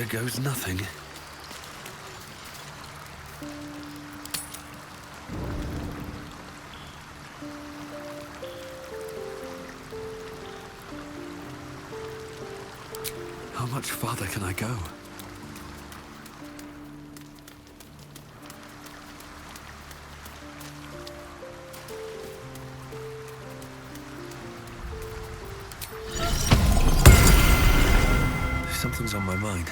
Here goes nothing. How much farther can I go? Something's on my mind.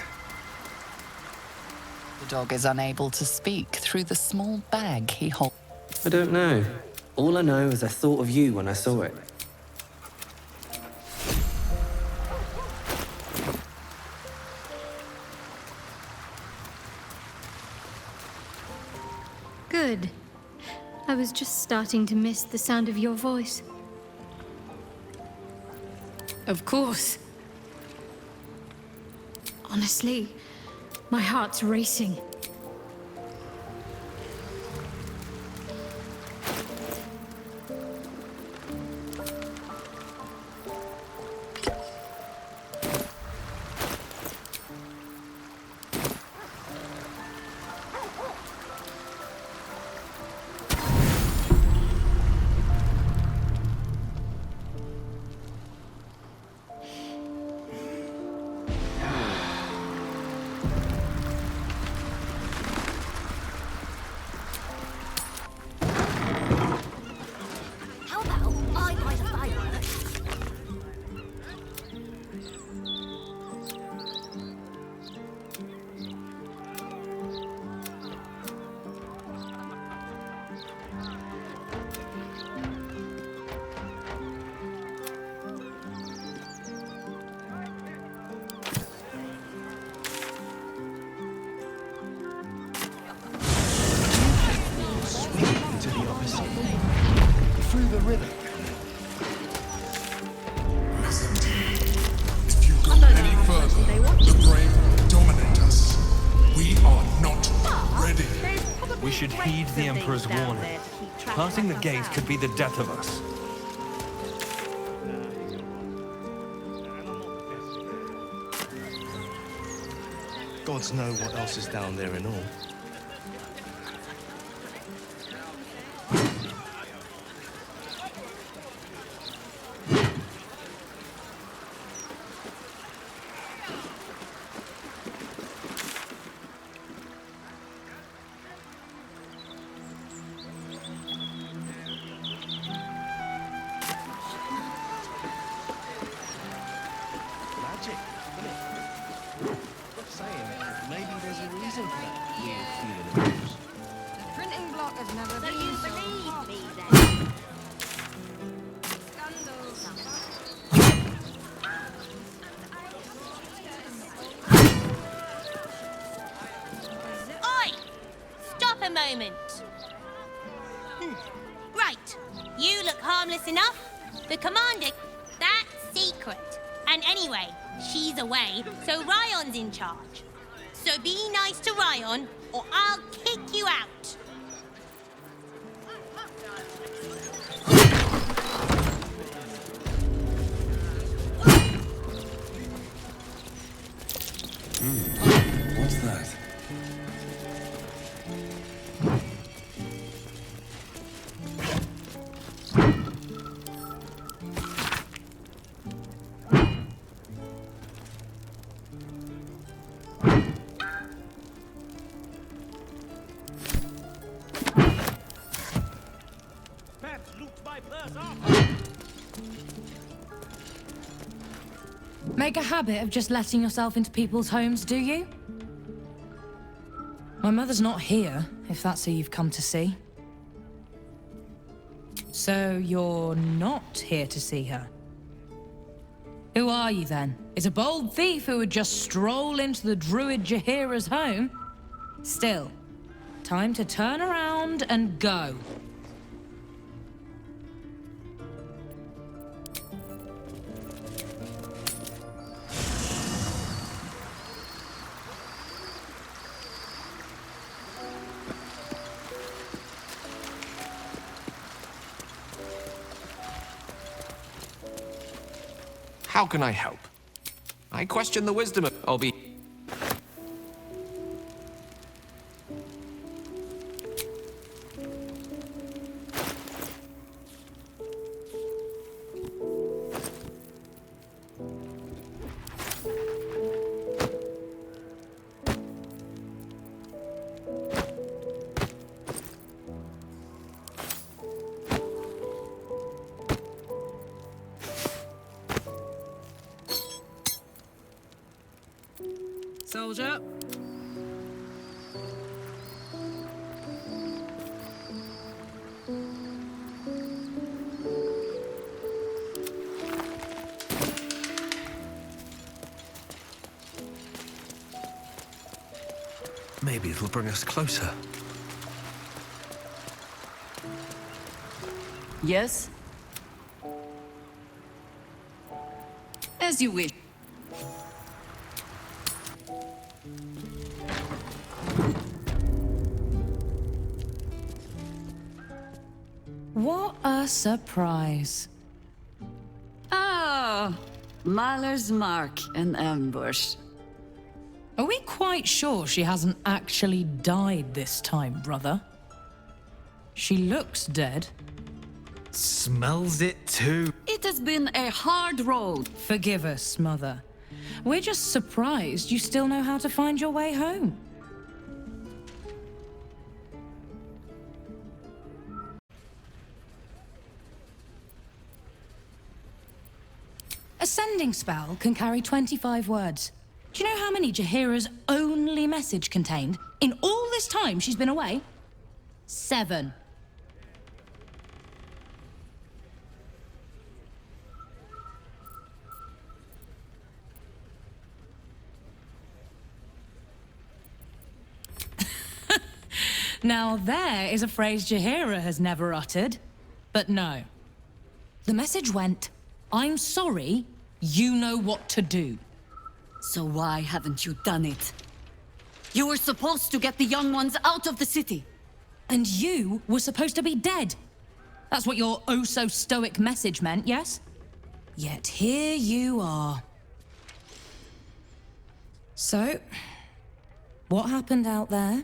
The dog is unable to speak through the small bag he holds. I don't know. All I know is I thought of you when I saw it. Good. I was just starting to miss the sound of your voice. Of course. Honestly, my heart's racing. We should heed the Emperor's warning. Passing the gate could be the death of us. Gods know what else is down there and all. Right, you look harmless enough. The commander, that's secret. And anyway, she's away, so Ryan's in charge. So be nice to Ryan, or I'll kick you out. What's that? Make a habit of just letting yourself into people's homes, do you? My mother's not here, if that's who you've come to see. So you're not here to see her? Who are you then? Is a bold thief who would just stroll into the druid Jaheira's home? Still, time to turn around and go. How can I help? I question the wisdom of Obi. Soldier. Maybe it'll bring us closer. Yes? As you wish. What a surprise. Ah, Mahler's mark, an ambush. Are we quite sure she hasn't actually died this time, brother? She looks dead. Smells it too. It has been a hard road. Forgive us, Mother. We're just surprised you still know how to find your way home. A sending spell can carry 25 words. Do you know how many Jaheira's only message contained in all this time she's been away? 7. Now there is a phrase Jaheira has never uttered. But no. The message went, I'm sorry, you know what to do. So why haven't you done it? You were supposed to get the young ones out of the city. And you were supposed to be dead. That's what your oh-so-stoic message meant, yes? Yet here you are. So, what happened out there?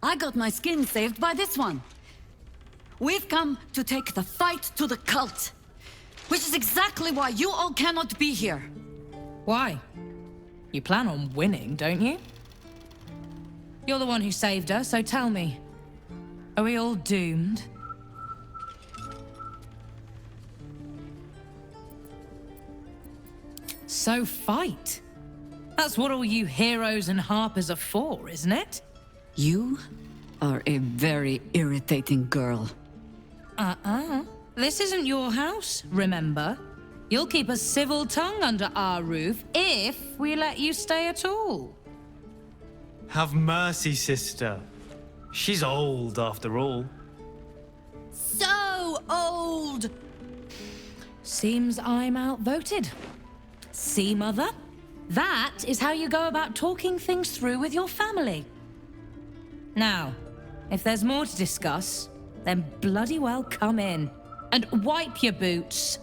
I got my skin saved by this one. We've come to take the fight to the cult. Which is exactly why you all cannot be here. Why? You plan on winning, don't you? You're the one who saved her, so tell me. Are we all doomed? So fight. That's what all you heroes and harpers are for, isn't it? You are a very irritating girl. This isn't your house, remember? You'll keep a civil tongue under our roof if we let you stay at all. Have mercy, sister. She's old after all. So old! Seems I'm outvoted. See, Mother? That is how you go about talking things through with your family. Now, if there's more to discuss, then bloody well come in. And wipe your boots.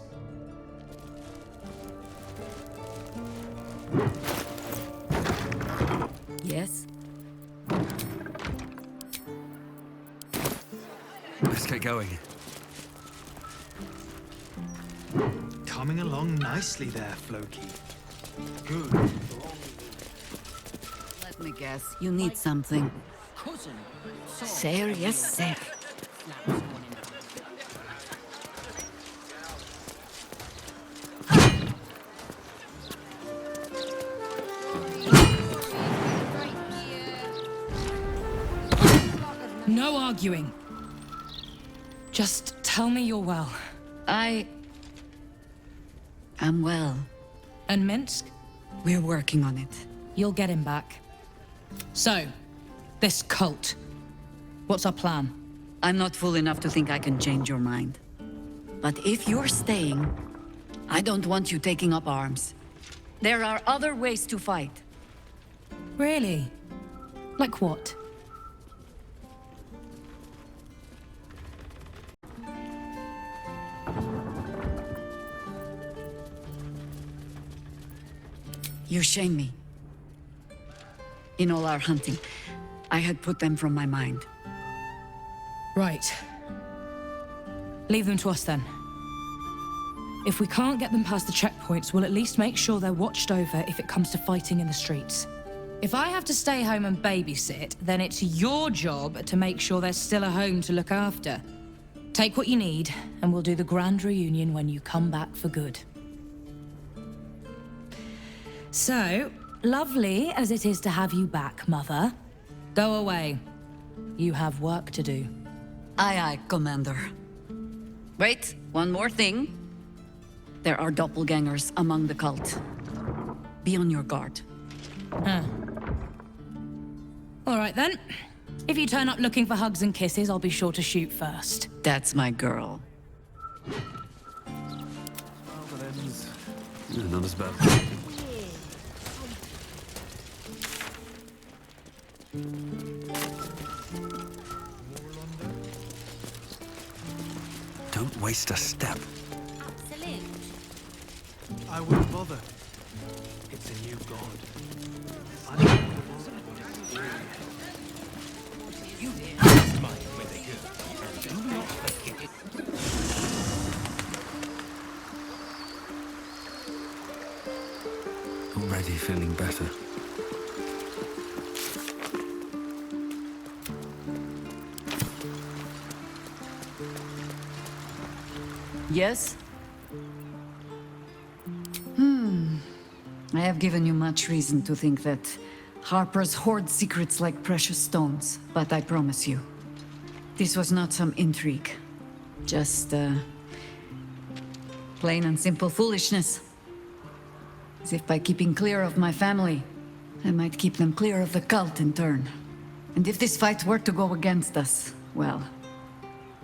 Yes? Let's get going. Coming along nicely there, Floki. Good. Let me guess. You need something. Sir, yes, sir. No arguing. Just tell me you're well. I am well. And Minsc? We're working on it. You'll get him back. So, this cult. What's our plan? I'm not fool enough to think I can change your mind. But if you're staying, I don't want you taking up arms. There are other ways to fight. Really? Like what? You shame me. In all our hunting, I had put them from my mind. Right. Leave them to us then. If we can't get them past the checkpoints, we'll at least make sure they're watched over if it comes to fighting in the streets. If I have to stay home and babysit, then it's your job to make sure there's still a home to look after. Take what you need, and we'll do the grand reunion when you come back for good. So, lovely as it is to have you back, Mother, go away. You have work to do. Aye, aye, Commander. Wait, one more thing. There are doppelgangers among the cult. Be on your guard. All right then. If you turn up looking for hugs and kisses, I'll be sure to shoot first. That's my girl. Yeah, not as bad. Don't waste a step. Absolute. I wouldn't bother. It's a new god. I don't know what Already feeling better. Yes? I have given you much reason to think that Harper's hoard secrets like precious stones, but I promise you, this was not some intrigue. Just, plain and simple foolishness. As if by keeping clear of my family, I might keep them clear of the cult in turn. And if this fight were to go against us, well,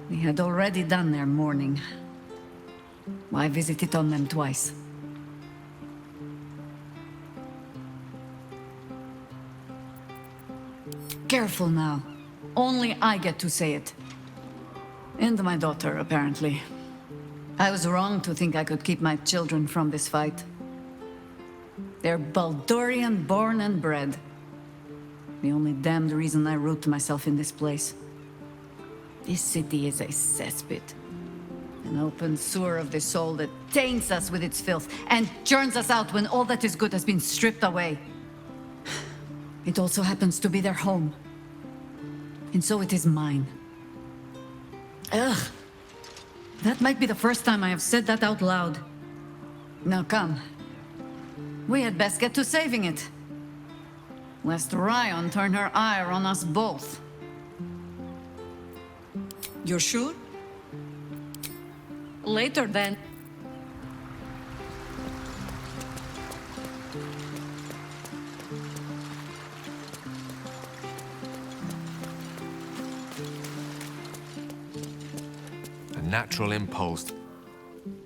we had already done their mourning. Why visit it on them twice? Careful now. Only I get to say it. And my daughter, apparently. I was wrong to think I could keep my children from this fight. They're Baldurian born and bred. The only damned reason I root myself in this place. This city is a cesspit. An open sewer of the soul that taints us with its filth and churns us out when all that is good has been stripped away. It also happens to be their home. And so it is mine. Ugh. That might be the first time I have said that out loud. Now come. We had best get to saving it. Lest Ryan turn her ire on us both. You're sure? Later then. A natural impulse.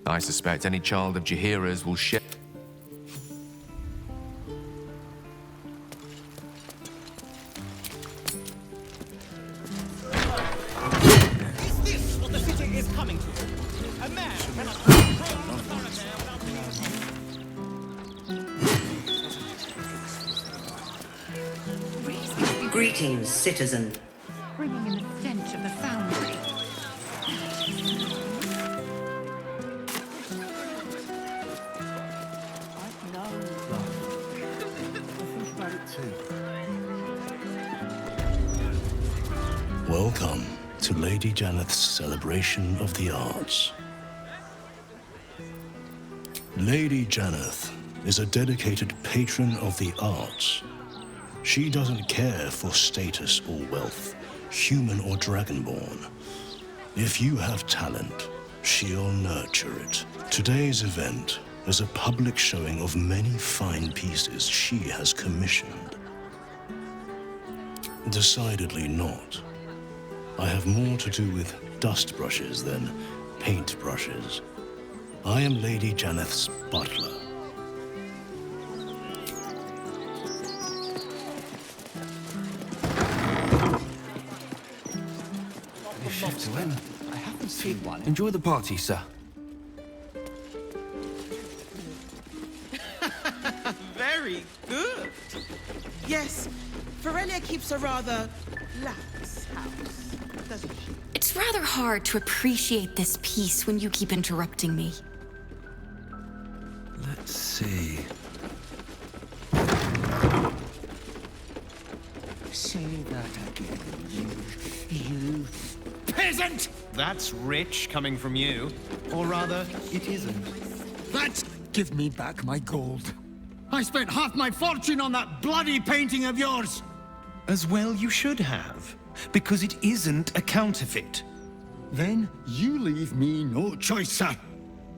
I suspect any child of Jaheira's will share. Is this what the city is coming to? A man cannot control authority without being... Greetings, citizen. Bringing in the stench of the foundry. Welcome to Lady Janeth's celebration of the arts. Lady Janeth is a dedicated patron of the arts. She doesn't care for status or wealth, human or dragonborn. If you have talent, she'll nurture it. Today's event is a public showing of many fine pieces she has commissioned. Decidedly not. I have more to do with dust brushes than paint brushes. I am Lady Janeth's butler. I haven't seen one. Enjoy the party, sir. Very good. Yes, Ferelia keeps a rather lax house, doesn't she? It's rather hard to appreciate this piece when you keep interrupting me. Let's see. Say that again, you peasant! That's rich coming from you. Or rather, it isn't. That's... Give me back my gold. I spent half my fortune on that bloody painting of yours! As well you should have, because it isn't a counterfeit. Then you leave me no choice, sir.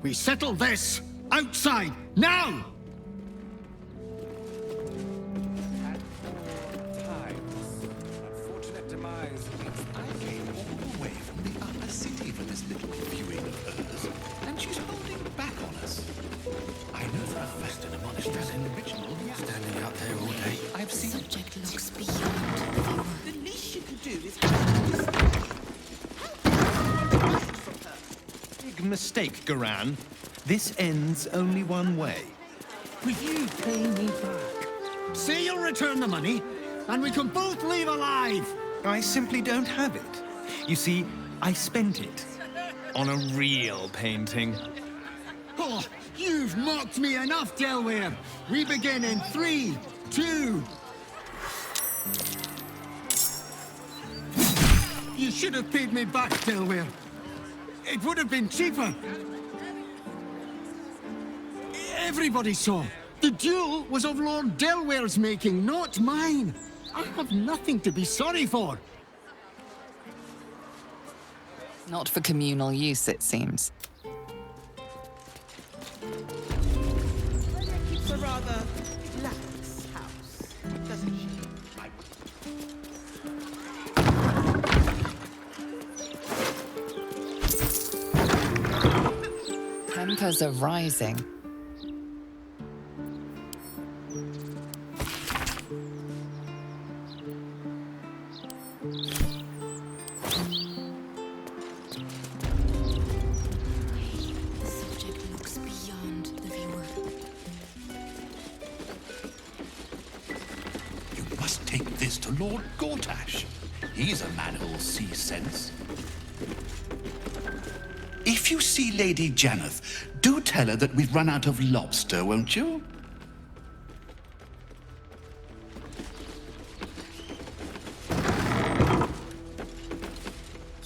We settle this outside, now! Unfortunate demise means I came all the way from the upper city for this little viewing of hers, and she's holding back on us. I know for a fact an admonished an original standing out there all day. I've seen Subject looks beyond. The least you can do is Big mistake, Garan. This ends only one way. Will you pay me back? Say you'll return the money, and we can both leave alive! I simply don't have it. You see, I spent it on a real painting. Oh, you've mocked me enough, Delaware! We begin in 3, 2... You should have paid me back, Delaware. It would have been cheaper. Everybody saw. The duel was of Lord Delware's making, not mine. I have nothing to be sorry for. Not for communal use, it seems. keeps a rather lax house, doesn't she? Tempers are rising. Subject looks beyond the viewer. You must take this to Lord Gortash. He's a man who'll see sense. If you see Lady Janeth, do tell her that we've run out of lobster, won't you?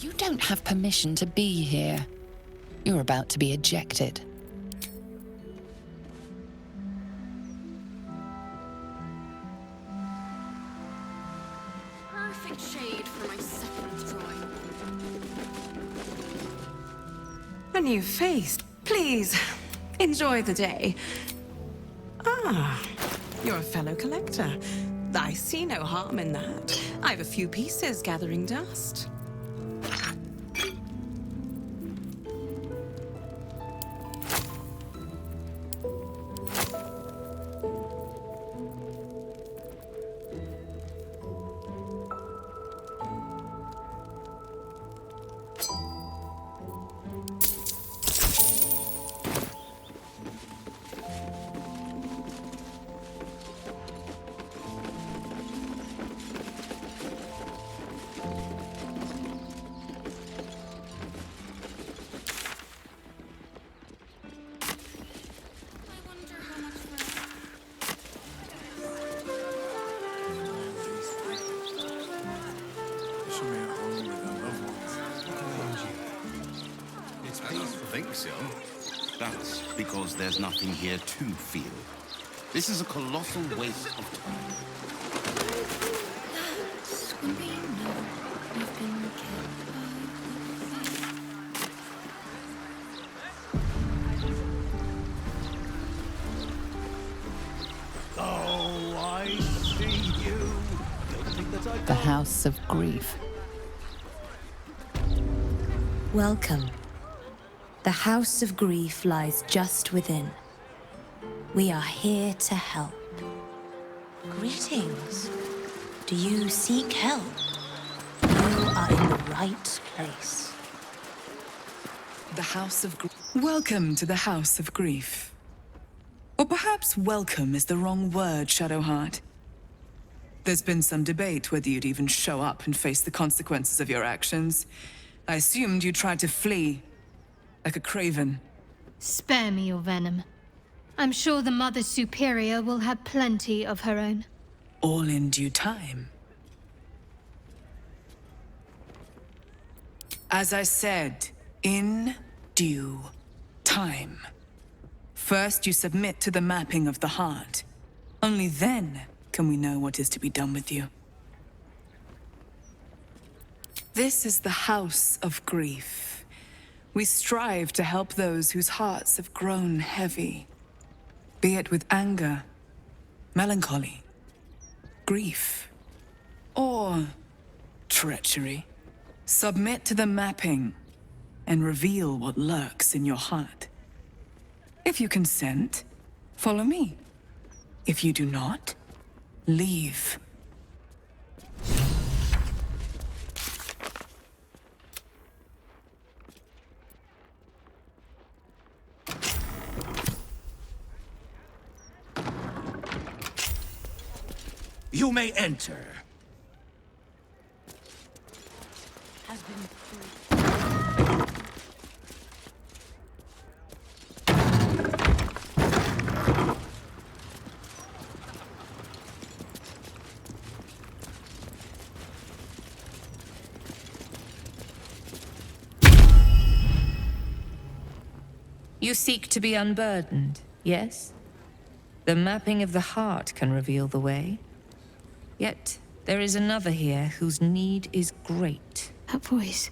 You don't have permission to be here. You're about to be ejected. Perfect shade for my second drawing. A new face. Please, enjoy the day. Ah, you're a fellow collector. I see no harm in that. I have a few pieces gathering dust. Think so? That's because there's nothing here to feel. This is a colossal waste of time. That's when we know we've been Oh, I see you. Don't think that I The House of Grief. Welcome. The House of Grief lies just within. We are here to help. Greetings. Do you seek help? You are in the right place. The House of Grief. Welcome to the House of Grief. Or perhaps welcome is the wrong word, Shadowheart. There's been some debate whether you'd even show up and face the consequences of your actions. I assumed you tried to flee, like a craven. Spare me your venom. I'm sure the Mother Superior will have plenty of her own. All in due time. As I said, in due time. First, you submit to the mapping of the heart. Only then can we know what is to be done with you. This is the House of Grief. We strive to help those whose hearts have grown heavy, be it with anger, melancholy, grief, or treachery. Submit to the mapping and reveal what lurks in your heart. If you consent, follow me. If you do not, leave. You may enter. You seek to be unburdened, yes? The mapping of the heart can reveal the way. Yet, there is another here whose need is great. That voice.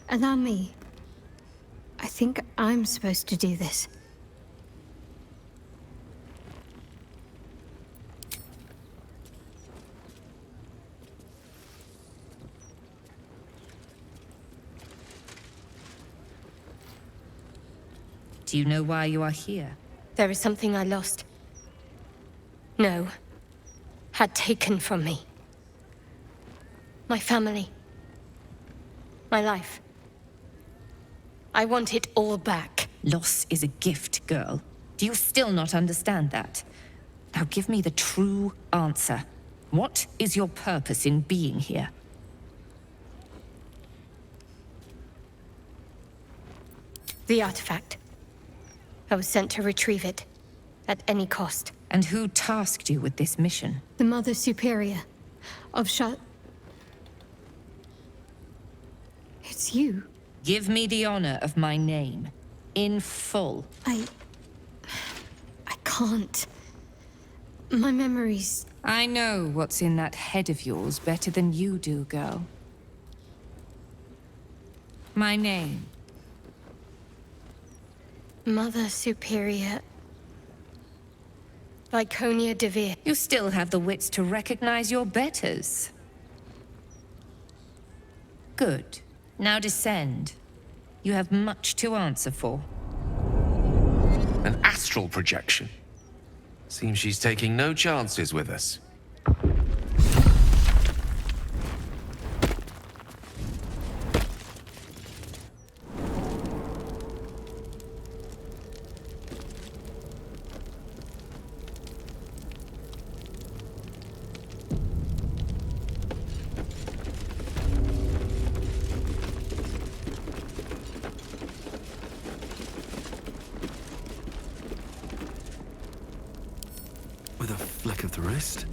Allow me. I think I'm supposed to do this. Do you know why you are here? There is something I lost. No. Had taken from me. My family. My life. I want it all back. Loss is a gift, girl. Do you still not understand that? Now give me the true answer. What is your purpose in being here? The artifact. I was sent to retrieve it. At any cost. And who tasked you with this mission? The Mother Superior of It's you. Give me the honor of my name. In full. I can't. My memories... I know what's in that head of yours better than you do, girl. My name. Mother Superior... Viconia de Veer. You still have the wits to recognize your betters. Good. Now descend. You have much to answer for. An astral projection. Seems she's taking no chances with us. With a flick of the wrist.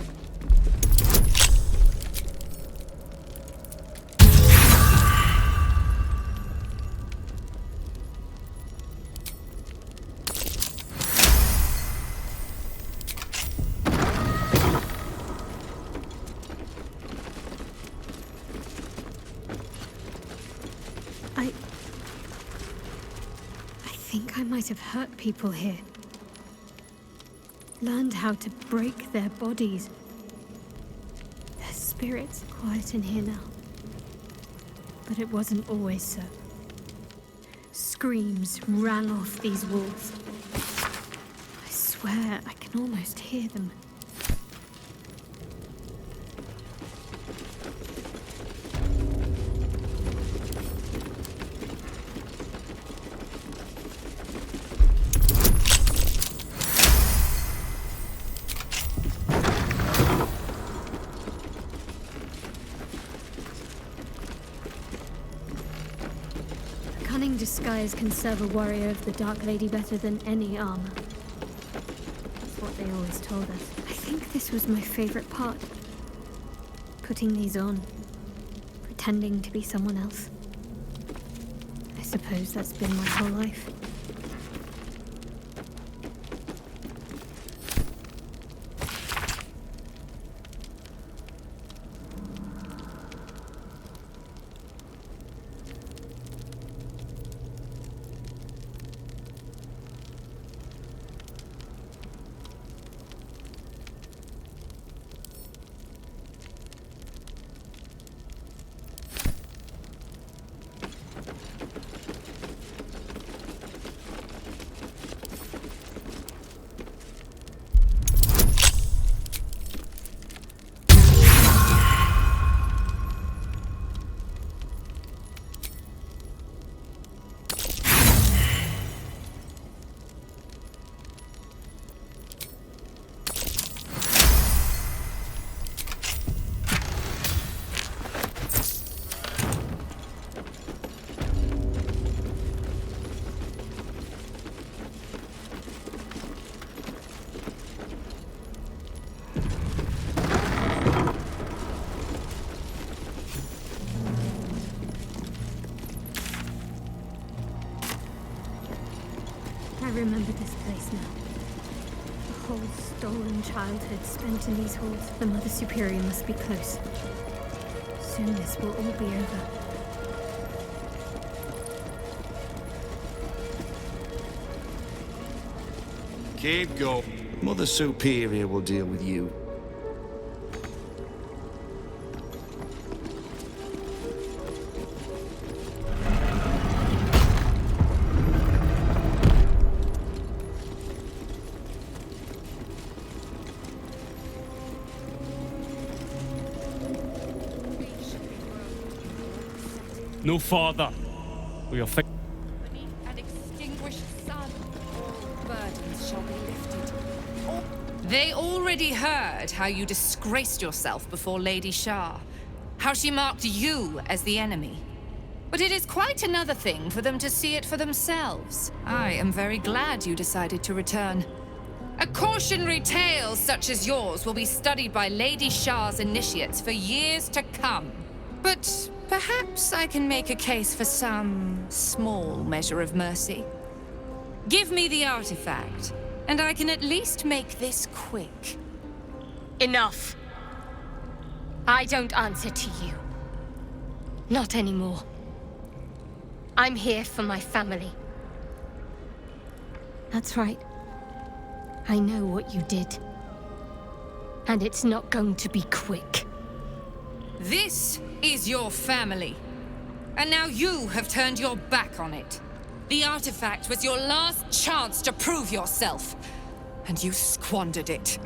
I think I might have hurt people here. Learned how to break their bodies. Their spirits are quiet in here now. But it wasn't always so. Screams rang off these walls. I swear I can almost hear them. Disguise can serve a warrior of the Dark Lady better than any armor. That's what they always told us. I think this was my favorite part. Putting these on. Pretending to be someone else. I suppose that's been my whole life. remember this place now. A whole stolen childhood spent in these halls. The Mother Superior must be close. Soon this will all be over. Keep going. Mother Superior will deal with you. No farther. We are An extinguished sun, all burdens shall be lifted. They already heard how you disgraced yourself before Lady Shah, how she marked you as the enemy. But it is quite another thing for them to see it for themselves. I am very glad you decided to return. A cautionary tale such as yours will be studied by Lady Shah's initiates for years to come. But perhaps I can make a case for some small measure of mercy. Give me the artifact, and I can at least make this quick. Enough. I don't answer to you. Not anymore. I'm here for my family. That's right. I know what you did. And it's not going to be quick. This is your family. And now you have turned your back on it. The artifact was your last chance to prove yourself. And you squandered it.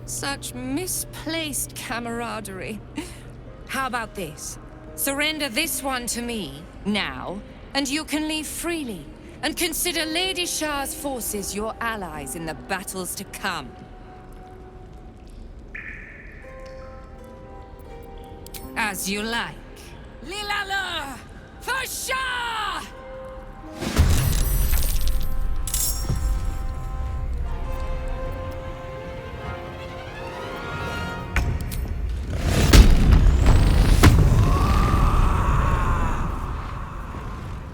Such misplaced camaraderie. How about this? Surrender this one to me, now, and you can leave freely. And consider Lady Shah's forces your allies in the battles to come. As you like. Lilala! For Shah!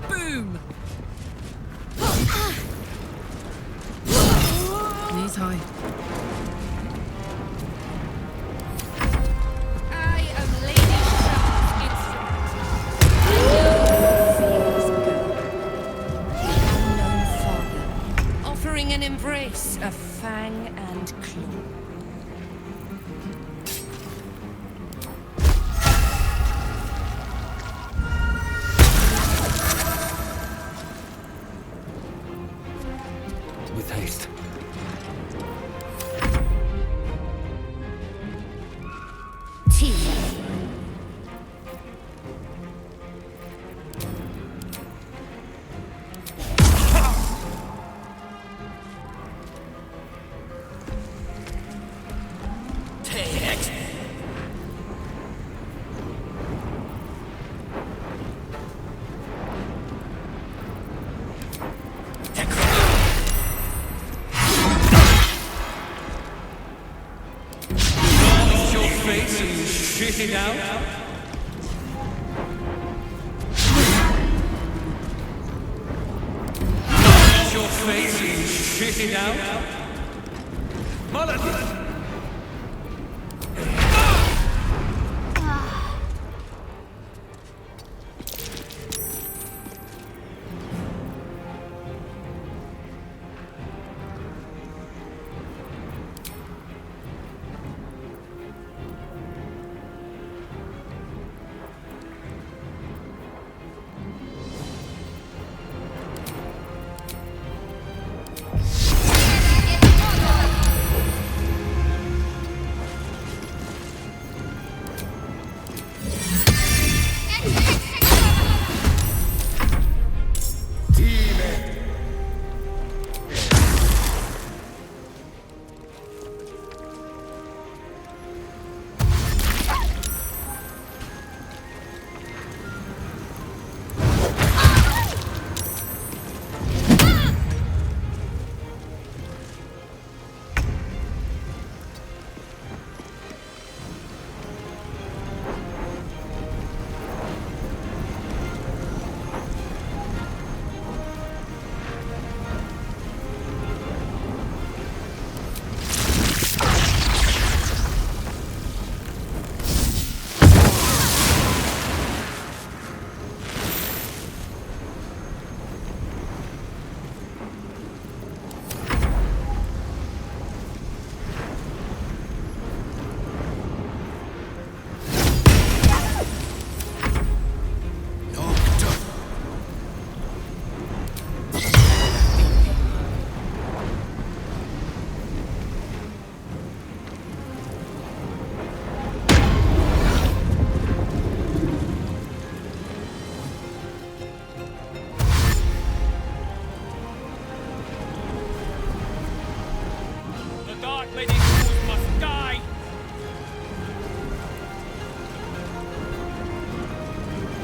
Boom! Knees high. An embrace of fang and claw. With haste. Shit it out. Your face and shit it out. Mullet!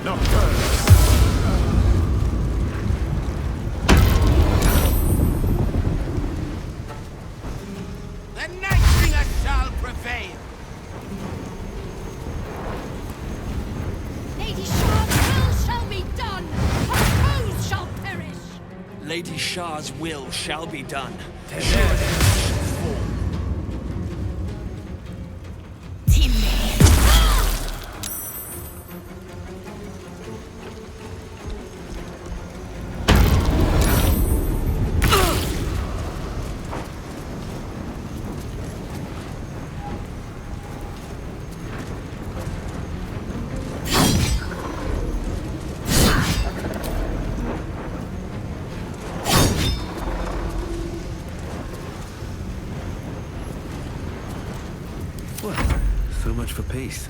Not first. The Nightbringer shall prevail. Lady Shah's will shall be done. Her foes shall perish. Lady Shah's will shall be done. Well, so much for peace.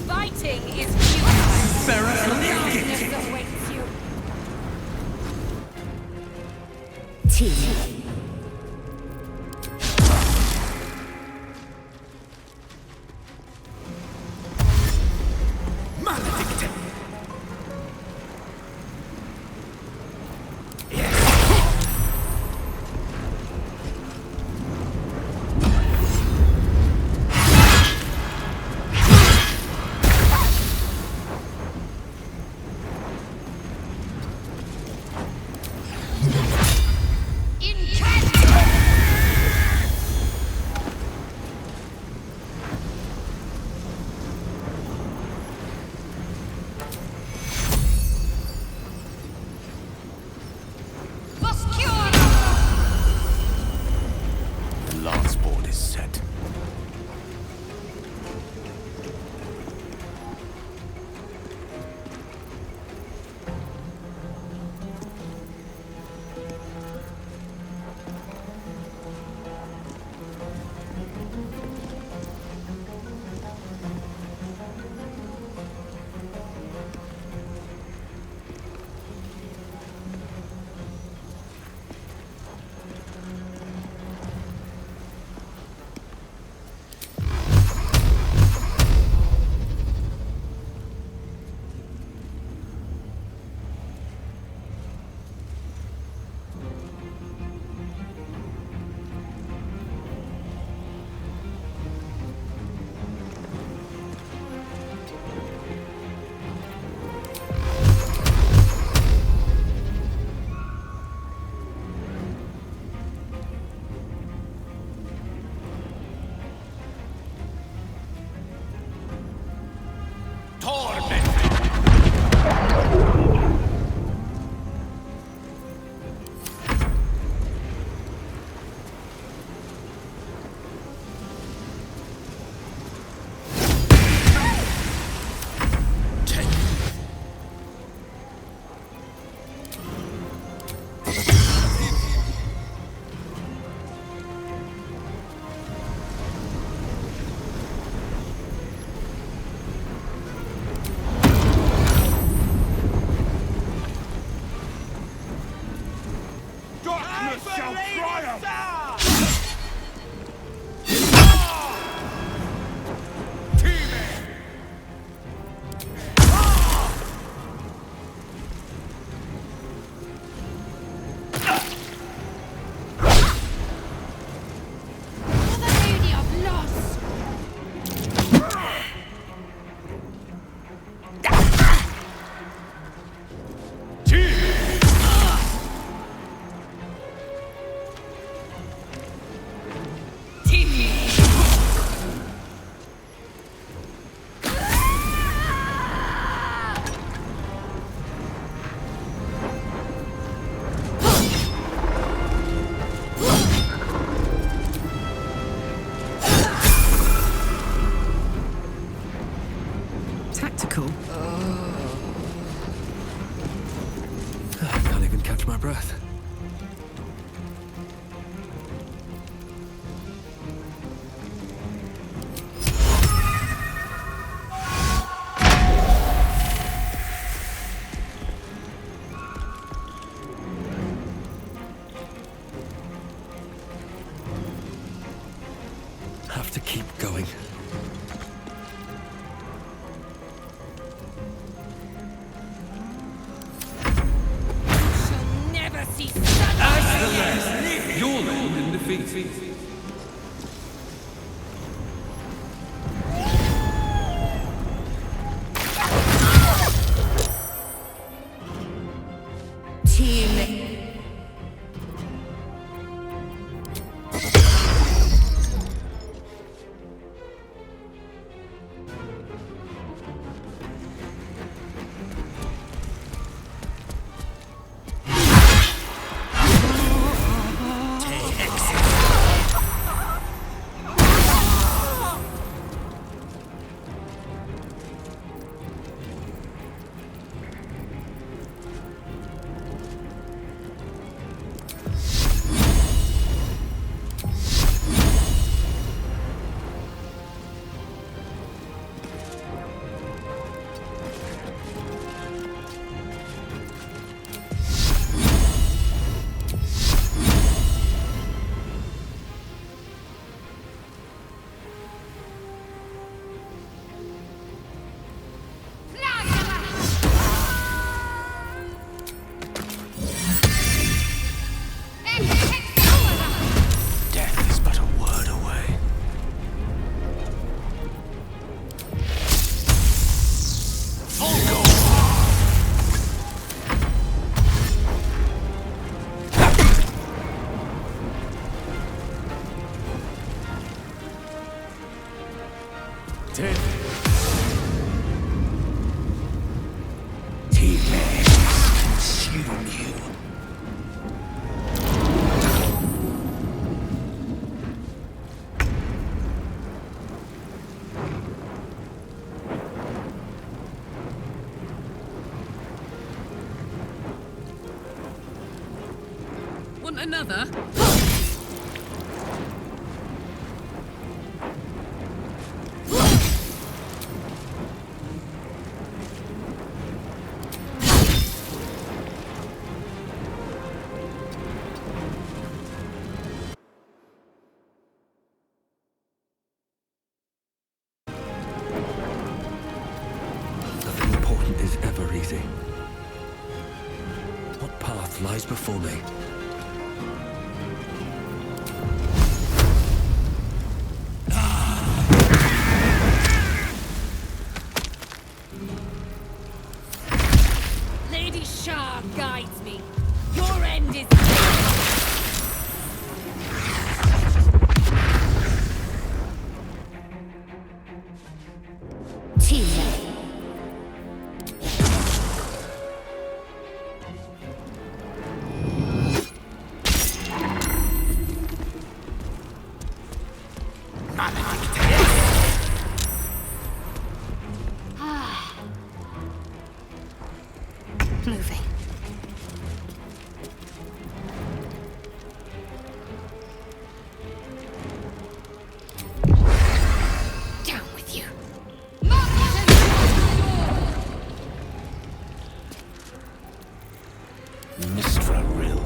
Fighting is useless. Darkness awaits you. The lance board is set. have to keep going. Shall never see sunlight. Your land in defeat. Want another? Nothing important is ever easy. What path lies before me? Lady Shah guides me. Your end is... Moving. Down with you. Mystra Rill.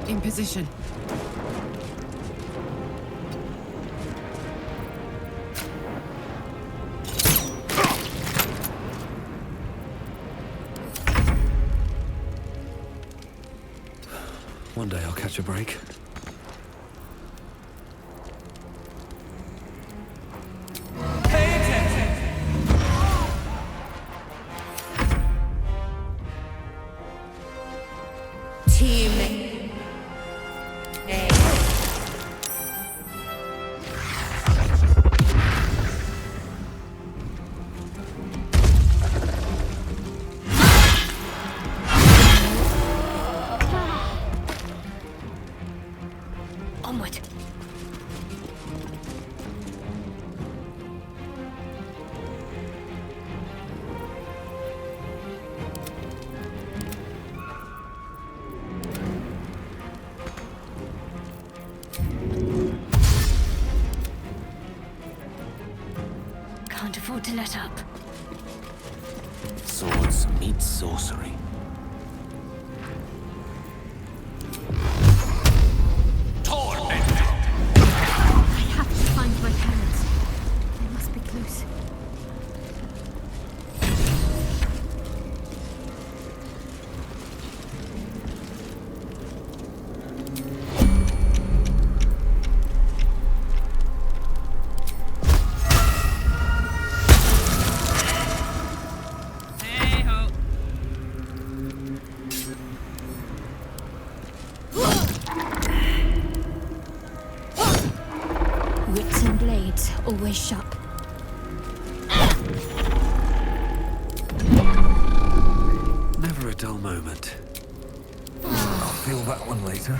In position. One day I'll catch a break. Team A. Onward. Can't afford to let up. Swords meet sorcery. I have to find my parents. They must be close. Wits and blades, always sharp. Never a dull moment. I'll feel that one later.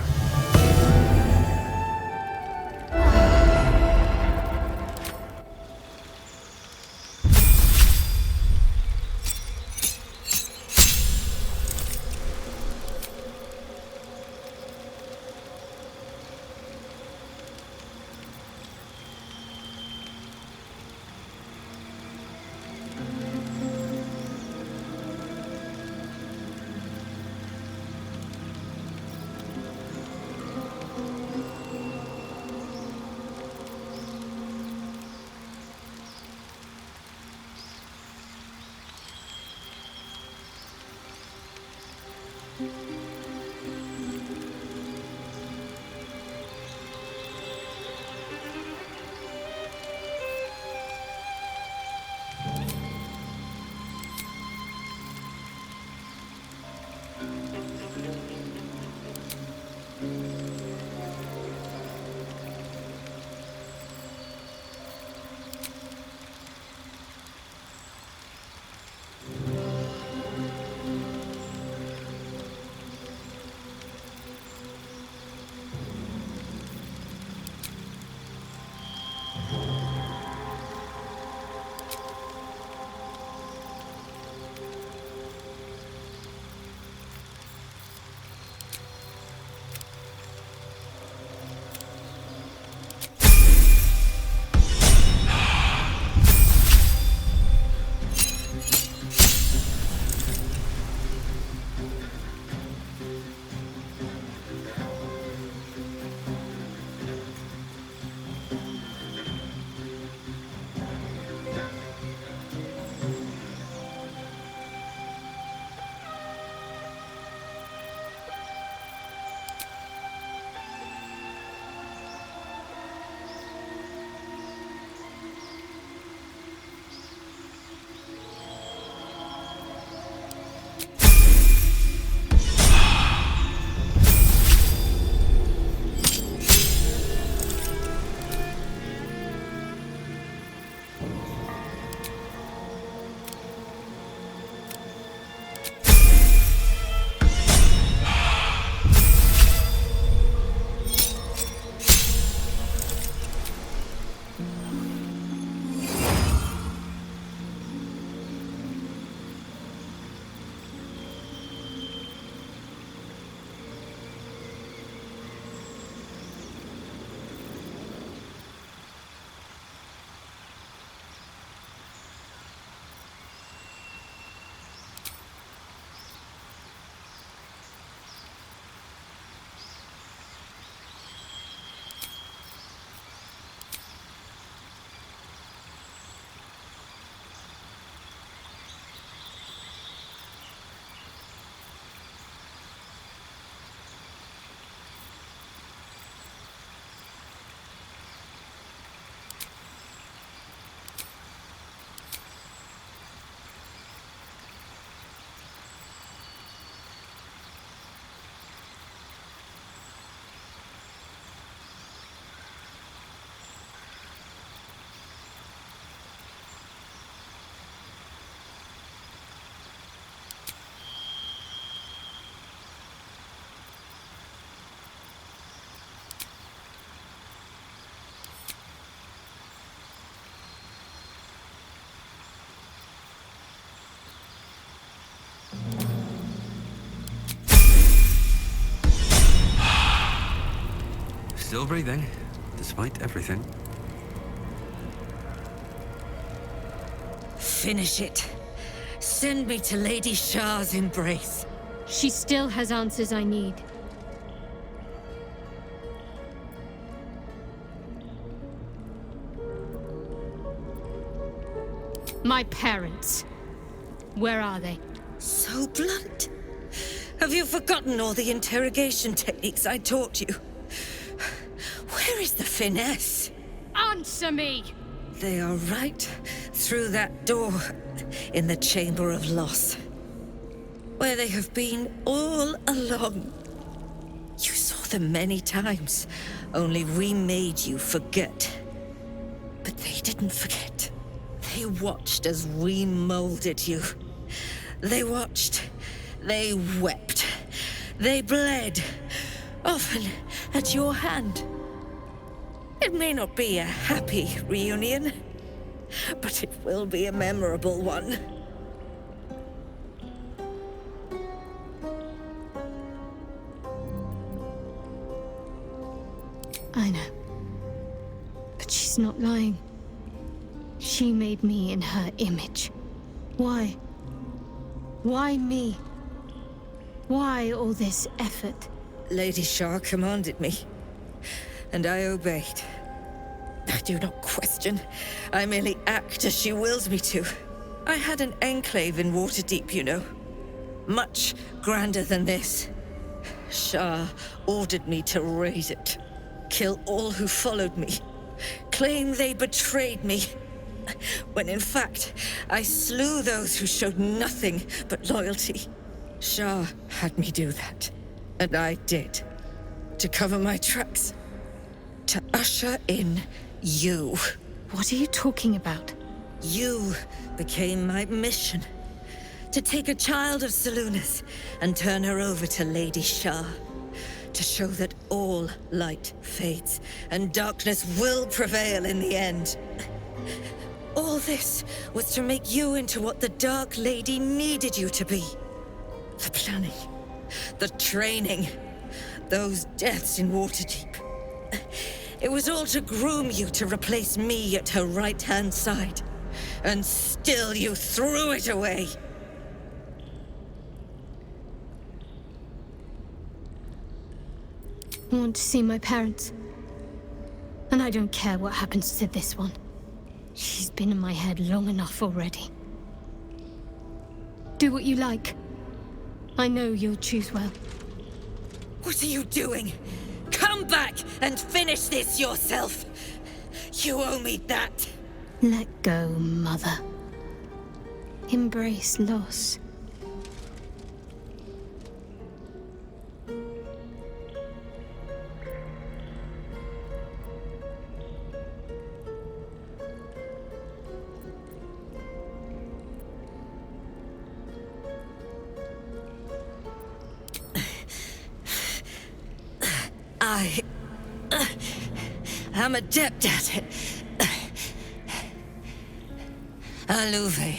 Still breathing, despite everything. Finish it. Send me to Lady Shah's embrace. She still has answers I need. My parents. Where are they? So blunt. Have you forgotten all the interrogation techniques I taught you? Where is the finesse? Answer me! They are right through that door in the Chamber of Loss, where they have been all along. You saw them many times, only we made you forget. But they didn't forget. They watched as we molded you. They watched. They wept. They bled. Often at your hand. It may not be a happy reunion, but it will be a memorable one. I know. But she's not lying. She made me in her image. Why? Why me? Why all this effort? Lady Shah commanded me, and I obeyed. I do not question. I merely act as she wills me to. I had an enclave in Waterdeep, you know. Much grander than this. Shah ordered me to raise it. Kill all who followed me. Claim they betrayed me. When in fact, I slew those who showed nothing but loyalty. Shah had me do that. And I did. To cover my tracks. To usher in you. What are you talking about? You became my mission. To take a child of Selûne's and turn her over to Lady Shah. To show that all light fades and darkness will prevail in the end. All this was to make you into what the Dark Lady needed you to be. The planning, the training, those deaths in Waterdeep. It was all to groom you to replace me at her right-hand side. And still you threw it away. I want to see my parents. And I don't care what happens to this one. She's been in my head long enough already. Do what you like. I know you'll choose well. What are you doing? Come back and finish this yourself. You owe me that. Let go, Mother. Embrace loss. I'm adept at it. Alluve.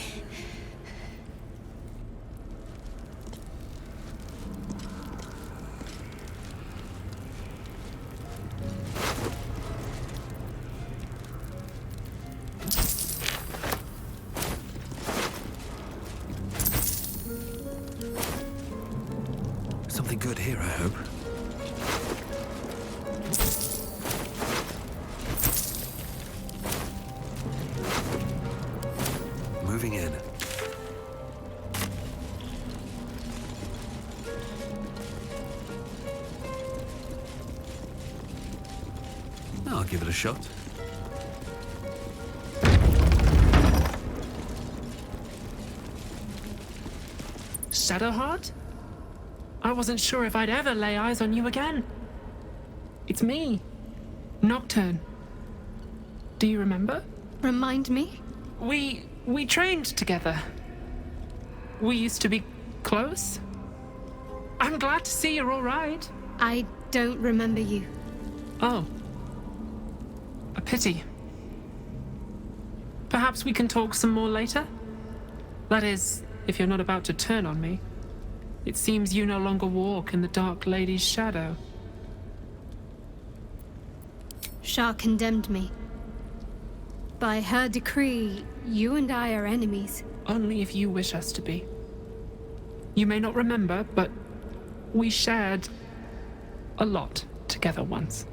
Something good here, I hope. Moving in. I'll give it a shot. Shadowheart? I wasn't sure if I'd ever lay eyes on you again. It's me, Nocturne. Do you remember? Remind me? We trained together. We used to be close. I'm glad to see you're all right. I don't remember you. Oh. A pity. Perhaps we can talk some more later? That is, if you're not about to turn on me. It seems you no longer walk in the Dark Lady's shadow. Shah condemned me. By her decree, you and I are enemies. Only if you wish us to be. You may not remember, but we shared a lot together once.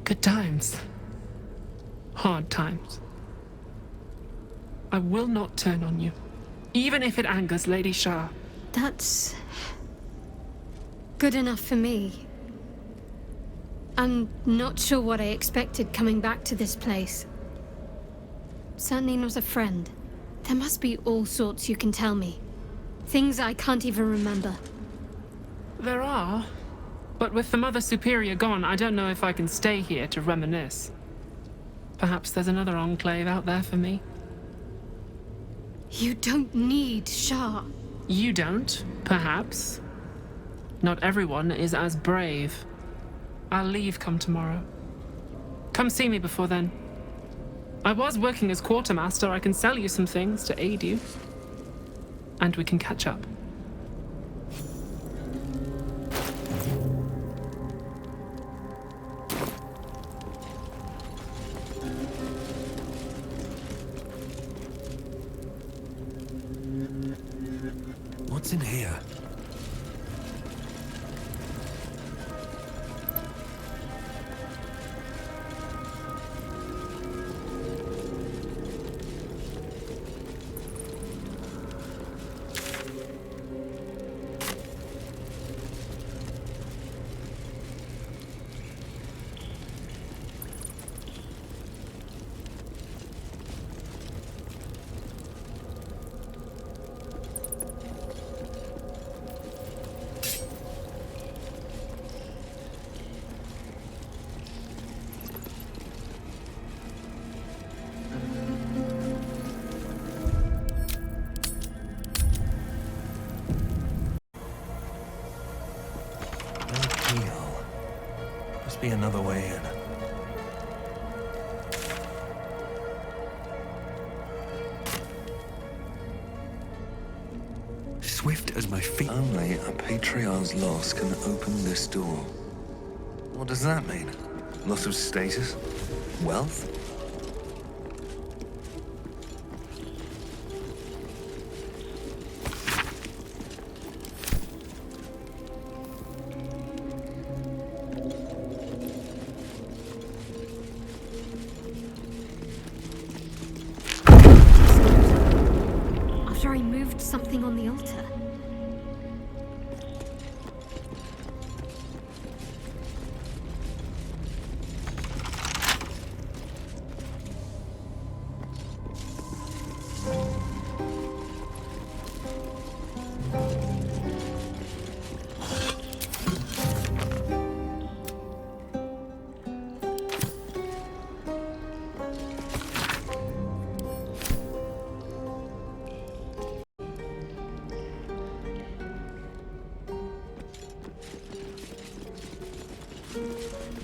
Good times. Hard times. I will not turn on you, even if it angers Lady Shah. That's good enough for me. I'm not sure what I expected coming back to this place. Certainly not a friend. There must be all sorts you can tell me. Things I can't even remember. There are, but with the Mother Superior gone, I don't know if I can stay here to reminisce. Perhaps there's another enclave out there for me. You don't need Shah. You don't, perhaps. Not everyone is as brave. I'll leave come tomorrow. Come see me before then. I was working as quartermaster. I can sell you some things to aid you. And we can catch up. What's in here? Be another way in. Swift as my feet. Only a patriarch's loss can open this door. What does that mean? Loss of status? Wealth? Something on the altar.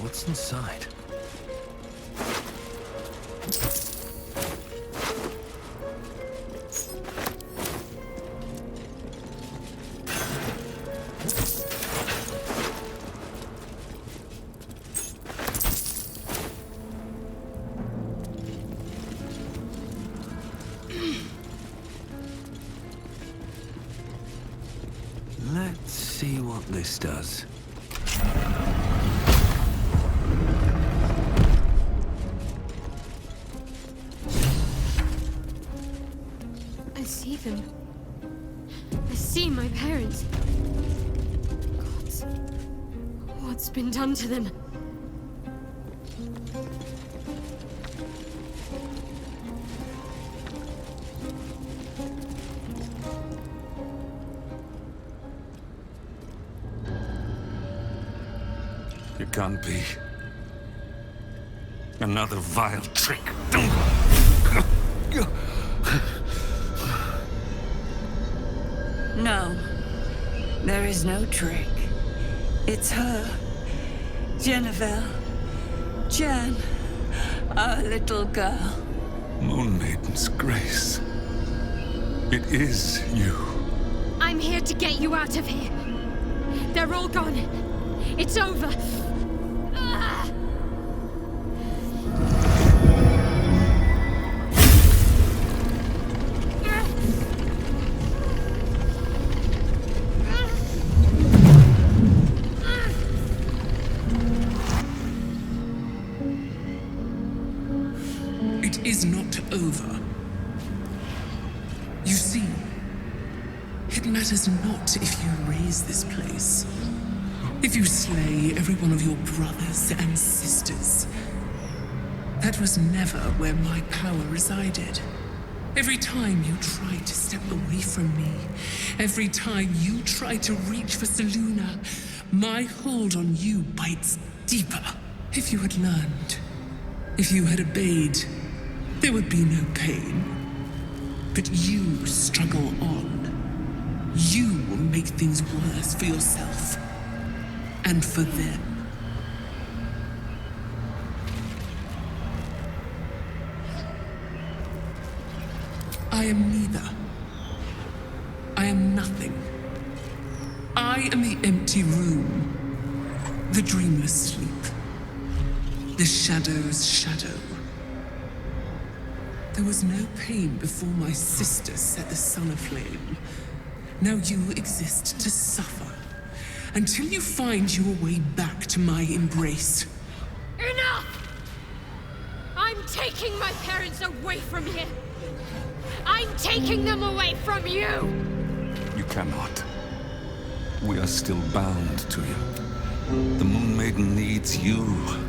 What's inside? Let's see what this does. I see them. I see my parents. God, what's been done to them? It can't be. Another vile trick. No. There is no trick. It's her. Jennifer. Jen. Our little girl. Moon Maiden's grace. It is you. I'm here to get you out of here. They're all gone. It's over. is not over. You see, it matters not if you raise this place, if you slay every one of your brothers and sisters. That was never where my power resided. Every time you try to step away from me, every time you try to reach for Selûne, my hold on you bites deeper. If you had learned, if you had obeyed, there would be no pain. But you struggle on. You will make things worse for yourself and for them. I am neither. I am nothing. I am the empty room, the dreamless sleep, the shadow's shadow. There was no pain before my sister set the sun aflame. Now you exist to suffer, until you find your way back to my embrace. Enough! I'm taking my parents away from here. I'm taking them away from you! You cannot. We are still bound to you. The Moon Maiden needs you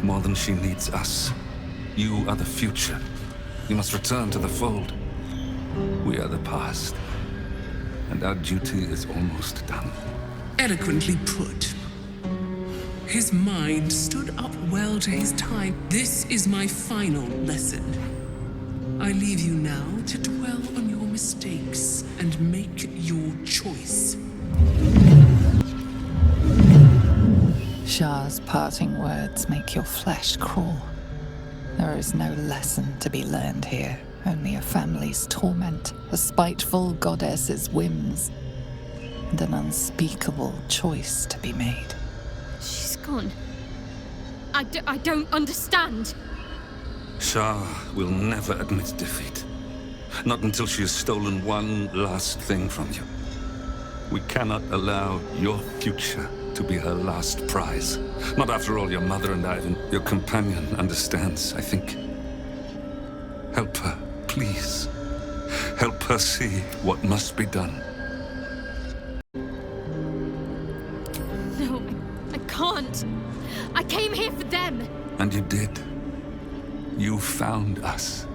more than she needs us. You are the future. You must return to the fold. We are the past. And our duty is almost done. Eloquently put. His mind stood up well to his time. This is my final lesson. I leave you now to dwell on your mistakes and make your choice. Shah's parting words make your flesh crawl. There is no lesson to be learned here, only a family's torment, a spiteful goddess's whims, and an unspeakable choice to be made. She's gone. I don't understand. Shah will never admit defeat. Not until she has stolen one last thing from you. We cannot allow your future to be her last prize. Not after all your mother and Ivan. Your companion understands, I think. Help her, please. Help her see what must be done. No, I can't. I came here for them. And you did. You found us.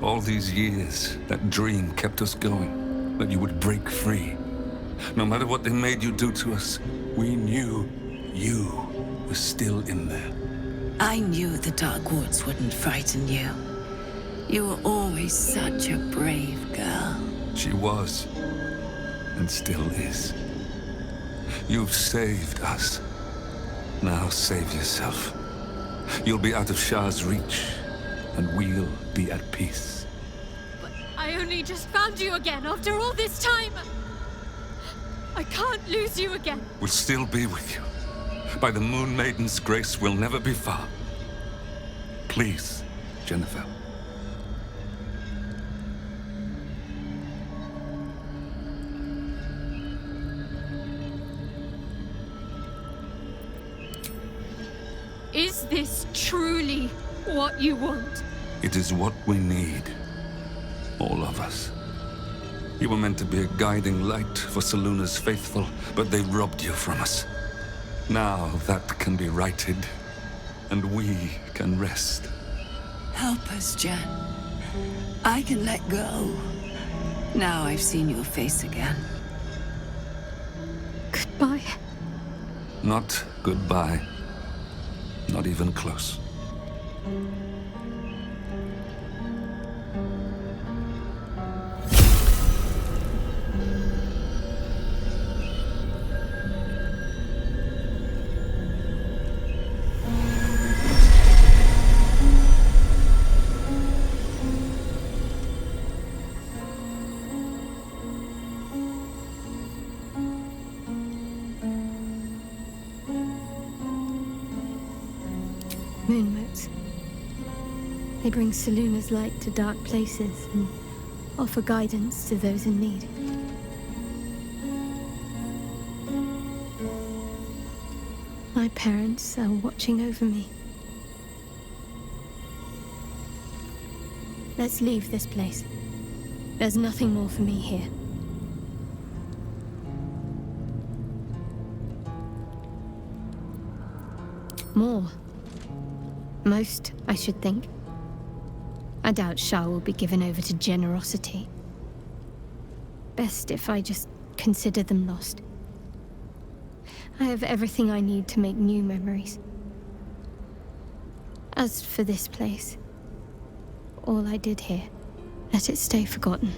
All these years, that dream kept us going, that you would break free. No matter what they made you do to us, we knew you were still in there. I knew the Dark Woods wouldn't frighten you. You were always such a brave girl. She was, and still is. You've saved us. Now save yourself. You'll be out of Shah's reach, and we'll be at peace. But I only just found you again after all this time. I can't lose you again. We'll still be with you. By the Moon Maiden's grace, we'll never be far. Please, Jennifer. Is this truly what you want? It is what we need. All of us. You were meant to be a guiding light for Selûne's faithful, but they robbed you from us. Now that can be righted, and we can rest. Help us, Jen. I can let go. Now I've seen your face again. Goodbye. Not goodbye. Not even close. Moonmotes. They bring Selûne's light to dark places and offer guidance to those in need. My parents are watching over me. Let's leave this place. There's nothing more for me here. More. Most, I should think. I doubt Shah will be given over to generosity. Best if I just consider them lost. I have everything I need to make new memories. As for this place, all I did here, let it stay forgotten.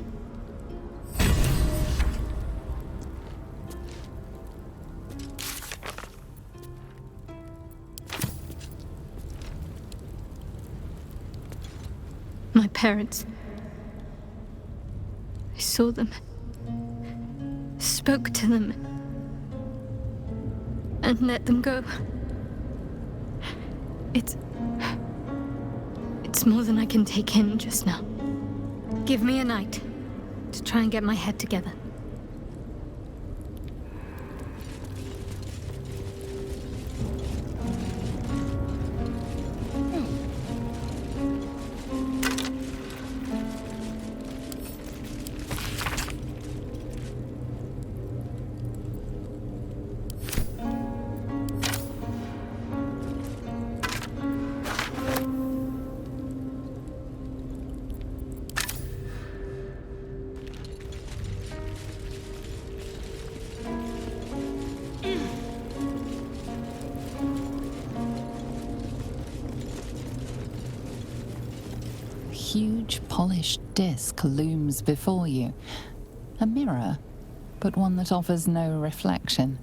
My parents. I saw them, spoke to them, and let them go. It's more than I can take in just now. Give me a night to try and get my head together. Huge polished disc looms before you. A mirror, but one that offers no reflection.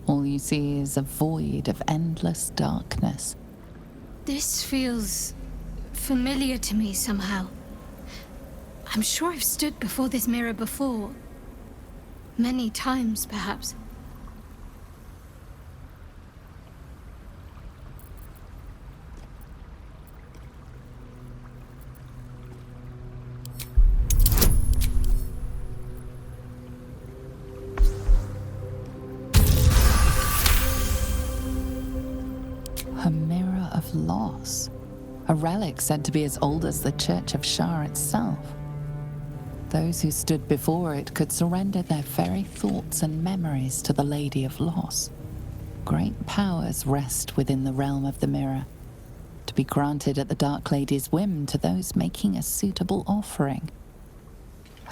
All you see is a void of endless darkness. This feels familiar to me somehow. I'm sure I've stood before this mirror before. Many times, perhaps. A mirror of loss. A relic said to be as old as the Church of Shah itself. Those who stood before it could surrender their very thoughts and memories to the Lady of Loss. Great powers rest within the realm of the mirror, to be granted at the Dark Lady's whim to those making a suitable offering.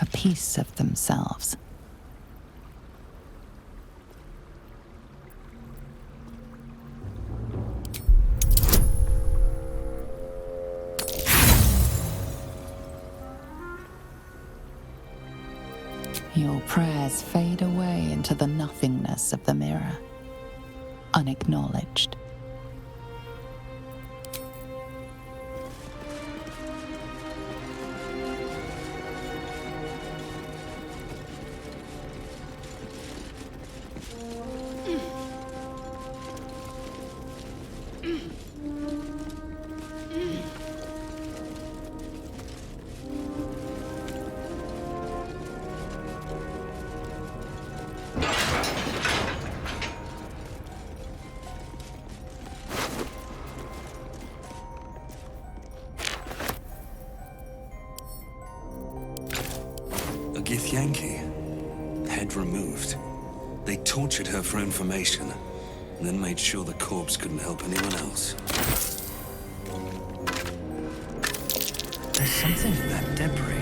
A piece of themselves. Your prayers fade away into the nothingness of the mirror, unacknowledged. Githyanki. Head removed. They tortured her for information, and then made sure the corpse couldn't help anyone else. There's something in that debris.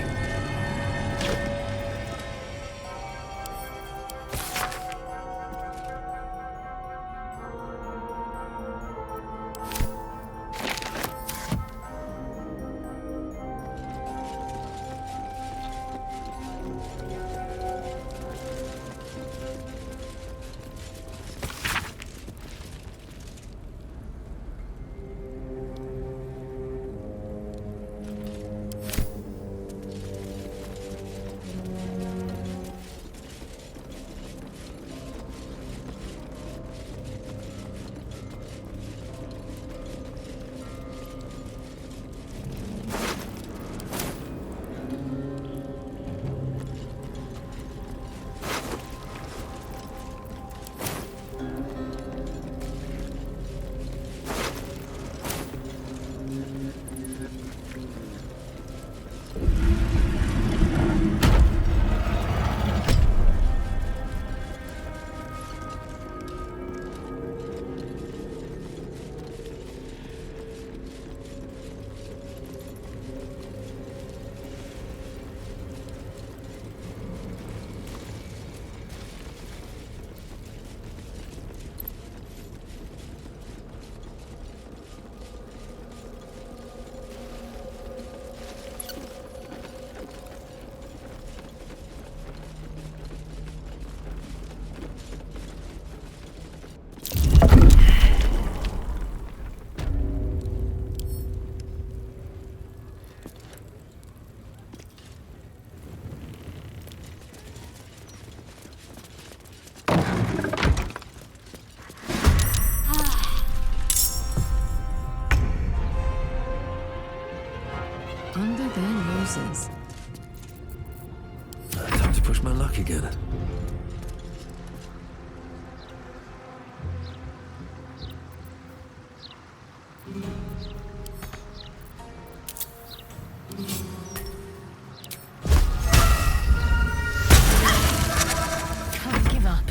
forces. Time to push my luck again. Can't give up.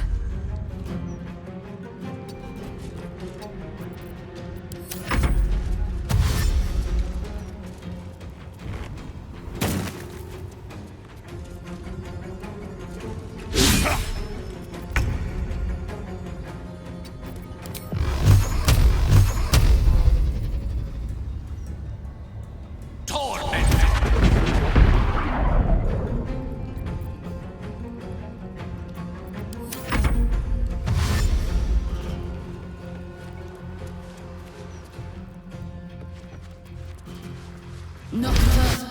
Not first.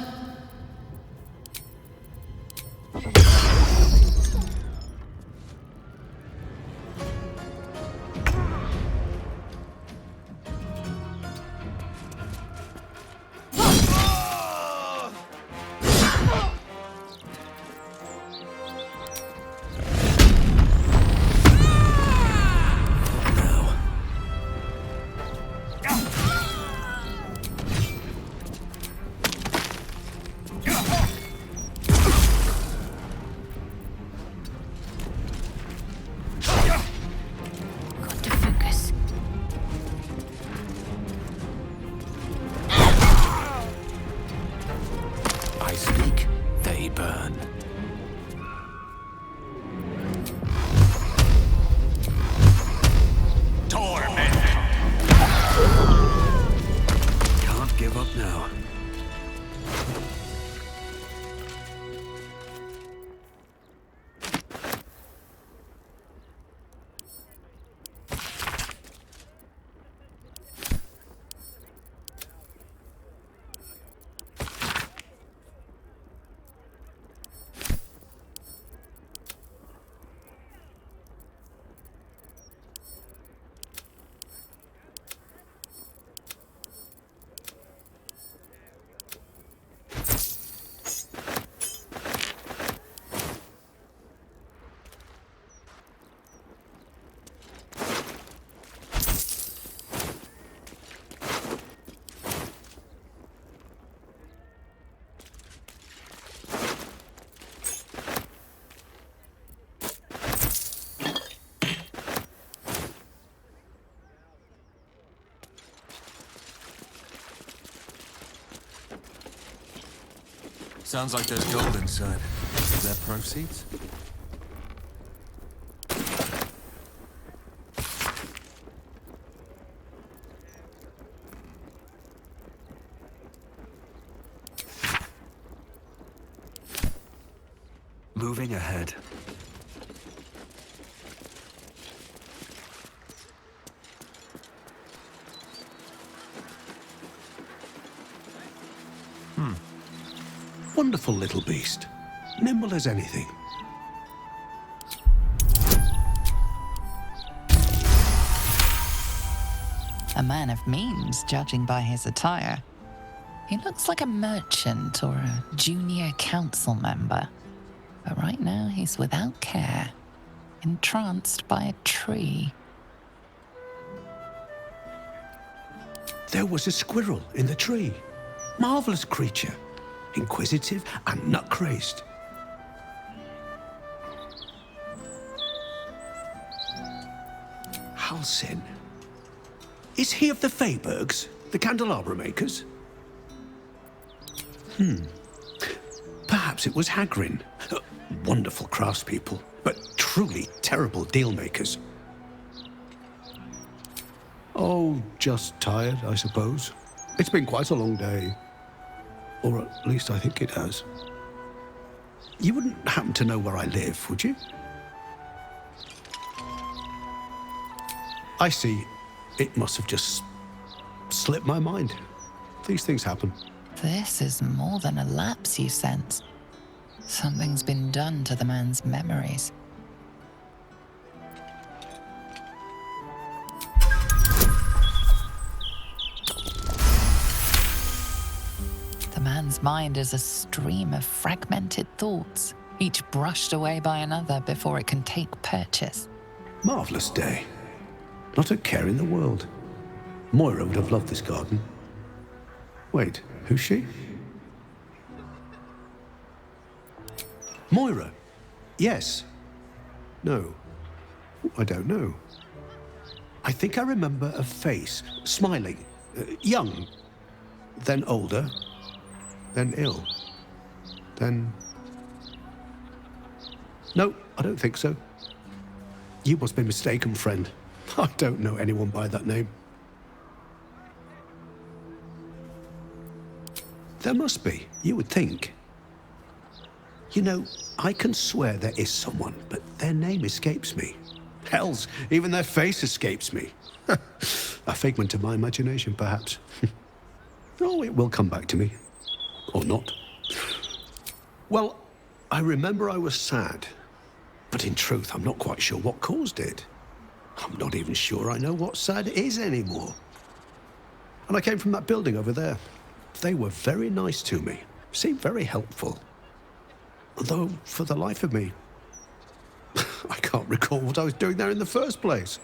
Sounds like there's gold inside. Is that proceeds? Moving ahead. Wonderful little beast. Nimble as anything. A man of means, judging by his attire. He looks like a merchant or a junior council member. But right now he's without care, entranced by a tree. There was a squirrel in the tree. Marvelous creature. Inquisitive and nut-crazed. Halsin. Is he of the Feybergs, the candelabra makers? Perhaps it was Hagrin. Wonderful craftspeople, but truly terrible deal-makers. Oh, just tired, I suppose. It's been quite a long day. Or at least I think it has. You wouldn't happen to know where I live, would you? I see. It must have just slipped my mind. These things happen. This is more than a lapse, you sense. Something's been done to the man's memories. The man's human's mind is a stream of fragmented thoughts, each brushed away by another before it can take purchase. Marvellous day. Not a care in the world. Moira would have loved this garden. Wait, who's she? Moira? Yes. No. I don't know. I think I remember a face, smiling, young, then older, then ill, then... No, I don't think so. You must be mistaken, friend. I don't know anyone by that name. There must be, you would think. You know, I can swear there is someone, but their name escapes me. Hells, even their face escapes me. A figment of my imagination, perhaps. Oh, it will come back to me. Or not. Well, I remember I was sad. But in truth, I'm not quite sure what caused it. I'm not even sure I know what sad is anymore. And I came from that building over there. They were very nice to me. Seemed very helpful. Although, for the life of me, I can't recall what I was doing there in the first place.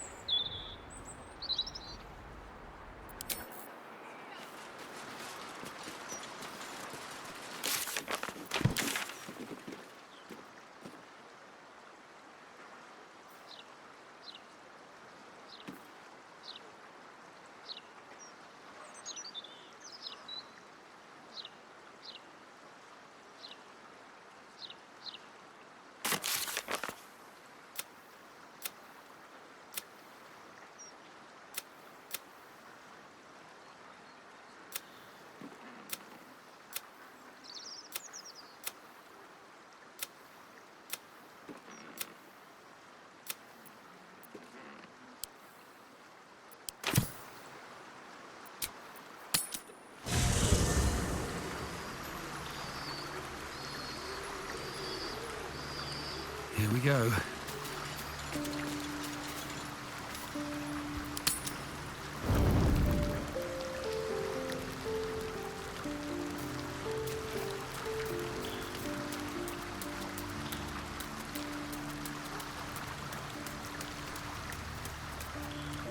Here we go.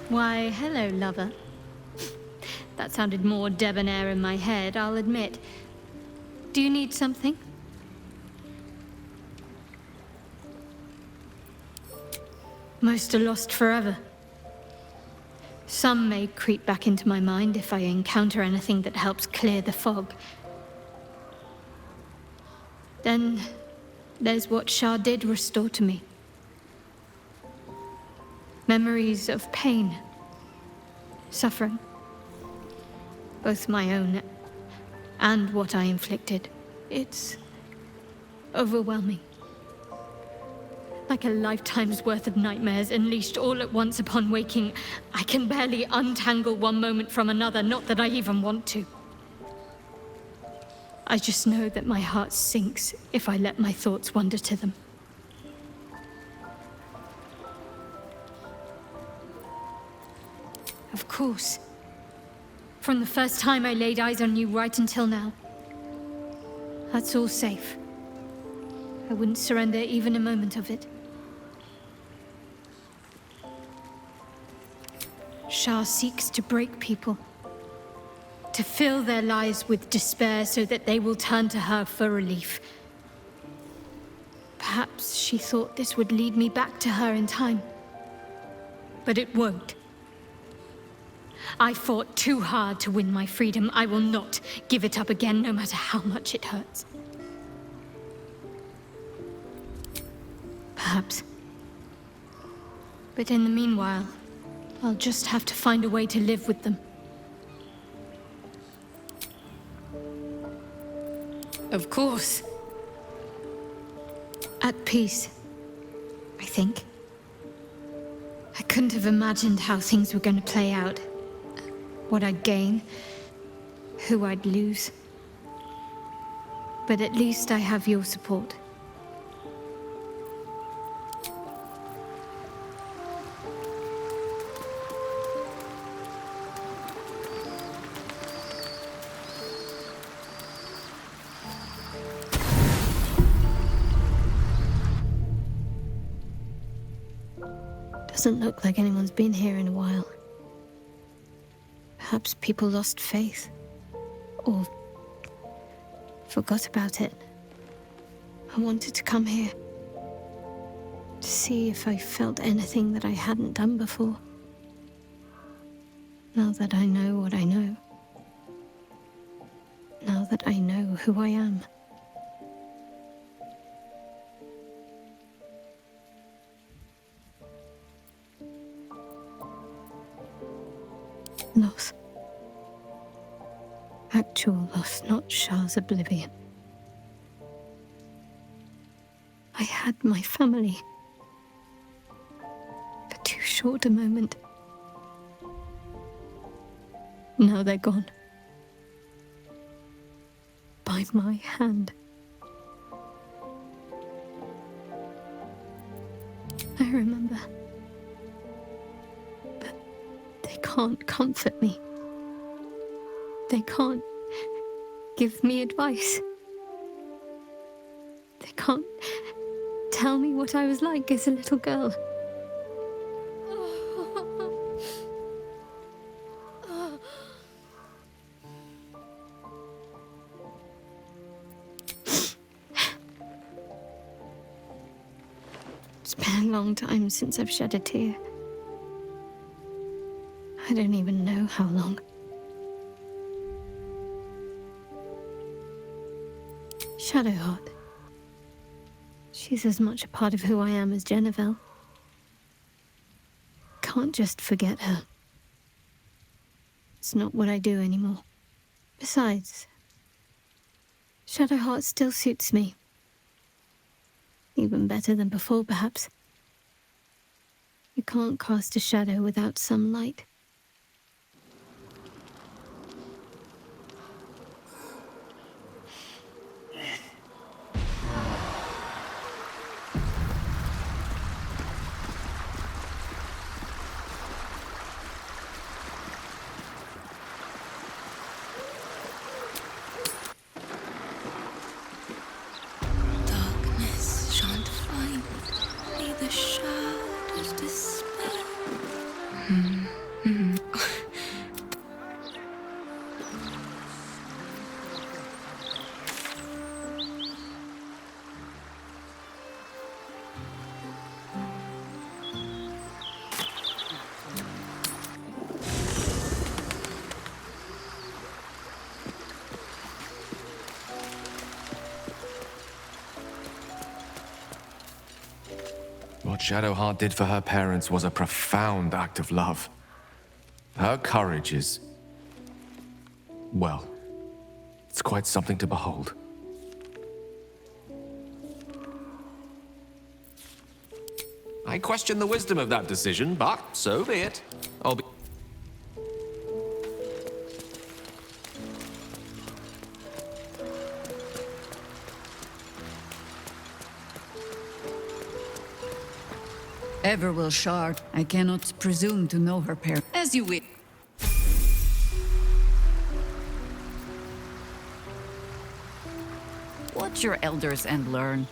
Why, hello, lover. That sounded more debonair in my head, I'll admit. Do you need something? Most are lost forever. Some may creep back into my mind if I encounter anything that helps clear the fog. Then there's what Shah did restore to me. Memories of pain, suffering, both my own and what I inflicted. It's overwhelming. Like a lifetime's worth of nightmares unleashed all at once upon waking. I can barely untangle one moment from another, not that I even want to. I just know that my heart sinks if I let my thoughts wander to them. Of course. From the first time I laid eyes on you right until now. That's all safe. I wouldn't surrender even a moment of it. Shah seeks to break people, to fill their lives with despair so that they will turn to her for relief. Perhaps she thought this would lead me back to her in time, but it won't. I fought too hard to win my freedom. I will not give it up again, no matter how much it hurts. Perhaps. But in the meanwhile, I'll just have to find a way to live with them. Of course. At peace, I think. I couldn't have imagined how things were going to play out. What I'd gain, who I'd lose. But at least I have your support. Doesn't look like anyone's been here in a while. Perhaps people lost faith. Or forgot about it. I wanted to come here. To see if I felt anything that I hadn't done before. Now that I know what I know. Now that I know who I am. Loss. Actual loss, not Shah's oblivion. I had my family. For too short a moment. Now they're gone. By my hand. I remember. But they can't comfort me. They can't give me advice. They can't tell me what I was like as a little girl. It's been a long time since I've shed a tear. I don't even know how long. Shadowheart. She's as much a part of who I am as Jennifer. Can't just forget her. It's not what I do anymore. Besides, Shadowheart still suits me. Even better than before, perhaps. You can't cast a shadow without some light. What Shadowheart did for her parents was a profound act of love. Her courage is... well, it's quite something to behold. I question the wisdom of that decision, but so be it. I'll be... Ever will shard. I cannot presume to know her parents. As you wish. Watch your elders and learn.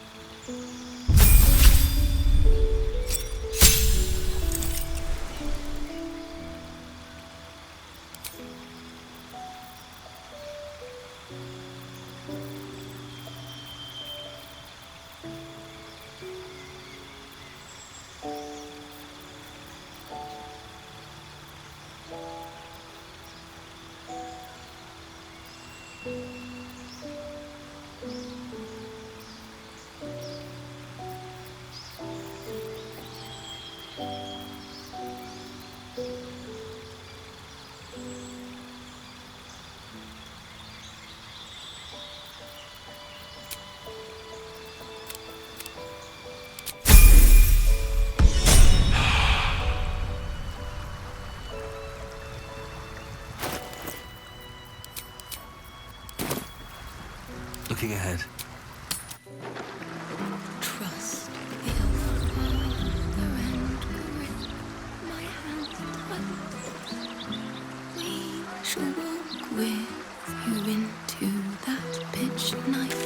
Looking ahead. Trust the Father and grip my hand tight. We shall walk with you into that pitch night.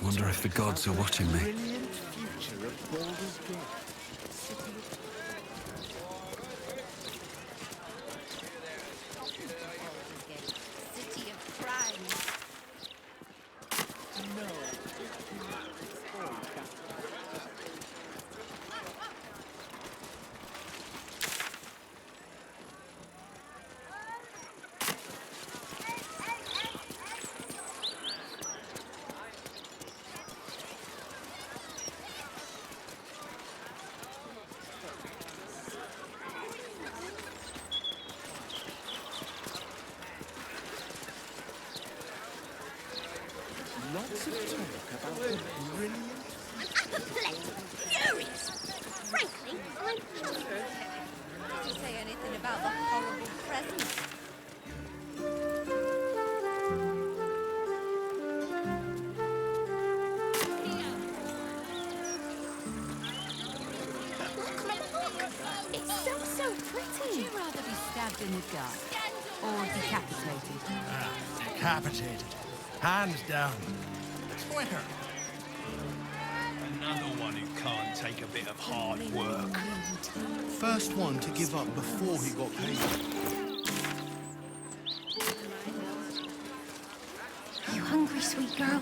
Wonder if the gods are watching me. Brilliant future of Baldur's Gate. City of crime. No. Lots of talk about the brilliant... I'm apoplectic, furious. Frankly, I'm puzzled. Did you say anything about the horrible present? It's so pretty. Would you rather be stabbed in the gut or decapitated? Decapitated. Hands down. It's quicker. Another one who can't take a bit of hard work. First one to give up before he got paid. Are you hungry, sweet girl?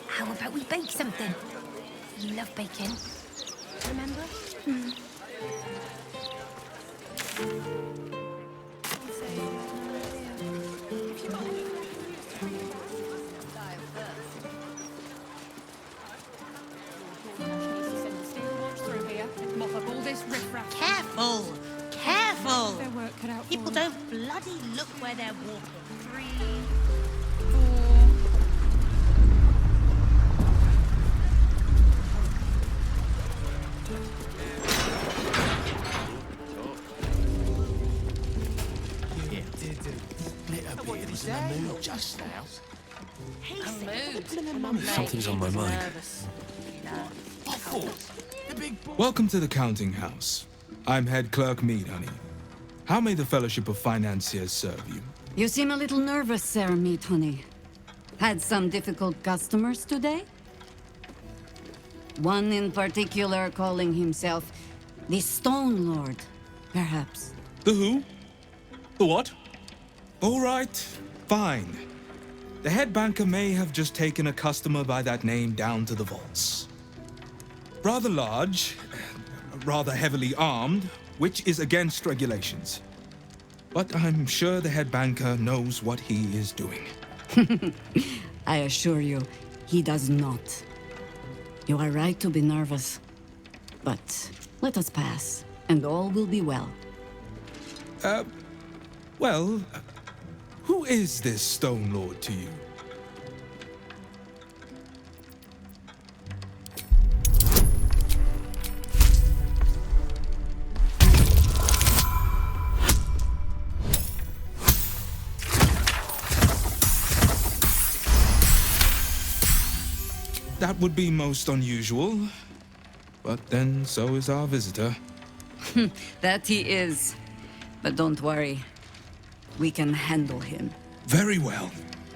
How about we bake something? You love baking. Remember? Careful! Careful! People don't bloody look where they're walking. 3, 4. Was in the mood just now. Something's on my mind. Welcome to the counting house. I'm head clerk Mead, honey. How may the Fellowship of Financiers serve you? You seem a little nervous, Sir Meat Honey. Had some difficult customers today? One in particular calling himself the Stone Lord, perhaps. The who? The what? All right, fine. The head banker may have just taken a customer by that name down to the vaults. Rather large, rather heavily armed, which is against regulations. But I'm sure the head banker knows what he is doing. I assure you, he does not. You are right to be nervous. But let us pass, and all will be well. Well, who is this Stone Lord to you? That would be most unusual. But then so is our visitor. That he is. But don't worry. We can handle him. Very well.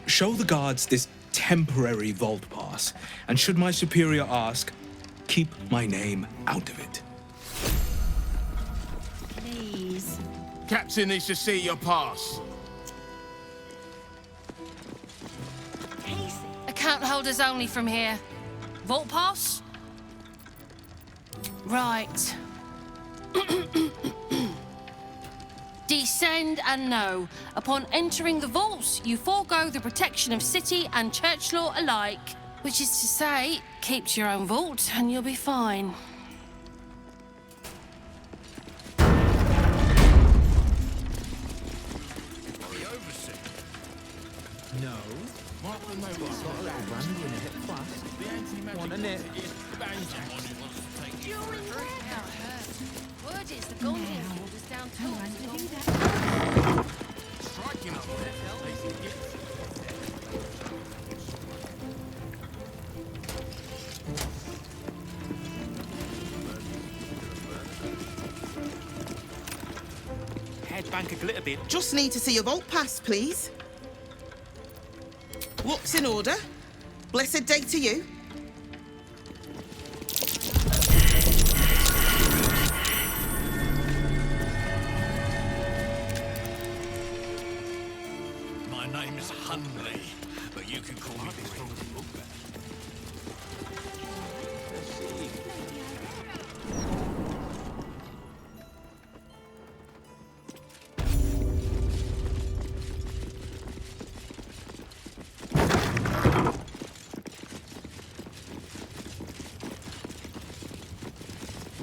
Show the guards this temporary vault pass. And should my superior ask, keep my name out of it. please. Captain needs to see your pass. Account holders only from here. Vault pass? Right. Descend and know. Upon entering the vaults, you forego the protection of city and church law alike. Which is to say, keep to your own vault and you'll be fine. No. Word is the Golden Ward is down tools. Striking up Head banker Glitterbit. Just need to see your vault pass, please. What's in order? Blessed day to you. My name is Hunley, but you can call me Mr. Rookbear.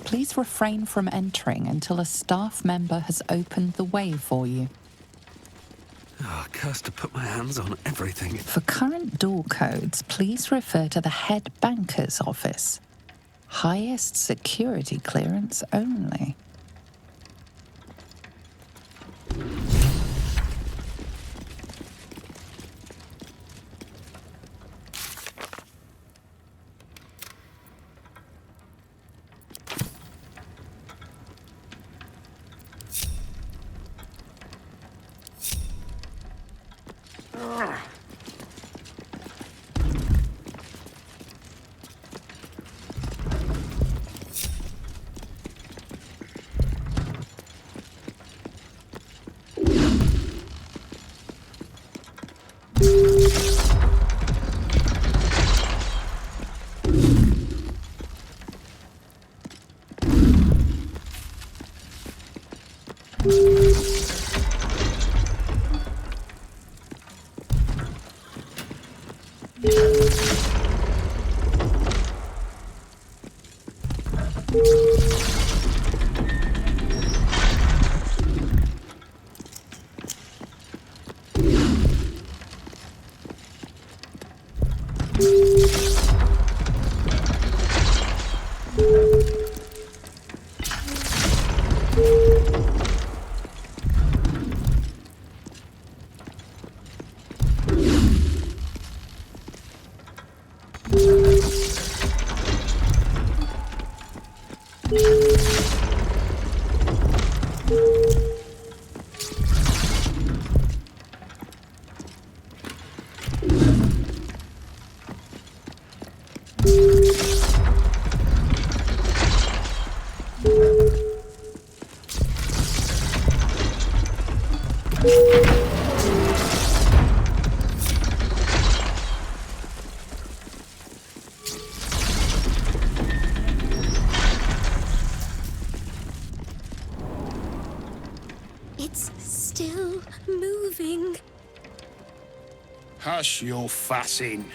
Please refrain from entering until a staff member has opened the way for you. Oh, cursed to put my hands on everything. For current door codes, please refer to the head banker's office. Highest security clearance only. It's still moving. Hush your fussing.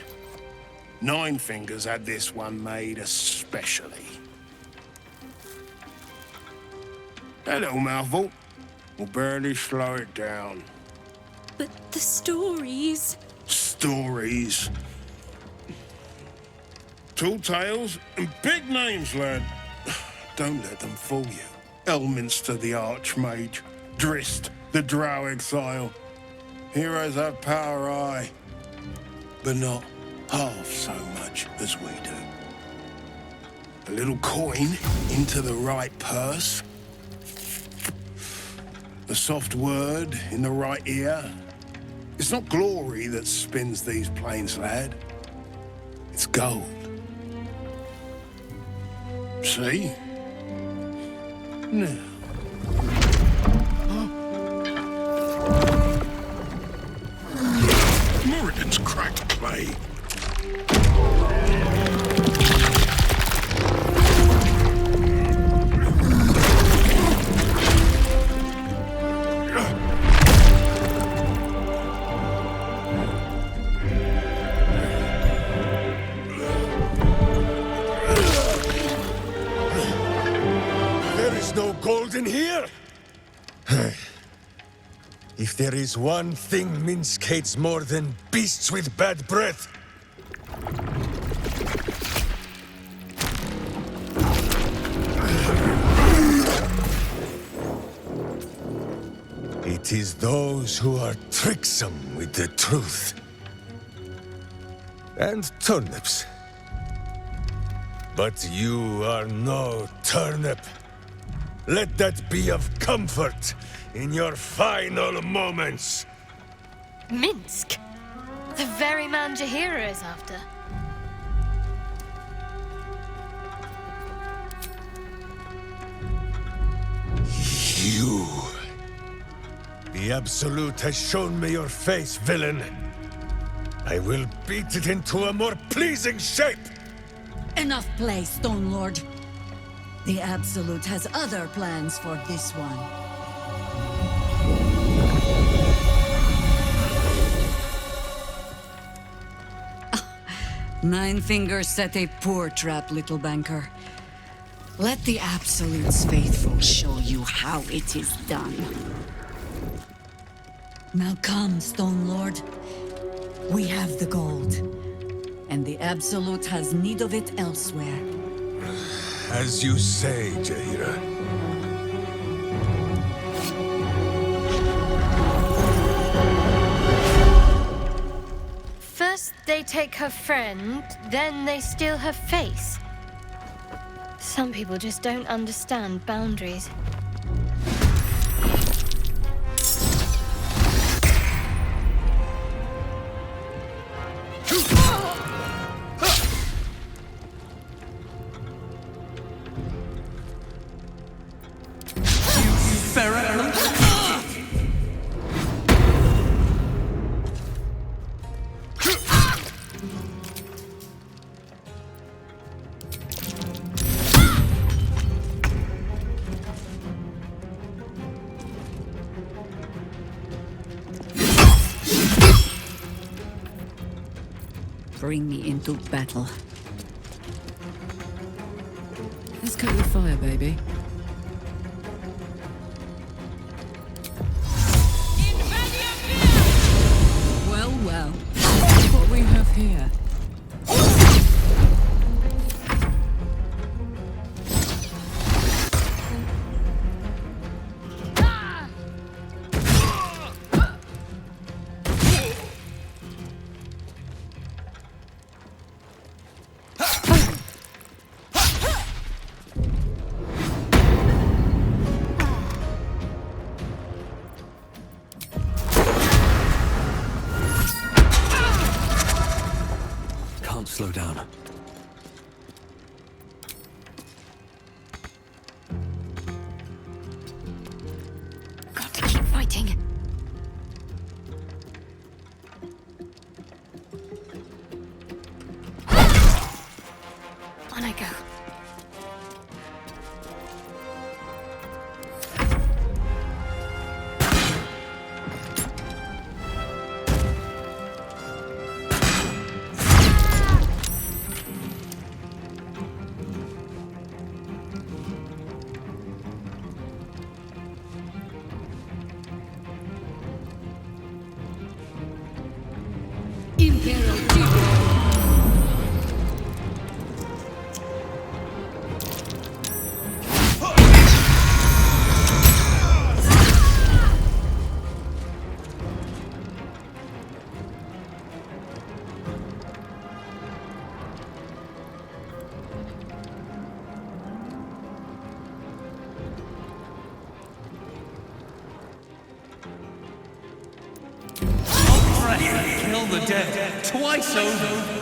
Nine Fingers had this one made especially. That little mouthful will barely slow it down. But the stories... Stories. Tall tales and big names, lad. Don't let them fool you. Elminster the Archmage. Drist the Drow Exile. Heroes have power, aye, but not half so much as we do. A little coin into the right purse. A soft word in the right ear. It's not glory that spins these plains, lad. It's gold. See? Now. Morrigan's cracked clay. There is no gold in here. If there is one thing Minsc hates more than beasts with bad breath, it is those who are tricksome with the truth. And turnips. But you are no turnip. Let that be of comfort in your final moments. Minsc? The very man Jahira is after. The Absolute has shown me your face, villain. I will beat it into a more pleasing shape! Enough play, Stone Lord. The Absolute has other plans for this one. Nine Fingers set a poor trap, little banker. Let the Absolute's faithful show you how it is done. Now come, Stone Lord. We have the gold, and the Absolute has need of it elsewhere. As you say, Jaheira. First they take her friend, then they steal her face. Some people just don't understand boundaries. Bring me into battle. Let's cut your fire, baby. Well, well. Look what we have here. Slow down. Got to keep fighting. On I go. Kill the dead twice over.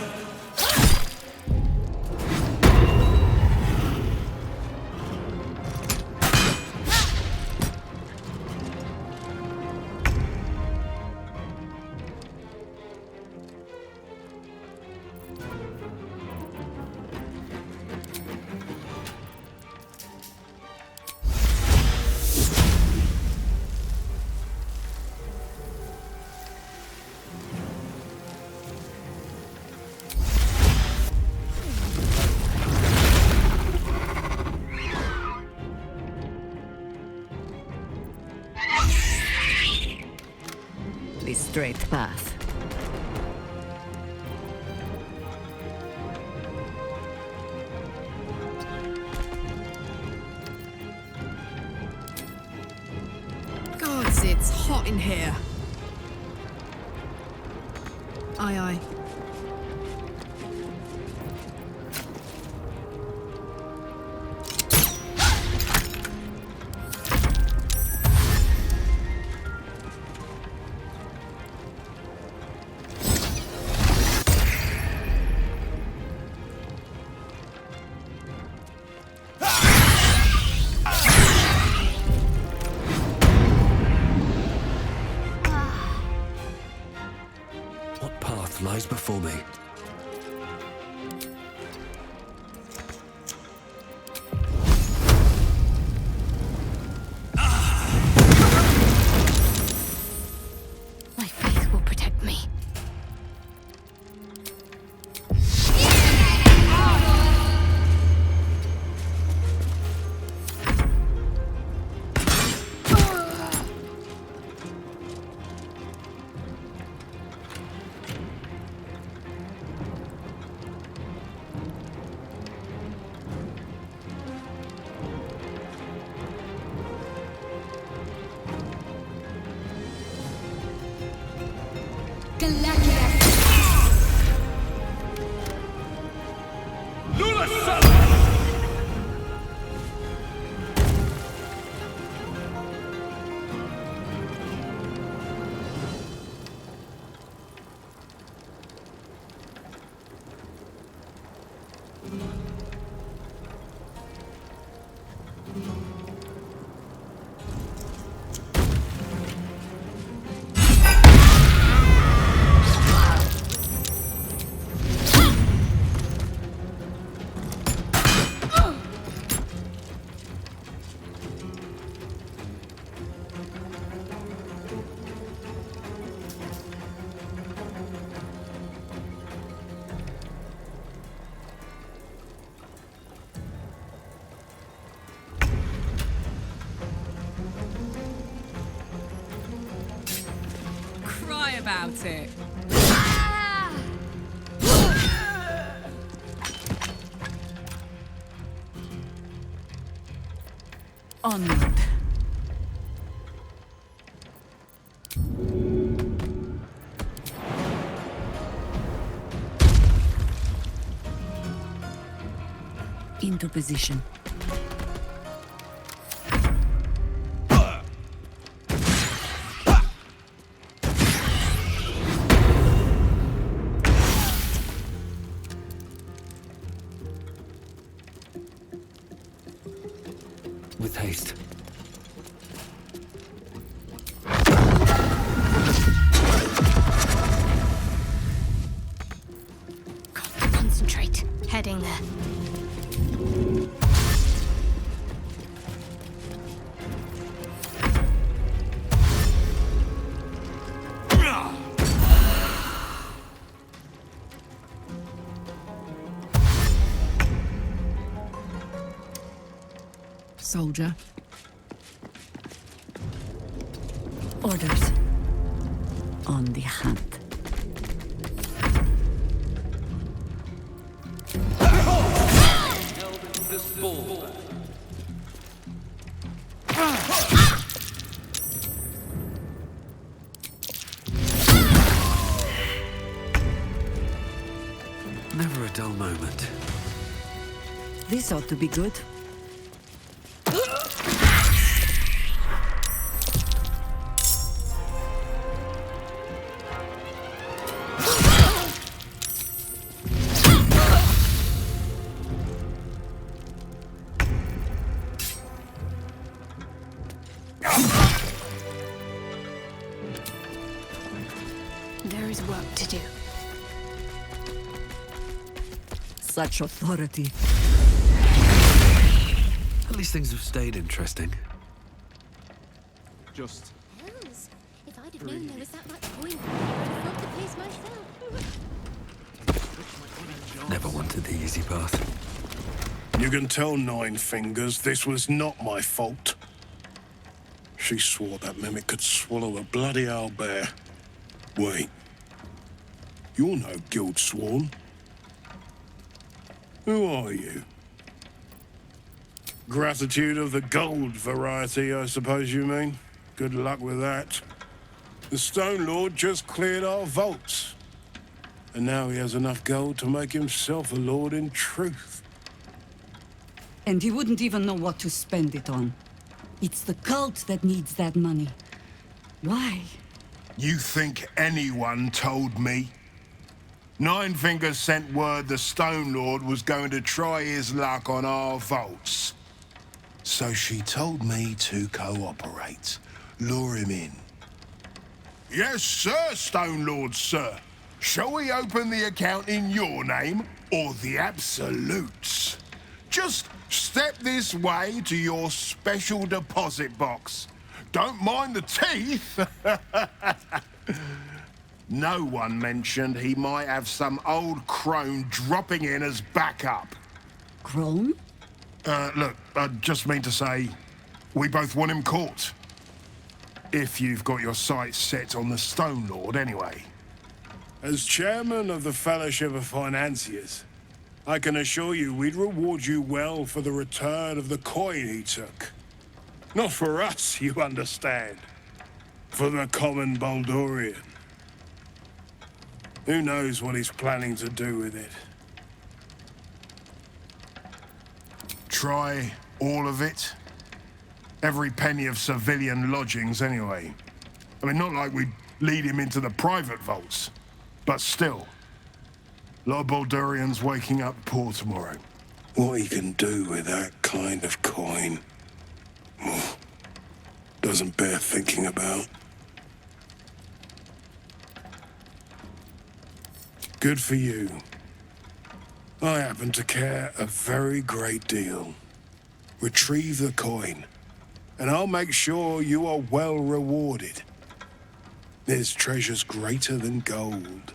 The straight path. Gods, it's hot in here. Aye, aye. Cry about it. Onward. Into position. With haste. Concentrate. Heading there. Soldier. Orders. On the hunt. Never a dull moment. This ought to be good. There is work to do. Such authority. At least things have stayed interesting. Just Hells, if I'd have known there was that much point, I'd have thought the place myself. Never wanted the easy path. You can tell Nine Fingers this was not my fault. She swore that mimic could swallow a bloody owlbear. Wait. You're no guild sworn. Who are you? Gratitude of the gold variety, I suppose you mean. Good luck with that. The Stone Lord just cleared our vaults. And now he has enough gold to make himself a lord in truth. And he wouldn't even know what to spend it on. It's the cult that needs that money. Why? You think anyone told me? Nine Fingers sent word the Stone Lord was going to try his luck on our vaults. So she told me to cooperate, lure him in. Yes, sir, Stone Lord, sir. Shall we open the account in your name or the Absolute's? Just step this way to your special deposit box. Don't mind the teeth. No one mentioned he might have some old crone dropping in as backup. Crone? Look, I just mean to say, we both want him caught. If you've got your sights set on the Stone Lord, anyway. As chairman of the Fellowship of Financiers, I can assure you we'd reward you well for the return of the coin he took. Not for us, you understand. For the common Baldurian. Who knows what he's planning to do with it? Try all of it? Every penny of civilian lodgings, anyway. I mean, not like we'd lead him into the private vaults, but still. A lot of Baldurians waking up poor tomorrow. What he can do with that kind of coin doesn't bear thinking about. Good for you. I happen to care a very great deal. Retrieve the coin, and I'll make sure you are well rewarded. There's treasures greater than gold.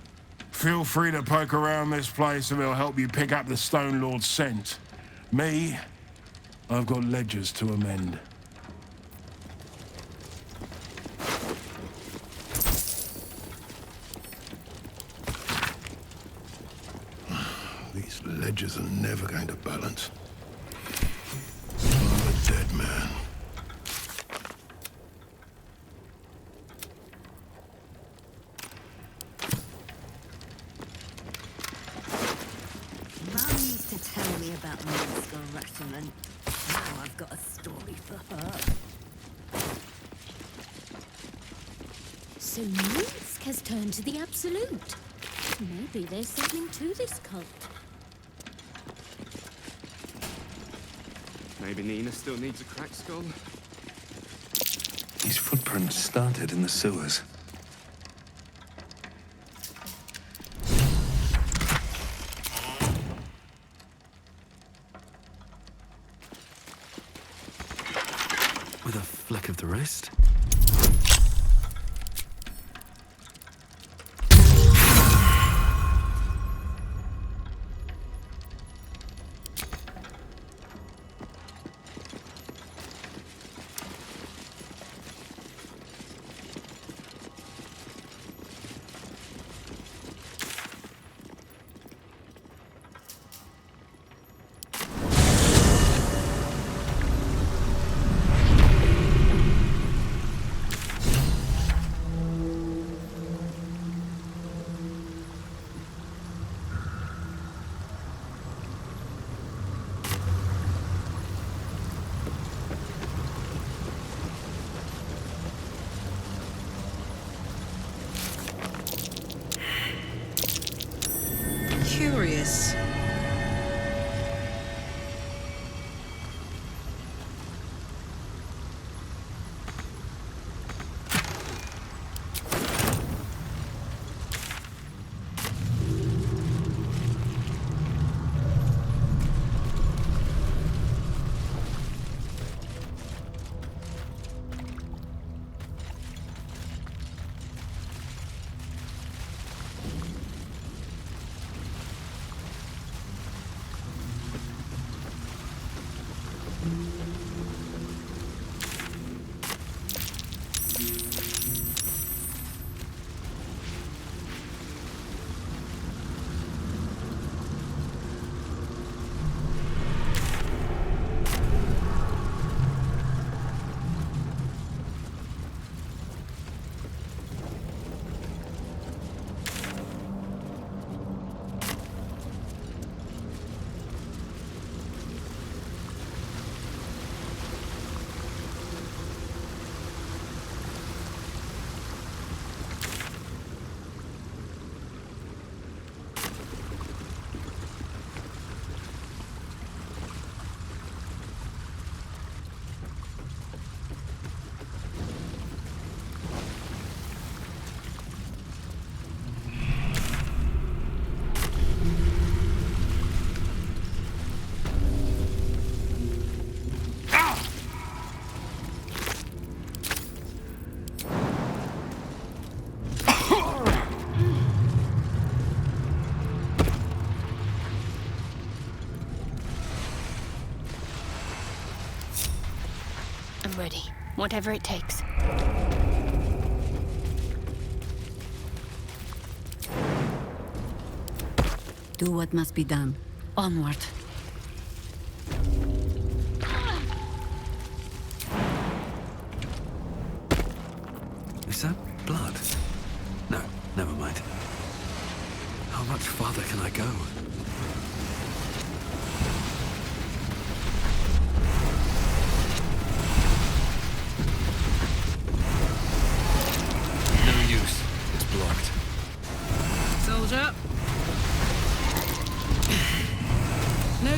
Feel free to poke around this place and it'll help you pick up the Stone Lord's scent. Me, I've got ledgers to amend. These ledgers are never going to balance. I'm a dead man. Mum used to tell me about Minsc rationing. Now I've got a story for her. So Minsc has turned to the Absolute. Maybe there's something to this cult. Maybe Nina still needs a cracked skull. These footprints started in the sewers. With a flick of the wrist. Curious. Ready, whatever it takes. Do what must be done. Onward. Is that blood? No, never mind.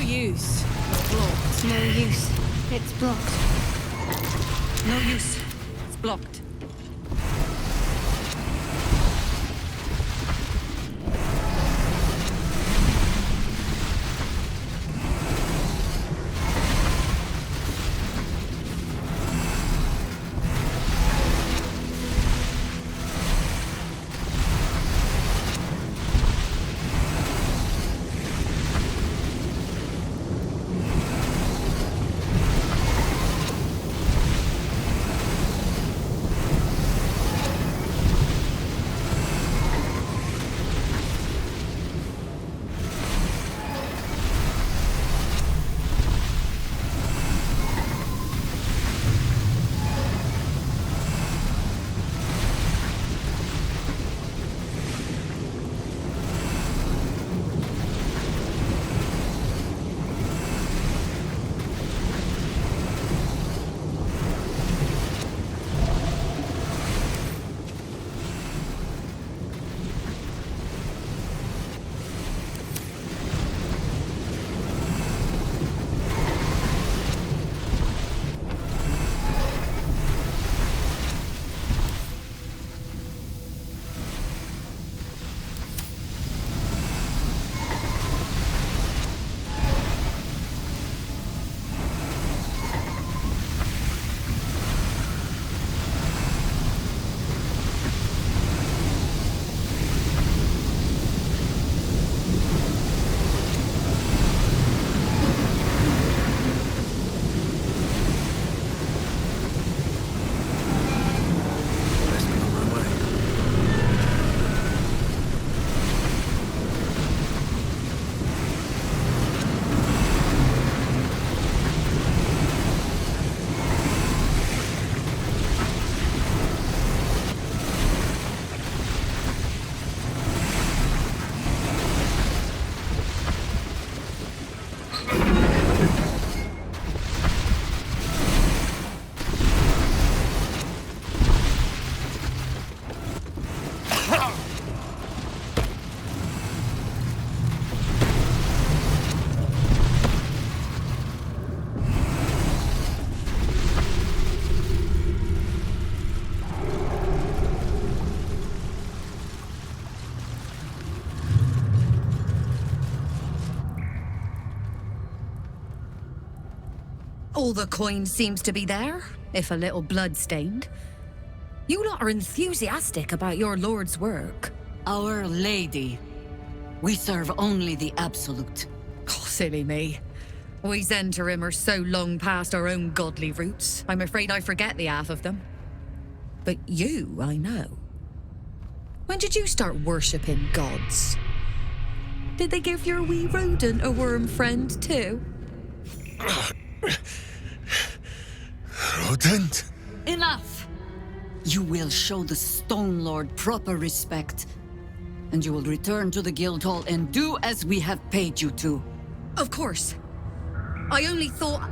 use. It's blocked. No use. It's blocked. No use. It's blocked. All the coin seems to be there, if a little blood-stained. You lot are enthusiastic about your lord's work. Our Lady. We serve only the absolute. Oh, silly me. We Zentarim are so long past our own godly roots, I'm afraid I forget the half of them. But you, I know. When did you start worshipping gods? Did they give your wee rodent a worm friend too? Rodent? Enough! You will show the Stone Lord proper respect, and you will return to the guild hall and do as we have paid you to. Of course. I only thought...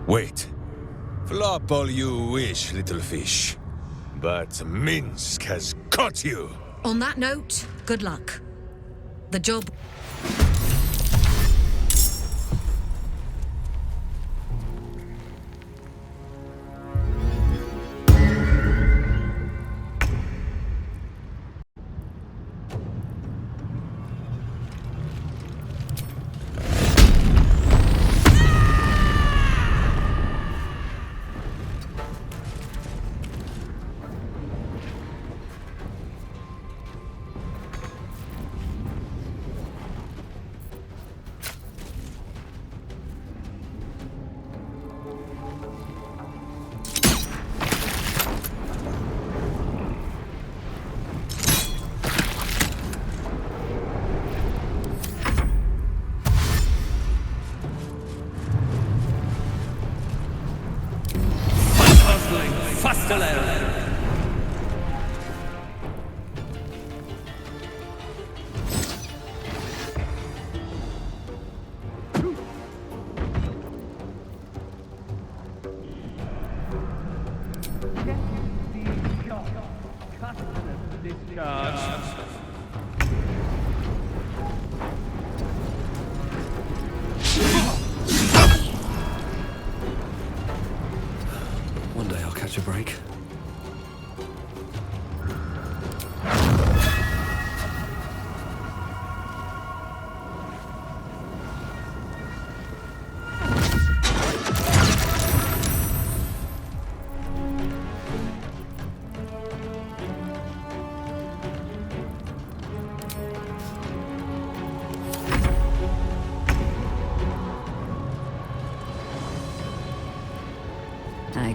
Wait. Flop all you wish, little fish. But Minsc has caught you. On that note, good luck. The job...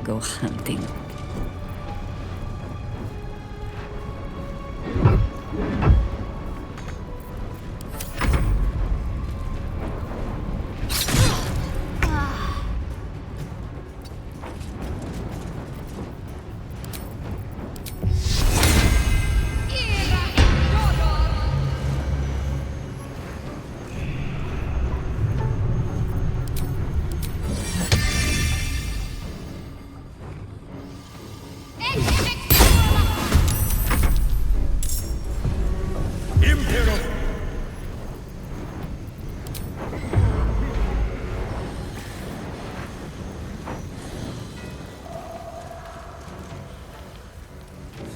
go hunting.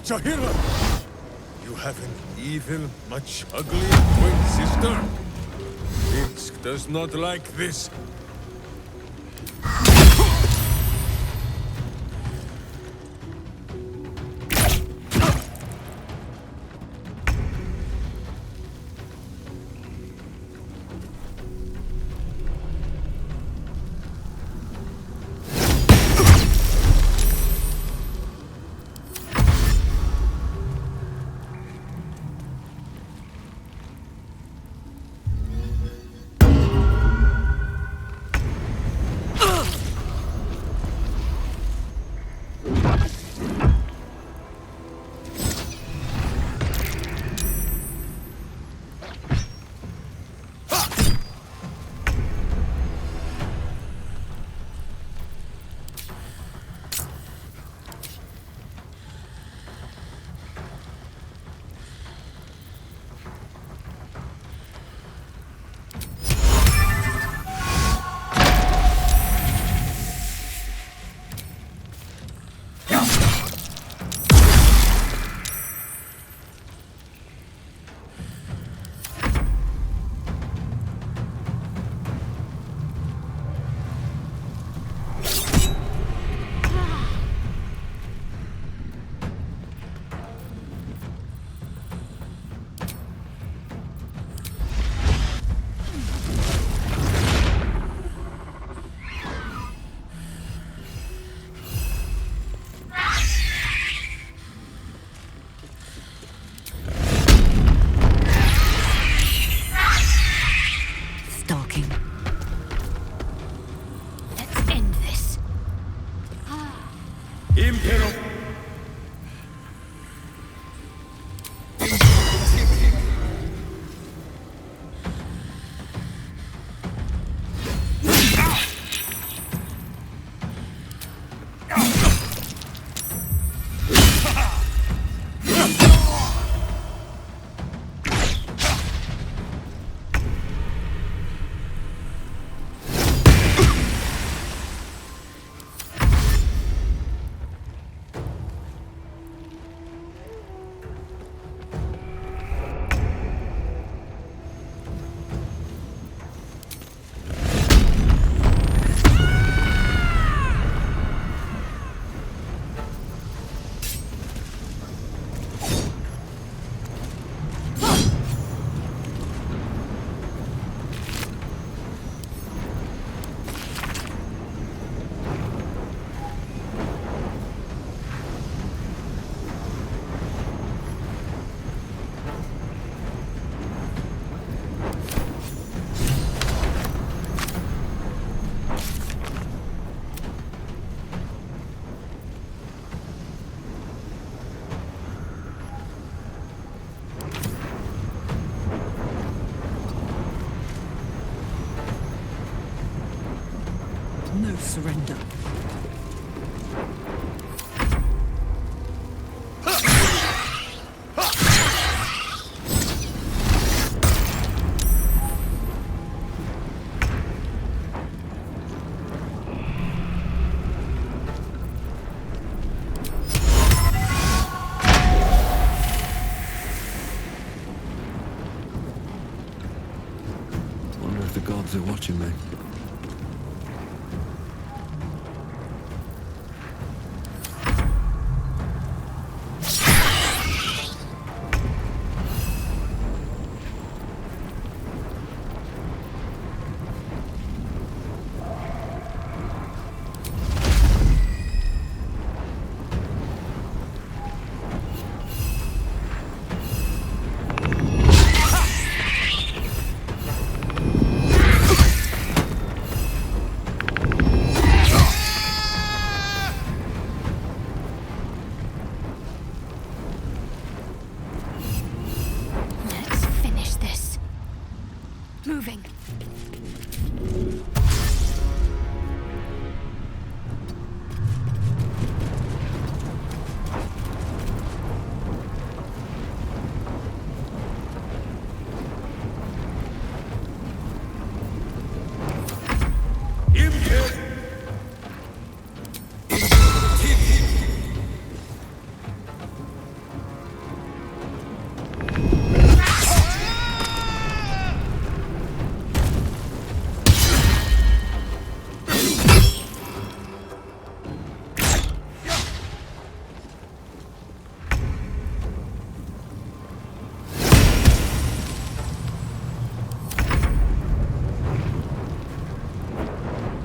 Jahira! You have an evil, much uglier twin sister? Minsc does not like this. No surrender. Wonder if the gods are watching me.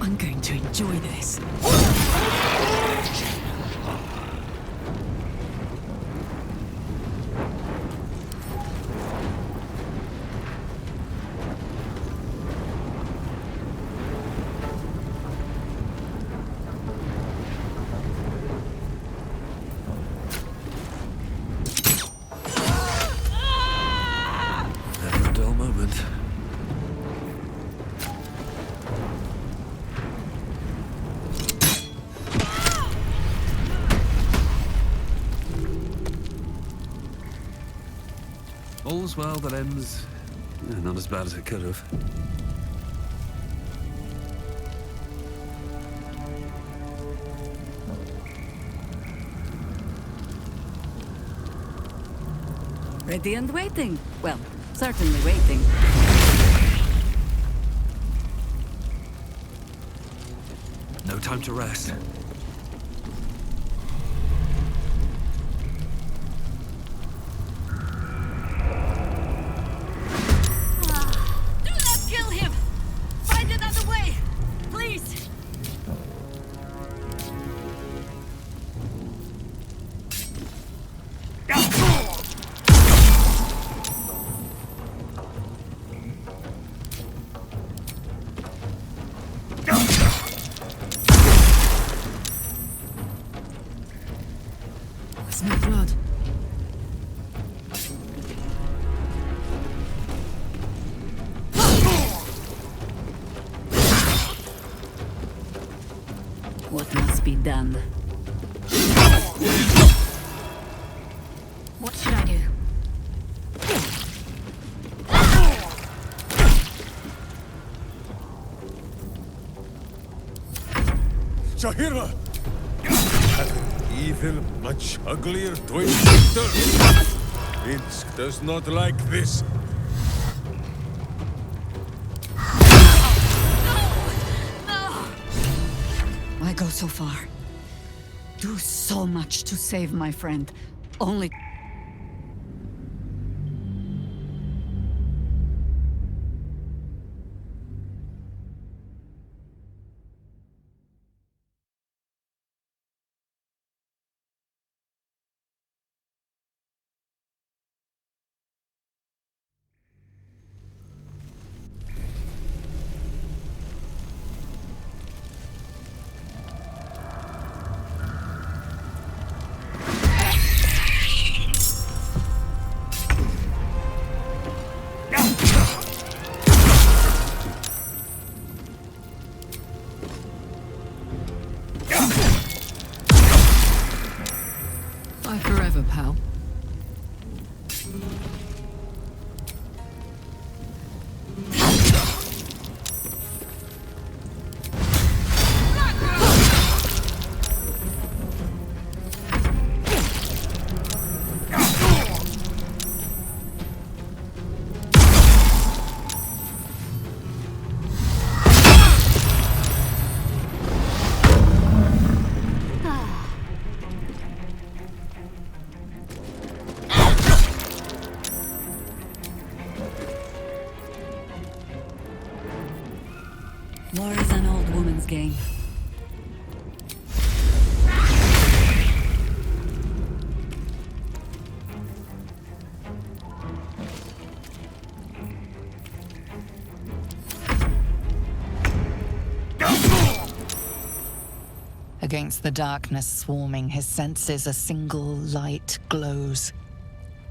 I'm going to enjoy this. Never a dull moment. All's well that ends not as bad as it could have. Ready and waiting. Well, certainly waiting. No time to rest. Do not kill him! Find another way! Please! There's no blood. What must be done? What should I do? Shahira! Have an evil, much uglier twin sister. Minsc does not like this. Why go so far? Do so much to save my friend, only... Bye forever, pal. War is an old woman's game. Against the darkness swarming, his senses a single light glows.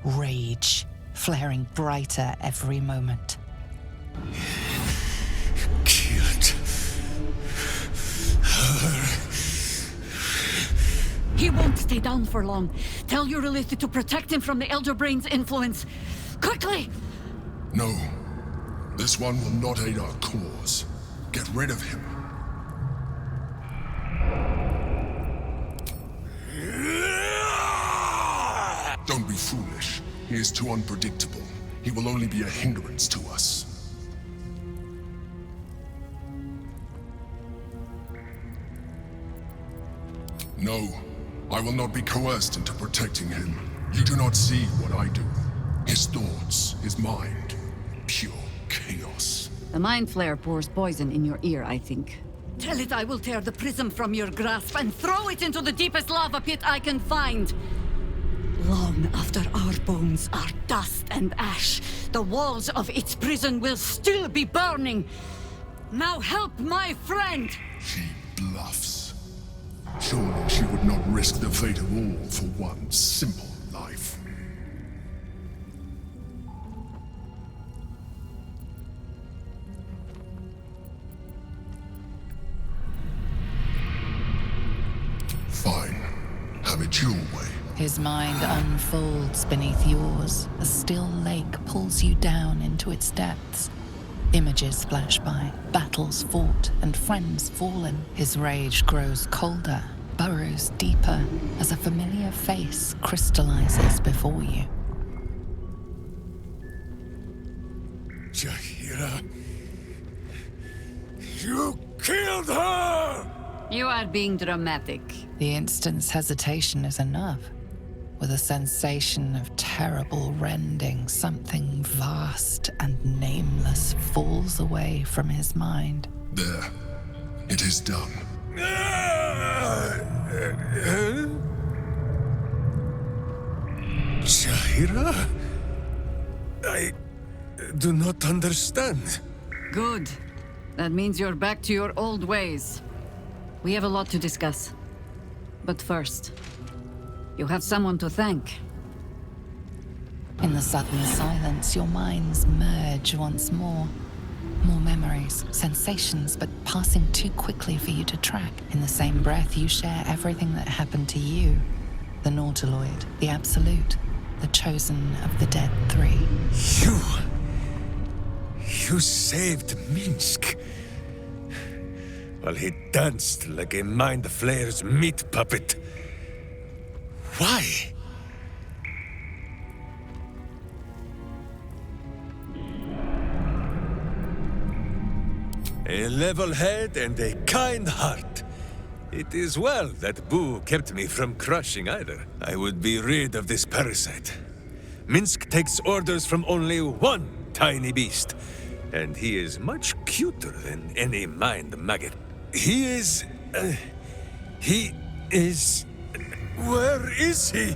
Rage, flaring brighter every moment. He won't stay down for long. Tell Eurylith to protect him from the Elder Brain's influence. Quickly! No. This one will not aid our cause. Get rid of him. Don't be foolish. He is too unpredictable. He will only be a hindrance to us. No, I will not be coerced into protecting him. You do not see what I do. His thoughts, his mind, pure chaos. The Mind Flare pours poison in your ear, I think. Tell it I will tear the prism from your grasp and throw it into the deepest lava pit I can find. Long after our bones are dust and ash, the walls of its prison will still be burning. Now help my friend! She bluffs. Surely she would not risk the fate of all for one simple life. Fine. Have it your way. His mind unfolds beneath yours. A still lake pulls you down into its depths. Images flash by, battles fought, and friends fallen. His rage grows colder, burrows deeper, as a familiar face crystallizes before you. Jaheira, you killed her! You are being dramatic. The instant's hesitation is enough. With a sensation of terrible rending, something vast and nameless falls away from his mind. There. It is done. Jaheira? I do not understand. Good. That means you're back to your old ways. We have a lot to discuss. But first, you have someone to thank. In the sudden silence, your minds merge once more. More memories, sensations, but passing too quickly for you to track. In the same breath, you share everything that happened to you. The Nautiloid, the Absolute, the chosen of the Dead Three. You saved Minsc. While he danced like a Mind Flayer's meat puppet. Why? A level head and a kind heart. It is well that Boo kept me from crushing either. I would be rid of this parasite. Minsc takes orders from only one tiny beast, and he is much cuter than any mind maggot. He is... Where is he?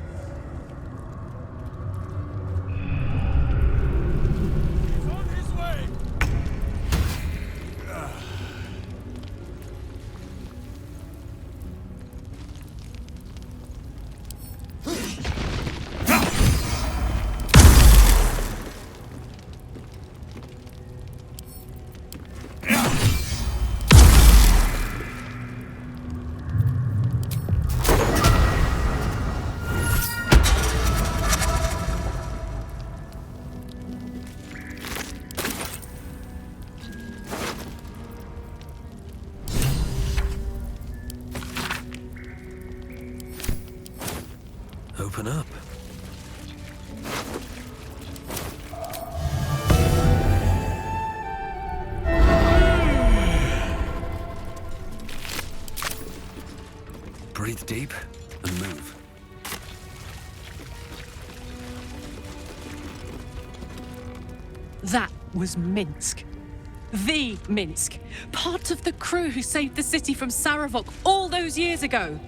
Open up. Breathe deep and move. That was Minsc. The Minsc. Part of the crew who saved the city from Saravok all those years ago.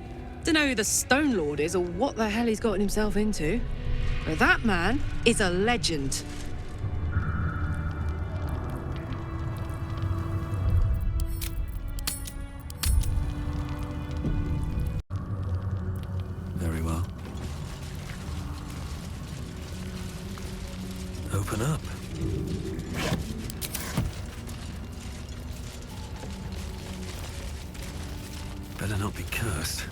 Dunno who the Stone Lord is or what the hell he's gotten himself into. But that man is a legend. Very well. Open up. Better not be cursed.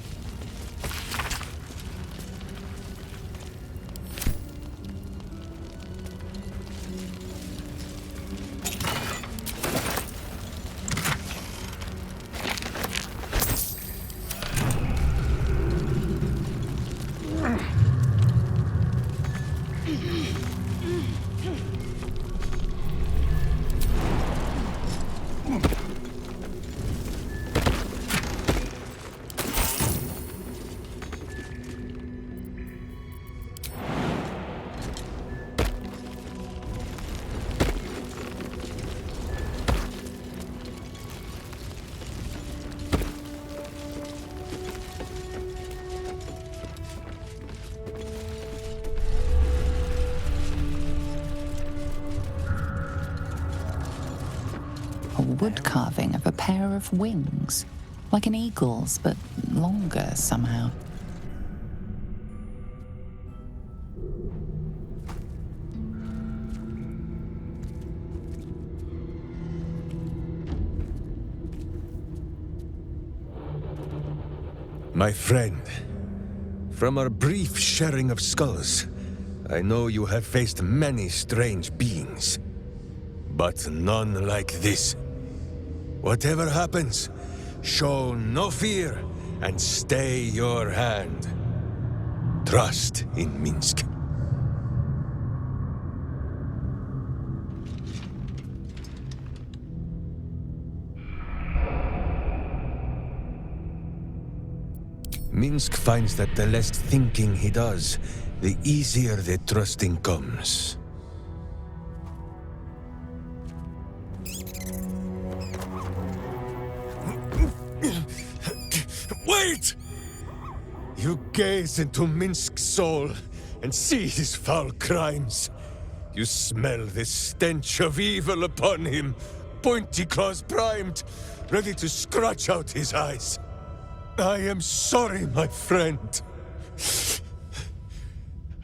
A wood carving of a pair of wings, like an eagle's, but longer somehow. My friend, from our brief sharing of skulls, I know you have faced many strange beings, but none like this. Whatever happens, show no fear and stay your hand. Trust in Minsc. Minsc finds that the less thinking he does, the easier the trusting comes. Wait! You gaze into Minsc's soul and see his foul crimes. You smell the stench of evil upon him, pointy claws primed, ready to scratch out his eyes. I am sorry, my friend.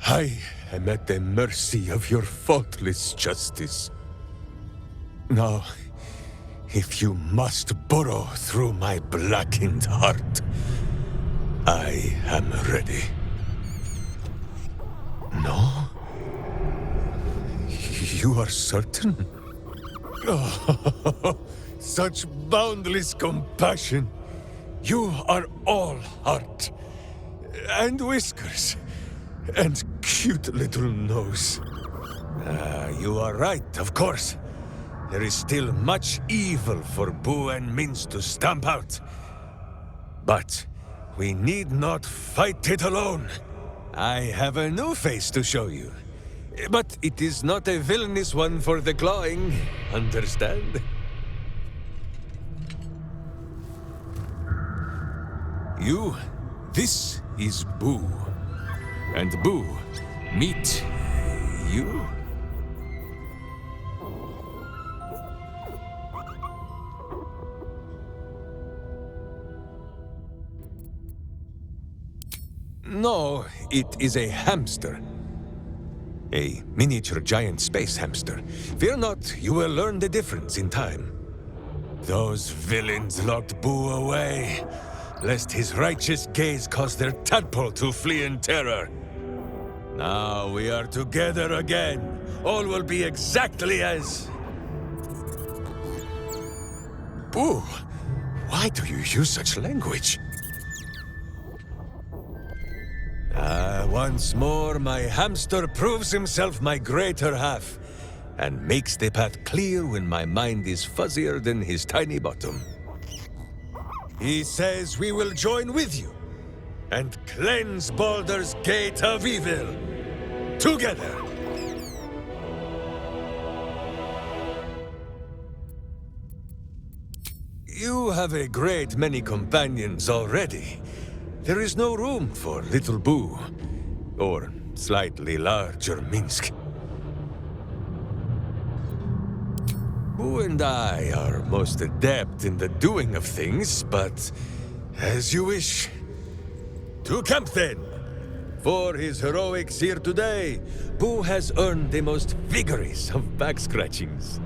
I am at the mercy of your faultless justice. Now, if you must burrow through my blackened heart, I am ready. No? You are certain? Oh, such boundless compassion. You are all heart, and whiskers, and cute little nose. You are right, of course. There is still much evil for Boo and Minsc to stamp out. But we need not fight it alone. I have a new face to show you. But it is not a villainous one for the clawing, understand? This is Boo. And Boo, meet you? No, it is a hamster. A miniature giant space hamster. Fear not, you will learn the difference in time. Those villains locked Boo away, lest his righteous gaze cause their tadpole to flee in terror. Now we are together again. All will be exactly as... Boo, why do you use such language? Once more, my hamster proves himself my greater half, and makes the path clear when my mind is fuzzier than his tiny bottom. He says we will join with you, and cleanse Baldur's gate of evil, together! You have a great many companions already. There is no room for little Boo, or slightly larger Minsc. Boo and I are most adept in the doing of things, but as you wish. To camp then! For his heroics here today, Boo has earned the most vigorous of back scratchings.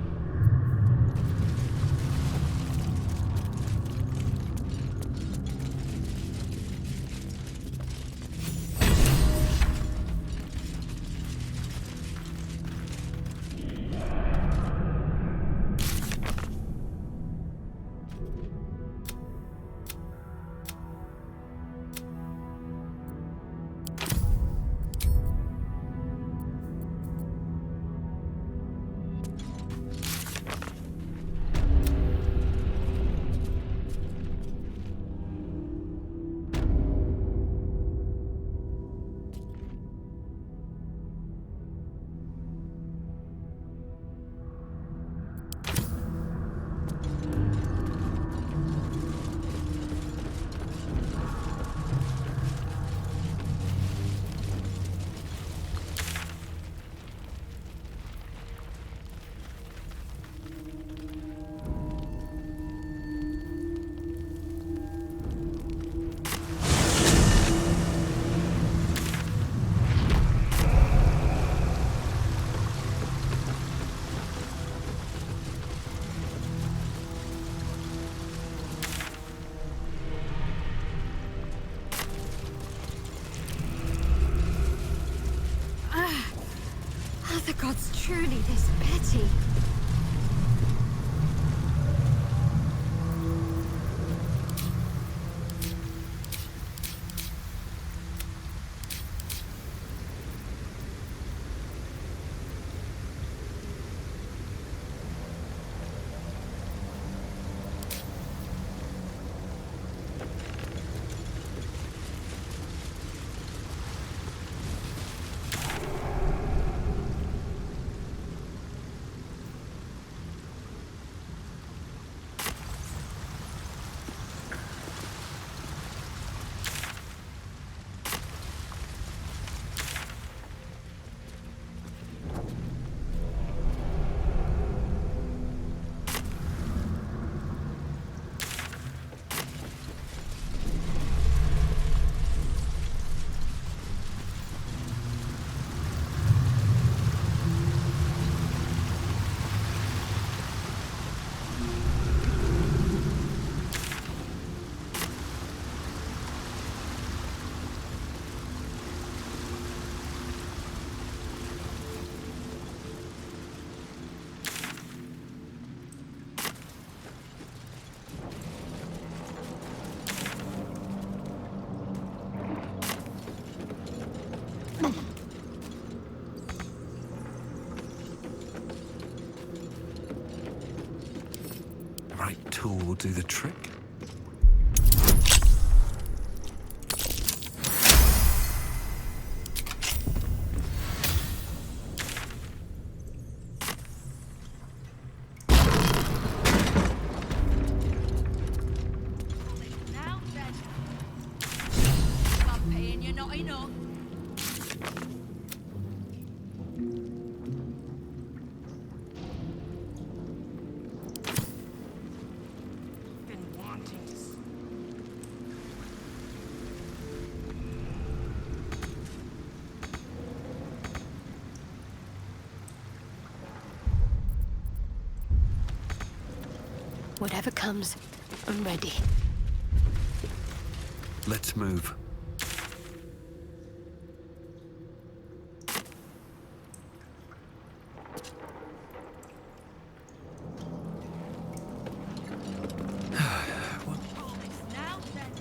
truly this petty. Right tool will do the trick. Now then. I'm paying you not enough. Whatever comes, I'm ready. Let's move. Now then.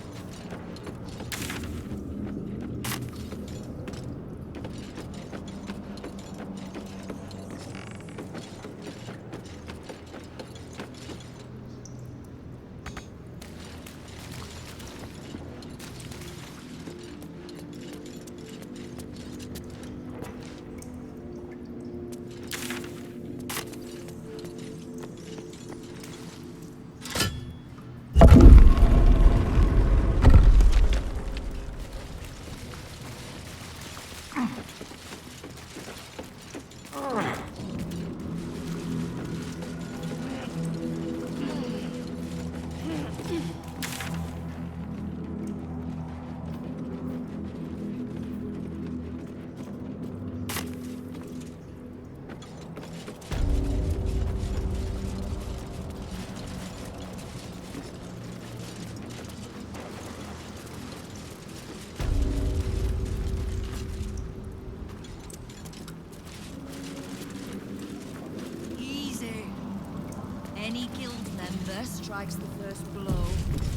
Any guild member strikes the first blow,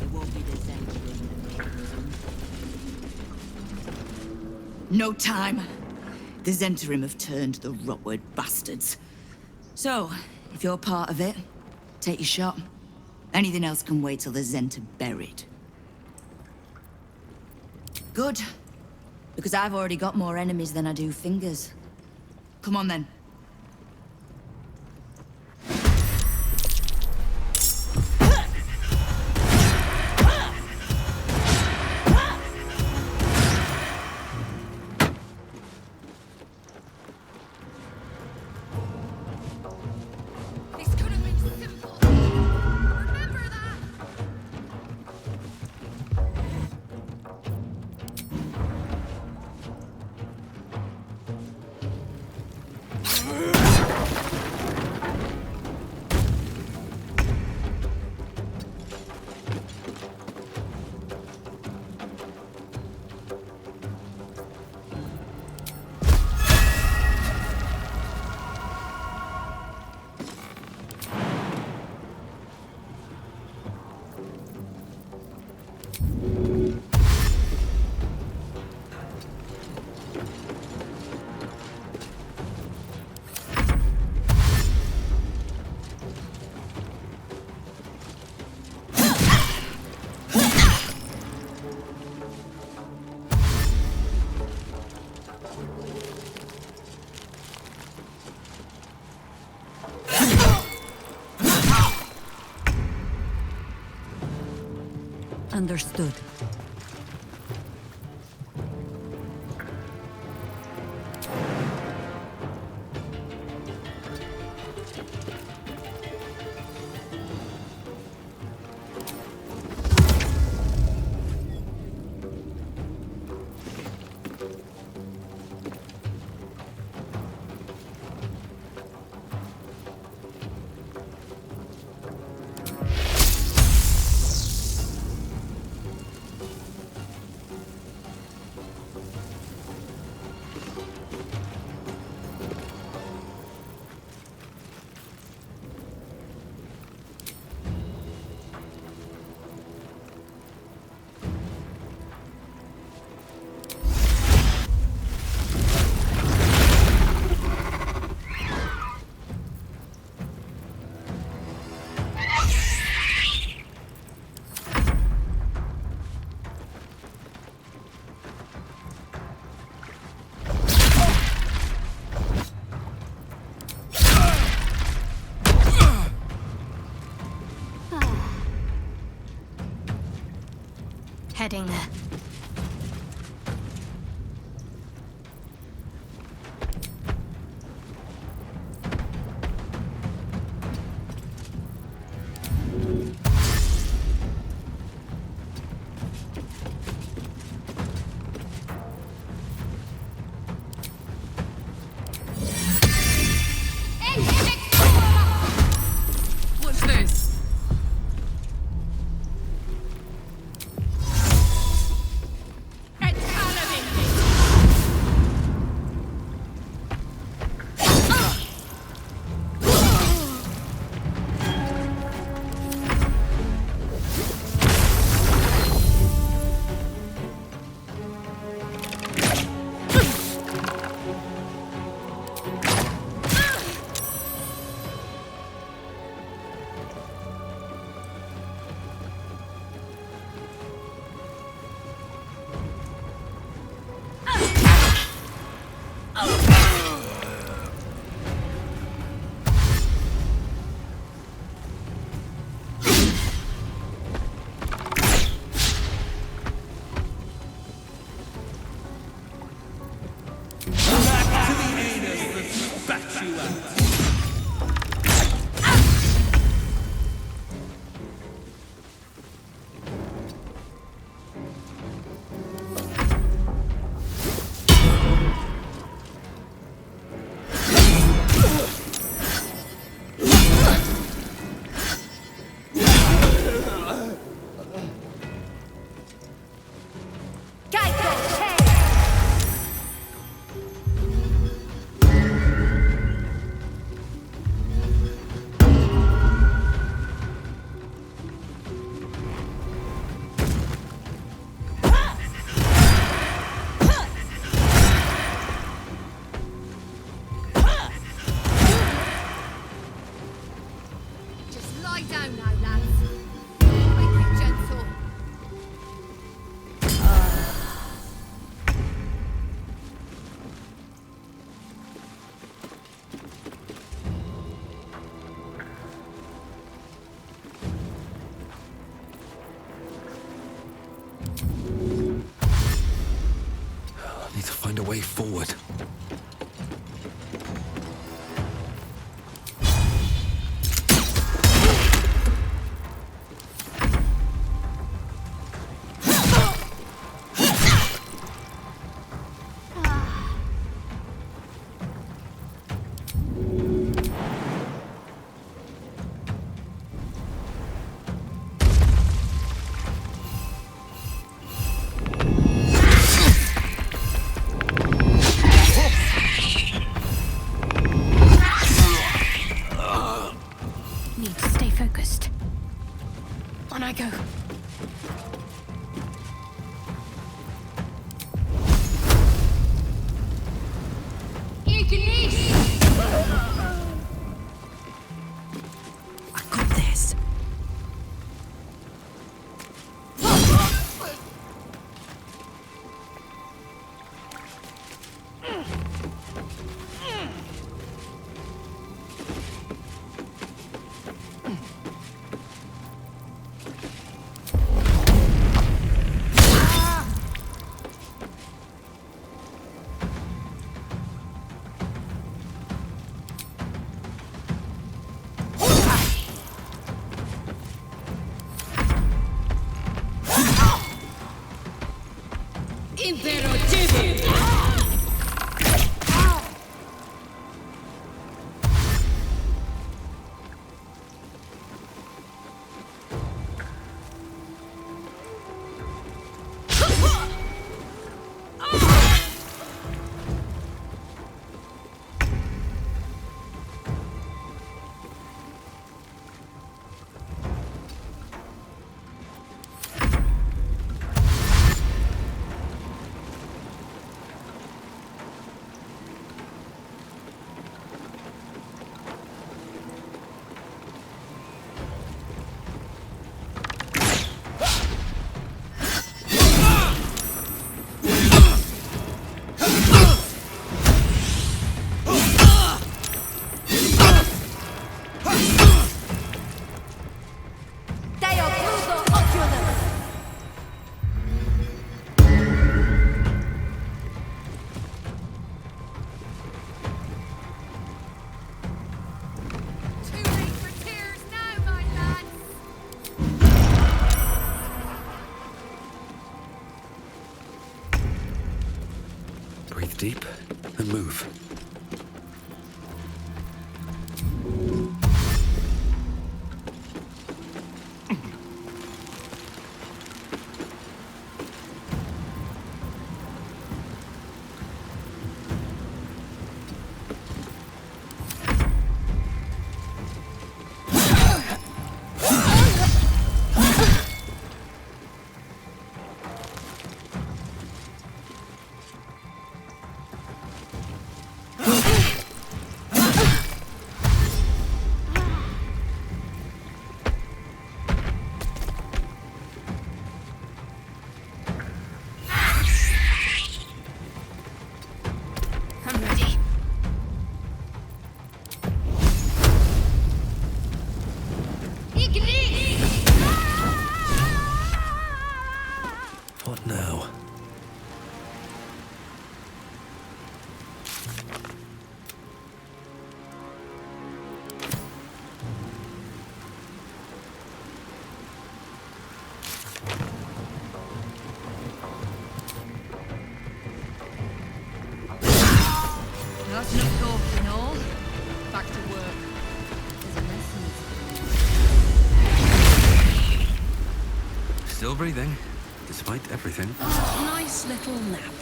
it won't be the Zentrim. No time. The Zentrim have turned the Rotward bastards. So, if you're part of it, take your shot. Anything else can wait till the Zent are buried. Good. Because I've already got more enemies than I do fingers. Come on then. Understood. Heading there. What's this? Find a way forward. On I go. deep and move. What now? That's enough talking, all. Back to work. There's a lesson. Still breathing, despite everything. Nice little nap.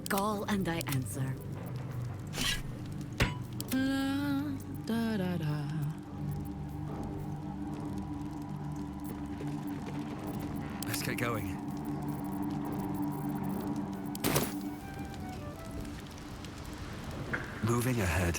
Call and I answer. Let's get going. Moving ahead.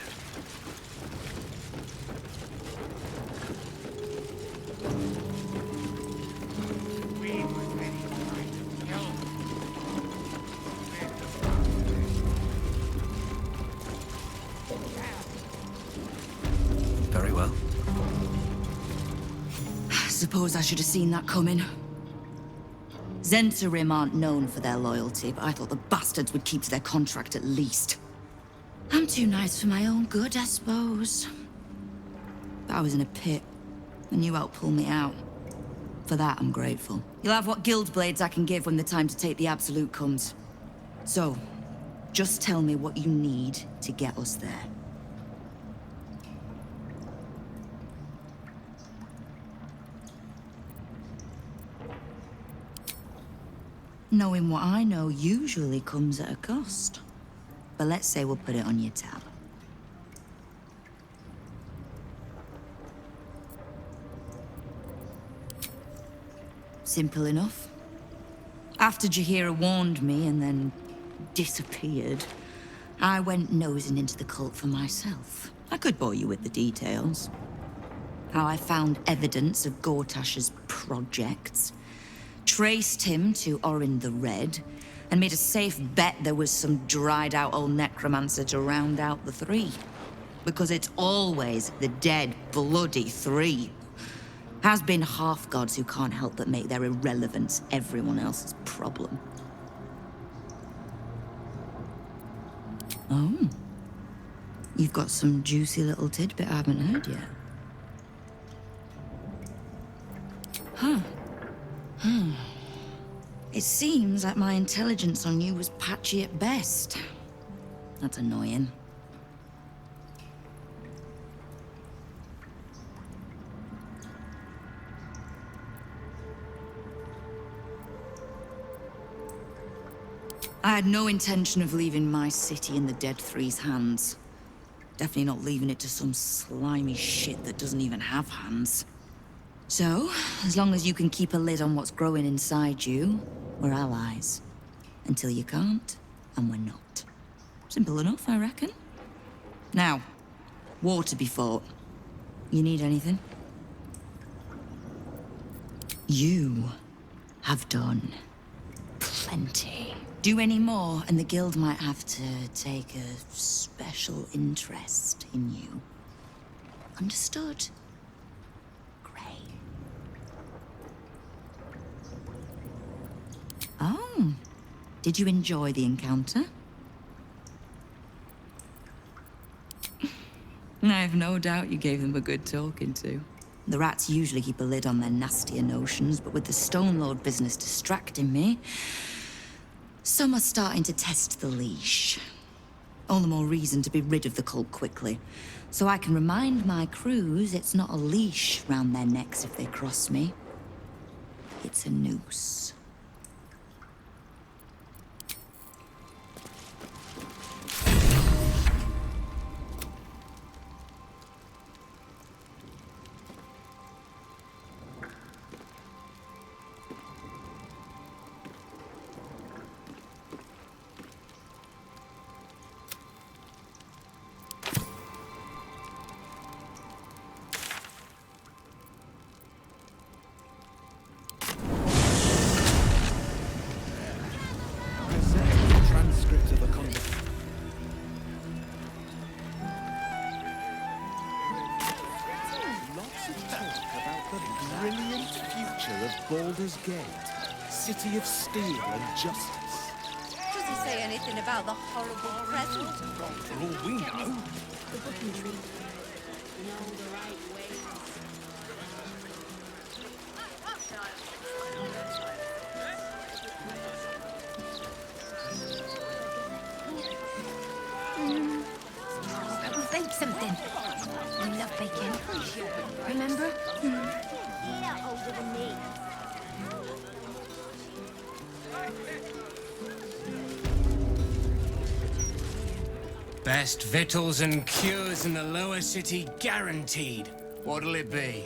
Very well. Suppose I should have seen that coming. Zentarim aren't known for their loyalty, but I thought the bastards would keep to their contract at least. I'm too nice for my own good, I suppose. But I was in a pit, and you helped pull me out. For that, I'm grateful. You'll have what guild blades I can give when the time to take the Absolute comes. So, just tell me what you need to get us there. Knowing what I know usually comes at a cost. But let's say we'll put it on your tab. Simple enough. After Jaheira warned me and then disappeared, I went nosing into the cult for myself. I could bore you with the details. How I found evidence of Gortash's projects, traced him to Orin the Red, and made a safe bet there was some dried-out old necromancer to round out the three. Because it's always the dead, bloody three. Has been half-gods who can't help but make their irrelevance everyone else's problem. Oh. You've got some juicy little tidbit I haven't heard yet. Huh. It seems like my intelligence on you was patchy at best. That's annoying. I had no intention of leaving my city in the Dead Three's hands. Definitely not leaving it to some slimy shit that doesn't even have hands. So, as long as you can keep a lid on what's growing inside you, we're allies. Until you can't, and we're not. Simple enough, I reckon. Now, war to be fought. You need anything? You have done plenty. Do any more, and the guild might have to take a special interest in you. Understood? Great. Oh, did you enjoy the encounter? I have no doubt you gave them a good talking to. The rats usually keep a lid on their nastier notions, but with the Stone Lord business distracting me, some are starting to test the leash. All the more reason to be rid of the cult quickly, so I can remind my crews it's not a leash round their necks if they cross me. It's a noose. Baldur's Gate, city of steel and justice. Does he say anything about the horrible present? For all we know. The booking tree. We'll bake something. We love baking. Remember? Yeah, older than me. Best victuals and cures in the lower city guaranteed. What'll it be?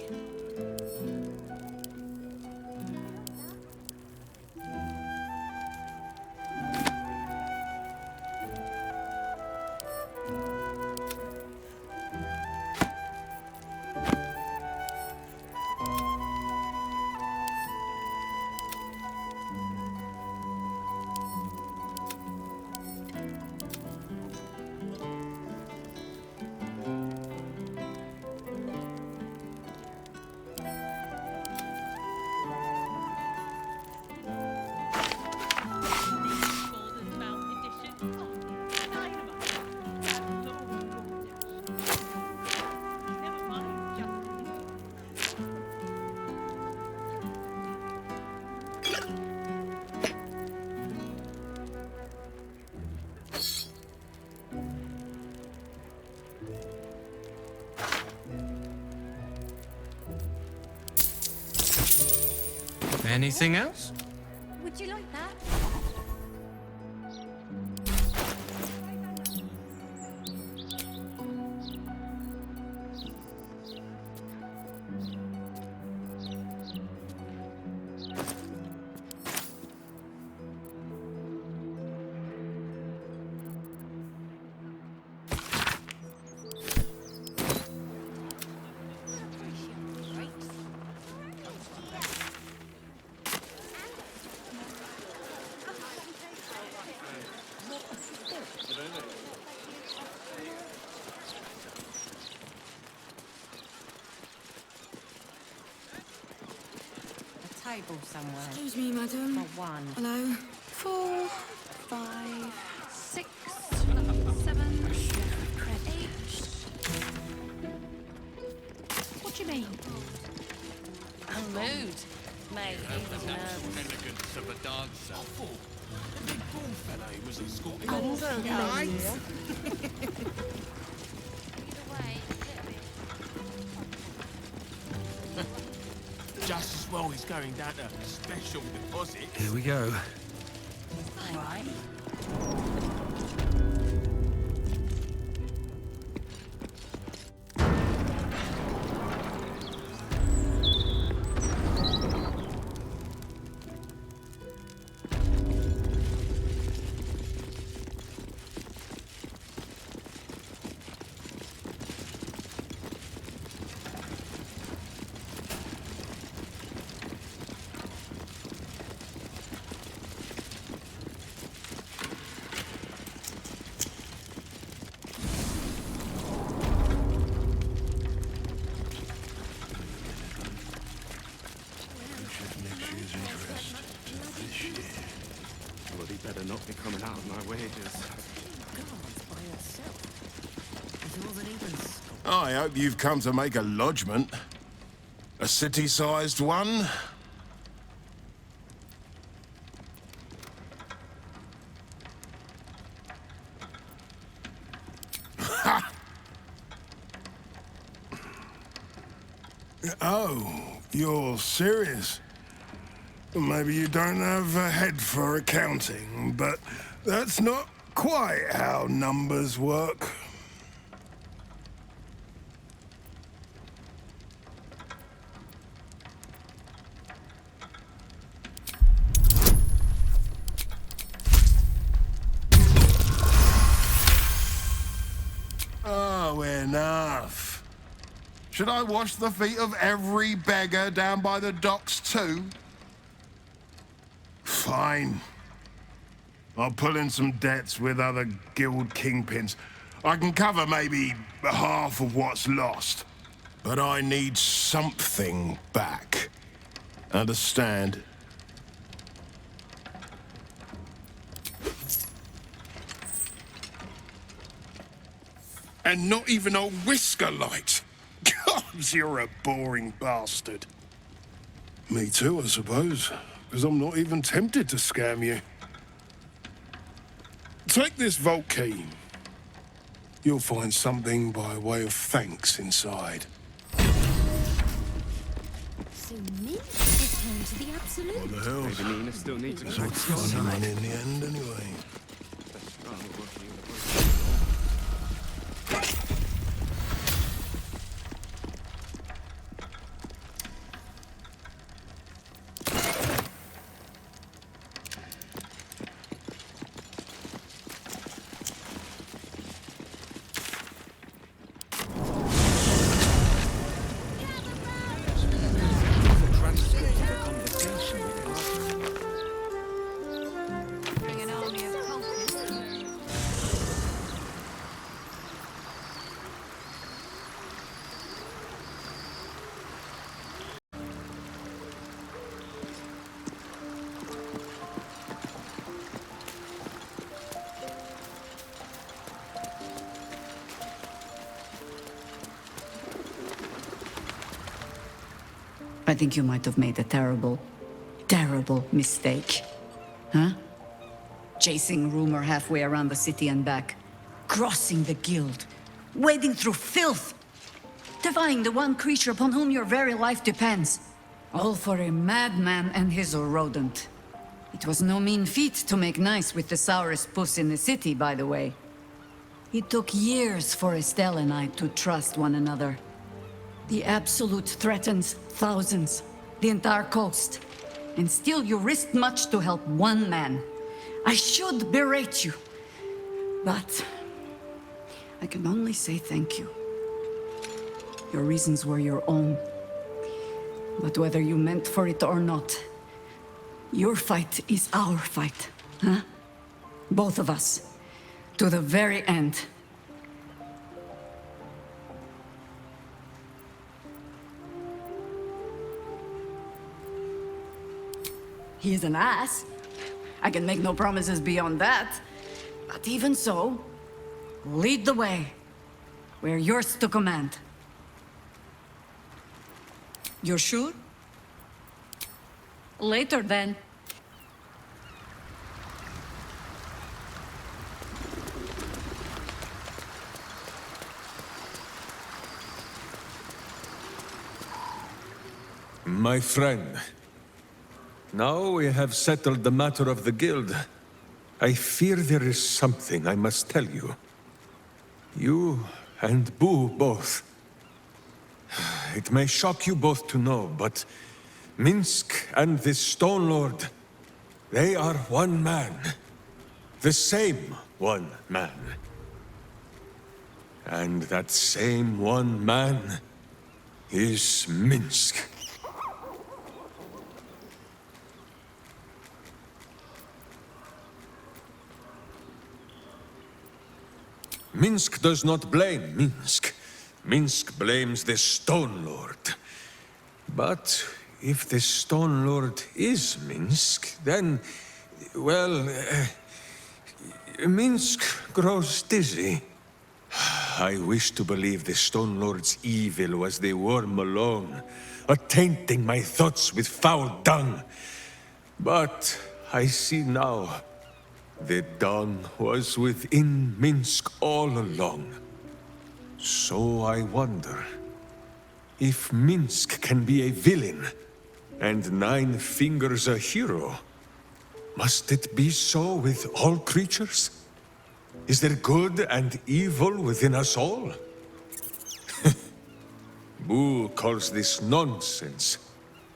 Anything else? Would you like that? Table somewhere. Excuse me, madam. For one. Hello. 4, 5, 6, 7, 8. What do you mean? A mood. Mate, he was nervous. Elegance of a dancer. The big bull fellow he was escorting. Just as well he's going down to special deposit. Here we go. All right. Better not be coming out of my wages. I hope you've come to make a lodgment. A city-sized one? Ha! Oh, you're serious? Maybe you don't have a head for accounting, but that's not quite how numbers work. Oh, enough. Should I wash the feet of every beggar down by the docks too? Fine. I'll pull in some debts with other guild kingpins. I can cover maybe half of what's lost. But I need something back. Understand? And not even a whisker light. God, you're a boring bastard. Me too, I suppose. Because I'm not even tempted to scam you. Take this vault key. You'll find something by way of thanks inside. So Minsc has turned to the absolute. What the hell? Maybe Nina still needs a So fun in the end, anyway. I think you might have made a terrible, terrible mistake. Huh? Chasing rumor halfway around the city and back. Crossing the guild. Wading through filth. Defying the one creature upon whom your very life depends. All for a madman and his rodent. It was no mean feat to make nice with the sourest puss in the city, by the way. It took years for Estelle and I to trust one another. The Absolute threatens thousands, the entire coast. And still you risked much to help one man. I should berate you, but I can only say thank you. Your reasons were your own. But whether you meant for it or not, your fight is our fight, huh? Both of us, to the very end. He is an ass. I can make no promises beyond that. But even so, lead the way. We're yours to command. You're sure? Later, then. My friend, now we have settled the matter of the guild. I fear there is something I must tell you. You and Boo both. It may shock you both to know, but Minsc and this Stone Lord, they are one man. The same one man. And that same one man is Minsc. Minsc does not blame Minsc. Minsc blames the Stone Lord. But if the Stone Lord is Minsc, then Well, Minsc grows dizzy. I wish to believe the Stone Lord's evil was the worm alone, tainting my thoughts with foul dung. But I see now, the dawn was within Minsc all along. So I wonder, if Minsc can be a villain, and Nine Fingers a hero, must it be so with all creatures? Is there good and evil within us all? Boo calls this nonsense.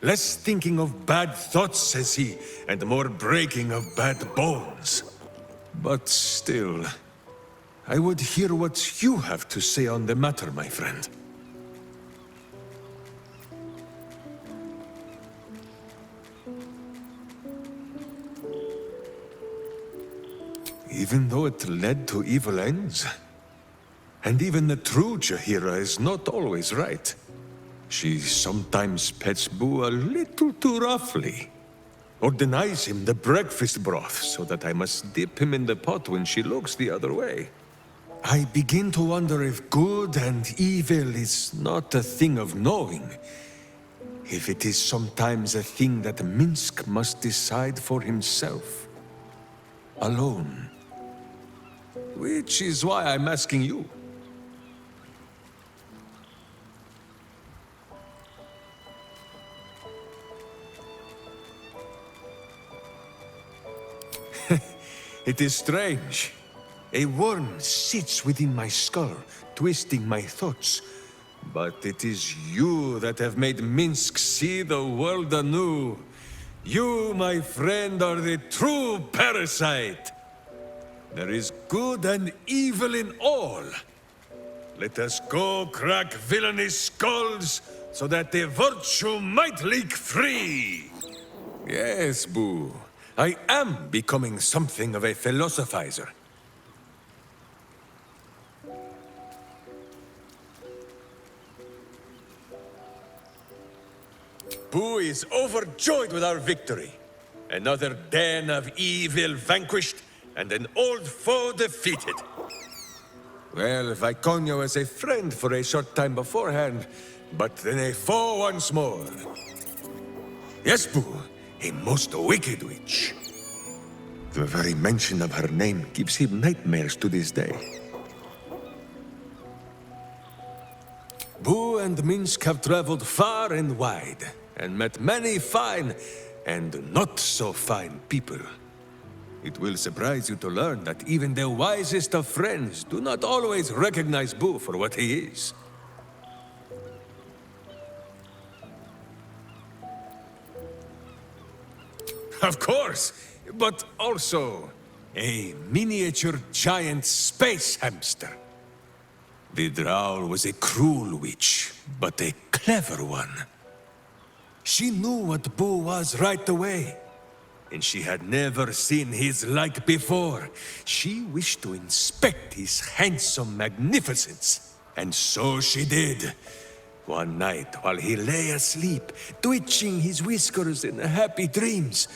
Less thinking of bad thoughts, says he, and more breaking of bad bones. But still, I would hear what you have to say on the matter, my friend. Even though it led to evil ends. And even the true Jaheira is not always right. She sometimes pets Boo a little too roughly. Or denies him the breakfast broth so that I must dip him in the pot when she looks the other way. I begin to wonder if good and evil is not a thing of knowing. If it is sometimes a thing that Minsc must decide for himself. Alone. Which is why I'm asking you. It is strange. A worm sits within my skull, twisting my thoughts. But it is you that have made Minsc see the world anew. You, my friend, are the true parasite. There is good and evil in all. Let us go crack villainous skulls, so that the virtue might leak free. Yes, Boo. I am becoming something of a philosophizer. Boo is overjoyed with our victory. Another den of evil vanquished, and an old foe defeated. Well, Viconia was a friend for a short time beforehand, but then a foe once more. Yes, Boo, a most wicked witch. The very mention of her name gives him nightmares to this day. Boo and Minsc have traveled far and wide, and met many fine and not so fine people. It will surprise you to learn that even the wisest of friends do not always recognize Boo for what he is. Of course, but also a miniature giant space hamster. The Drow was a cruel witch, but a clever one. She knew what Boo was right away, and she had never seen his like before. She wished to inspect his handsome magnificence, and so she did. One night, while he lay asleep, twitching his whiskers in happy dreams,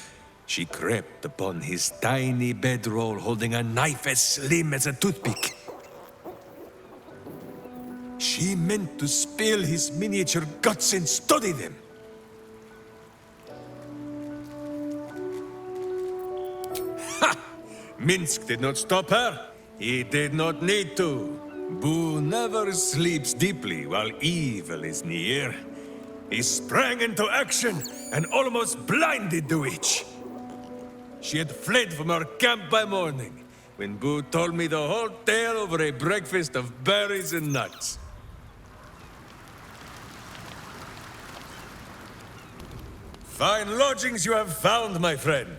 she crept upon his tiny bedroll holding a knife as slim as a toothpick. She meant to spill his miniature guts and study them. Ha! Minsc did not stop her. He did not need to. Boo never sleeps deeply while evil is near. He sprang into action and almost blinded the witch. She had fled from our camp by morning, when Boo told me the whole tale over a breakfast of berries and nuts. Fine lodgings you have found, my friend.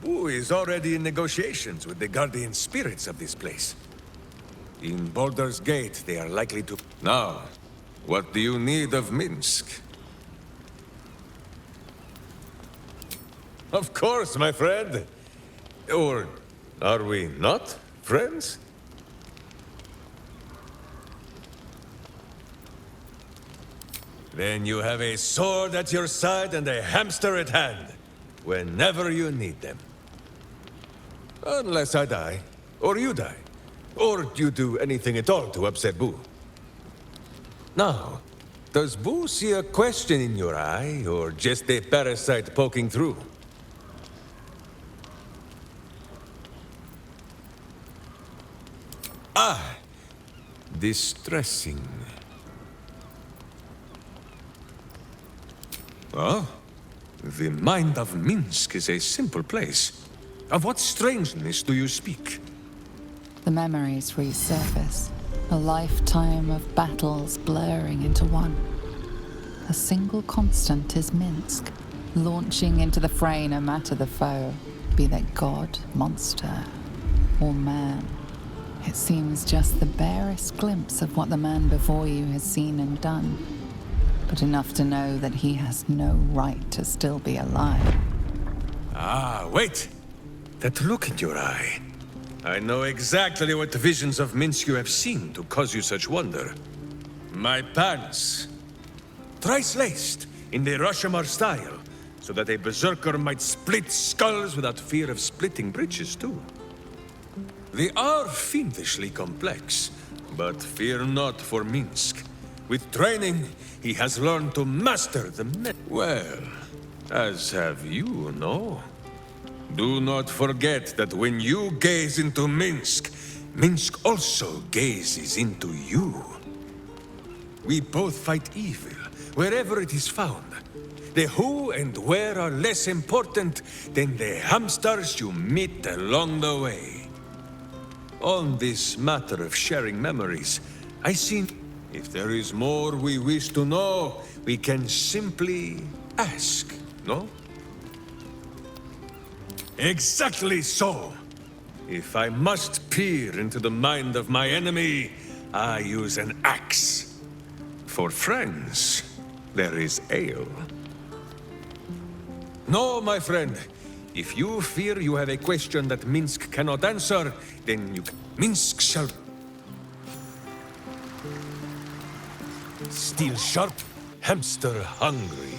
Boo is already in negotiations with the guardian spirits of this place. In Baldur's Gate, they are likely to... Now, what do you need of Minsc? Of course, my friend. Or are we not friends? Then you have a sword at your side and a hamster at hand, whenever you need them. Unless I die, or you die, or you do anything at all to upset Boo. Now, does Boo see a question in your eye, or just a parasite poking through? Ah, distressing. Well, the mind of Minsc is a simple place. Of what strangeness do you speak? The memories resurface, a lifetime of battles blurring into one. A single constant is Minsc, launching into the fray no matter the foe, be they god, monster, or man. It seems just the barest glimpse of what the man before you has seen and done, but enough to know that he has no right to still be alive. Ah, wait! That look in your eye. I know exactly what visions of Minsc you have seen to cause you such wonder. My pants. Thrice laced, in the Rashomar style, so that a berserker might split skulls without fear of splitting bridges, too. They are fiendishly complex, but fear not for Minsc. With training, he has learned to master the well, as have you, no? Do not forget that when you gaze into Minsc, Minsc also gazes into you. We both fight evil, wherever it is found. The who and where are less important than the hamsters you meet along the way. On this matter of sharing memories, I see if there is more we wish to know, we can simply ask, no? Exactly so. If I must peer into the mind of my enemy, I use an axe. For friends, there is ale. No, my friend. If you fear you have a question that Minsc cannot answer, then you... Minsc shall... Steel sharp, hamster hungry.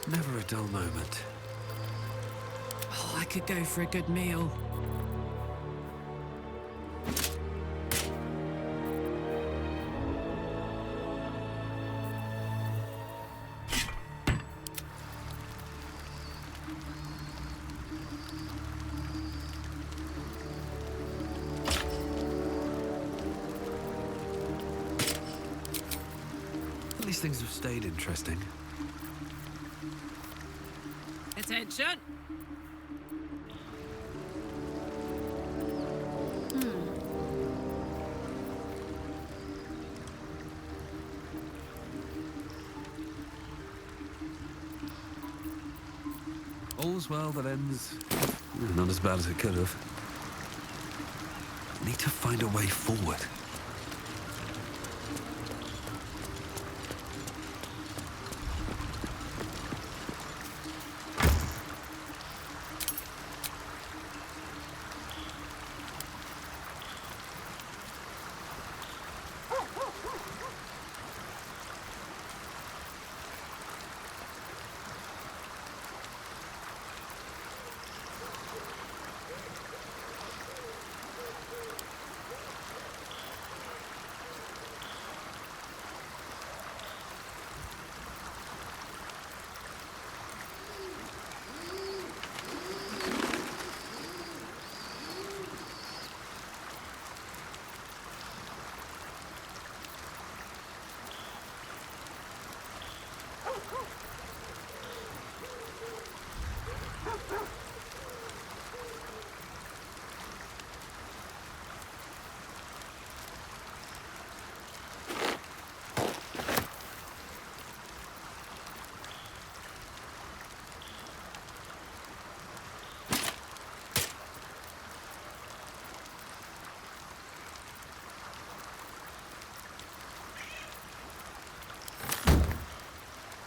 Never a dull moment. Oh, I could go for a good meal. These things have stayed interesting. Attention! All's well that ends... not as bad as it could have. Need to find a way forward.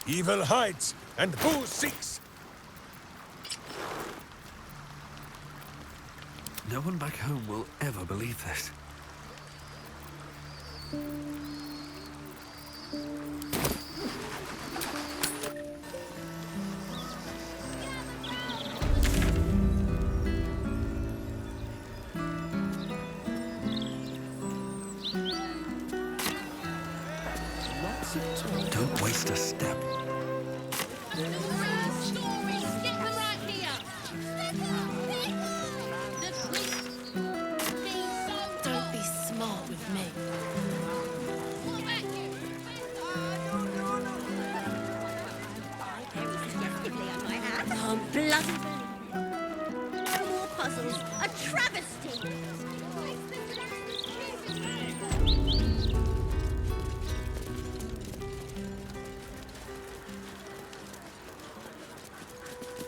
Evil hides, and Boo seeks! No one back home will ever believe this. Don't waste a step. Don't be smart with me. I'm bloody no more puzzles. A travesty.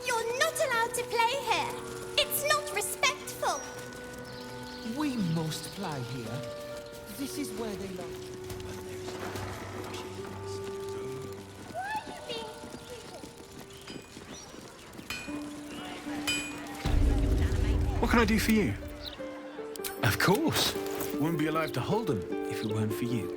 You're not allowed to play here. It's not respectful. We must play here. This is where they love. What can I do for you? Of course. Wouldn't be alive to hold them if it weren't for you.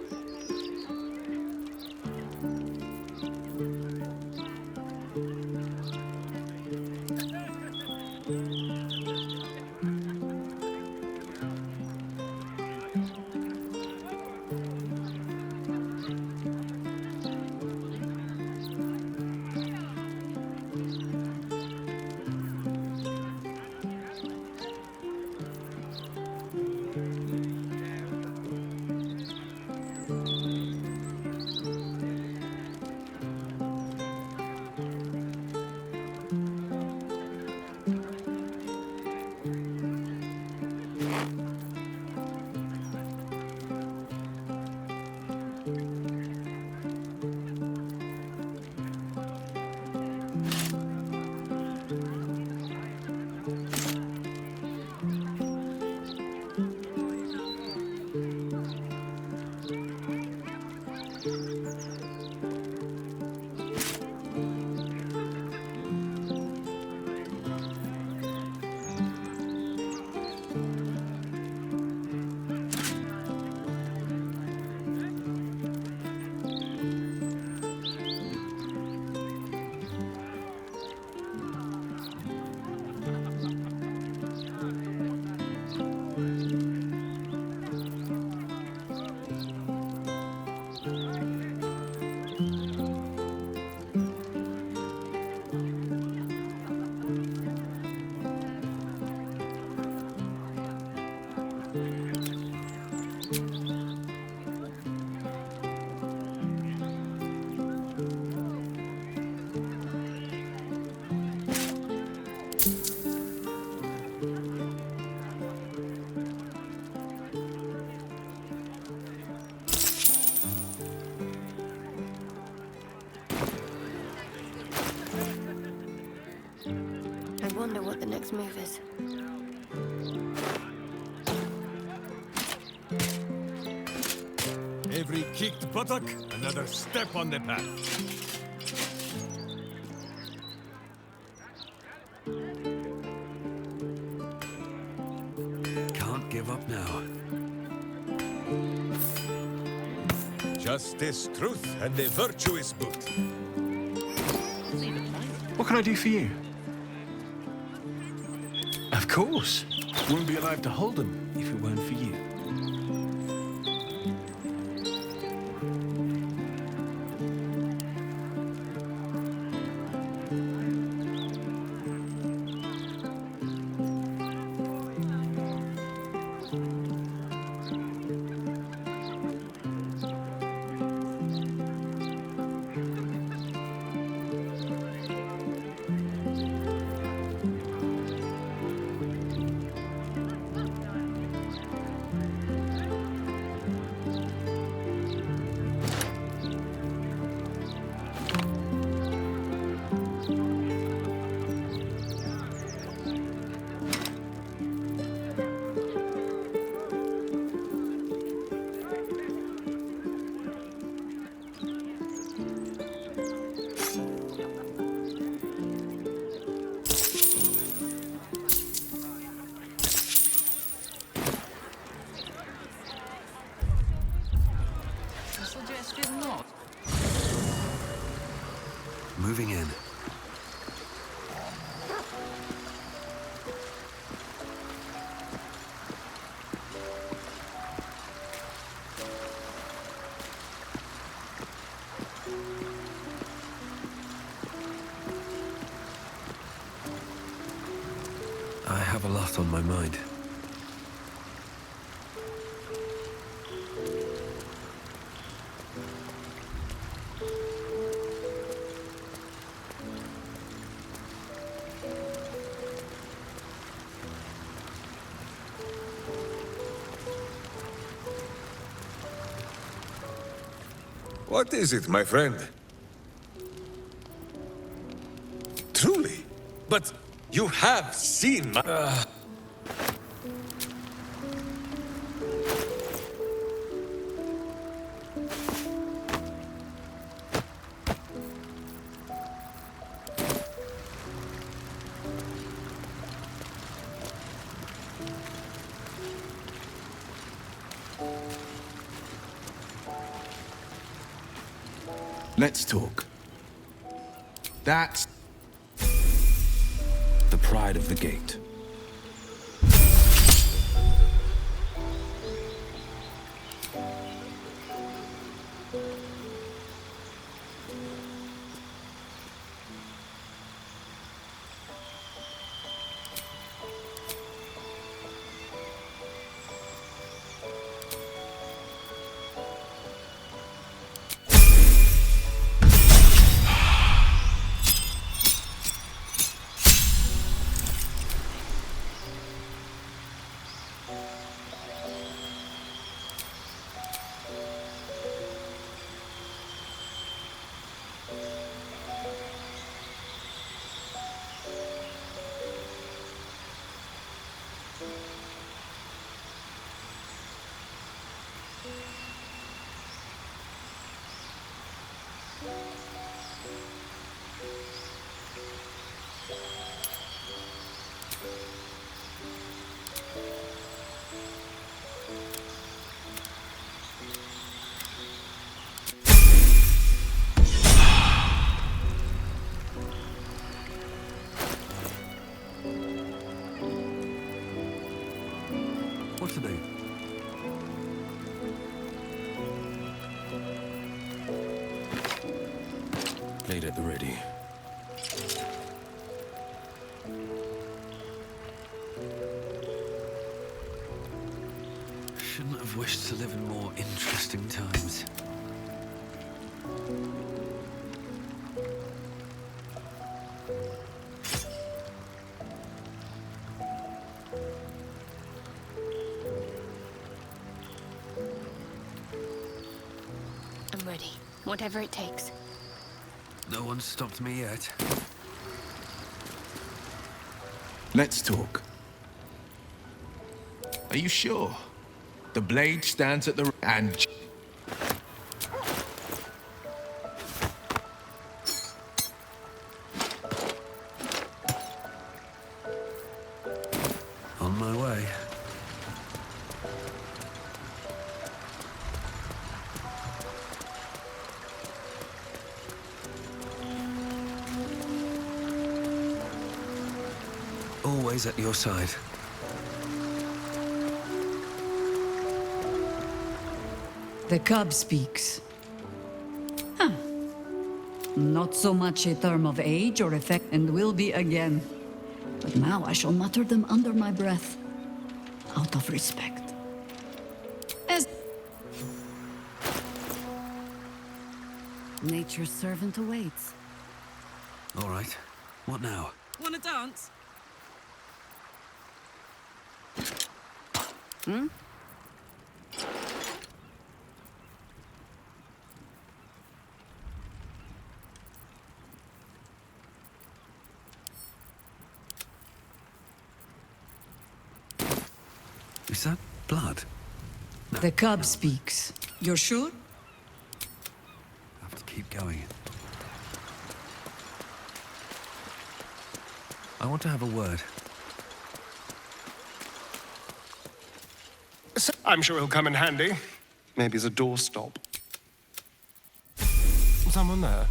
wonder what the next move is. Every kicked buttock, another step on the path. Can't give up now. Justice, truth, and a virtuous boot. What can I do for you? Of course. Wouldn't be alive to hold them if it weren't for you. Moving in. I have a lot on my mind. What is it, my friend? Truly? But you have seen my... Let's talk. That's the pride of the gate. What to do? Blade at the ready. Shouldn't have wished to live in more interesting times. I'm ready. Whatever it takes. No one's stopped me yet. Let's talk. Are you sure? The blade stands at the... and... On my way. Always at your side. The cub speaks. Huh. Not so much a term of age or effect, and will be again. But now I shall mutter them under my breath, out of respect. As nature's servant awaits. All right. What now? Wanna dance? Hmm? Is that blood? No. The cub speaks. You're sure? I have to keep going. I want to have a word. I'm sure he'll come in handy. Maybe as a doorstop. Someone there?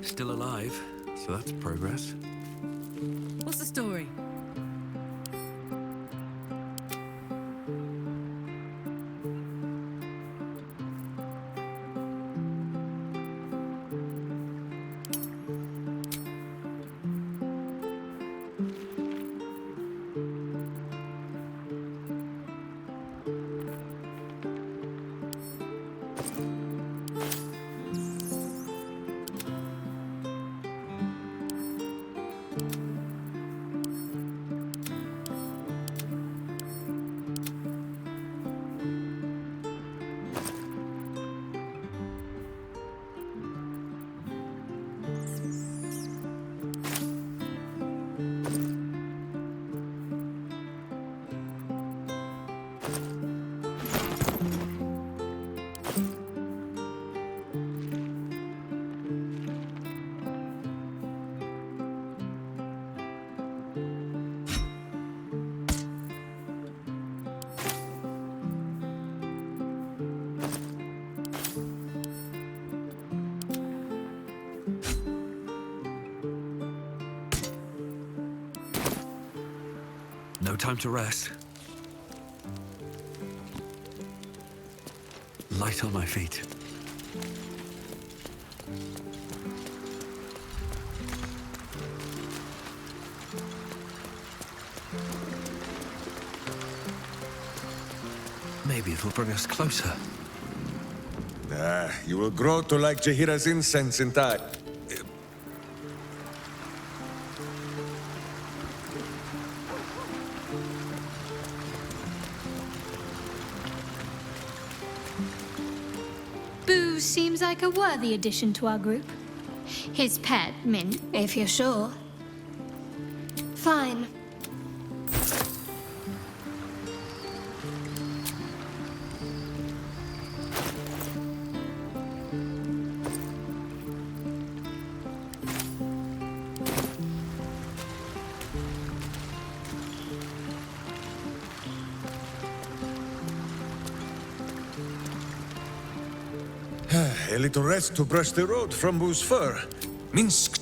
Still alive, so that's progress. What's the story? No time to rest. Light on my feet. Maybe it'll bring us closer. You will grow to like Jahira's incense in time. Boo seems like a worthy addition to our group. His pet, Min, if you're sure. Fine. a little rest to brush the road from Boo's fur. Minsc.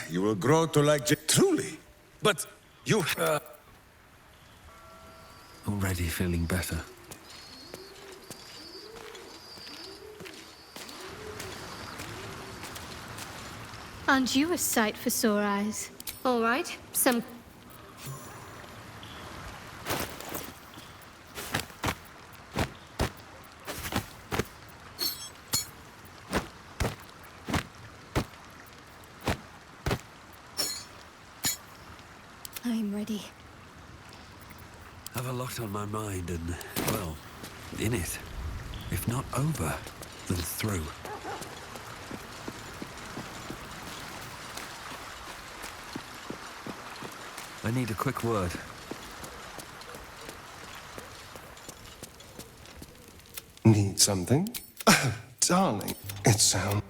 You will grow to like truly. But you... Already feeling better. Aren't you a sight for sore eyes? All right, some... I'm ready. Have a lot on my mind and, well, in it. If not over, then through. I need a quick word. Need something? Darling, it sounds...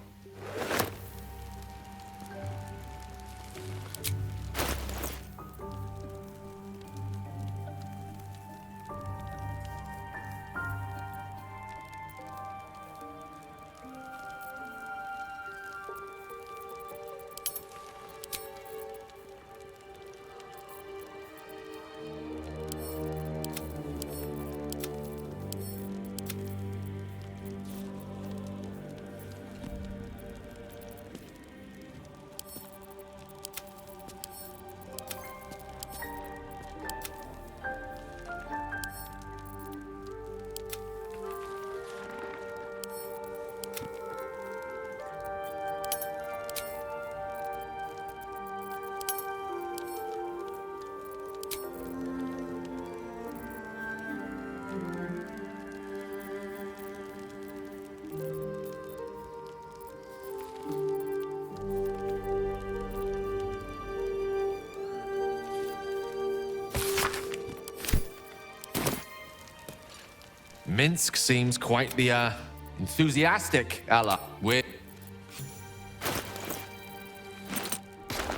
Minsc seems quite the, enthusiastic ally with...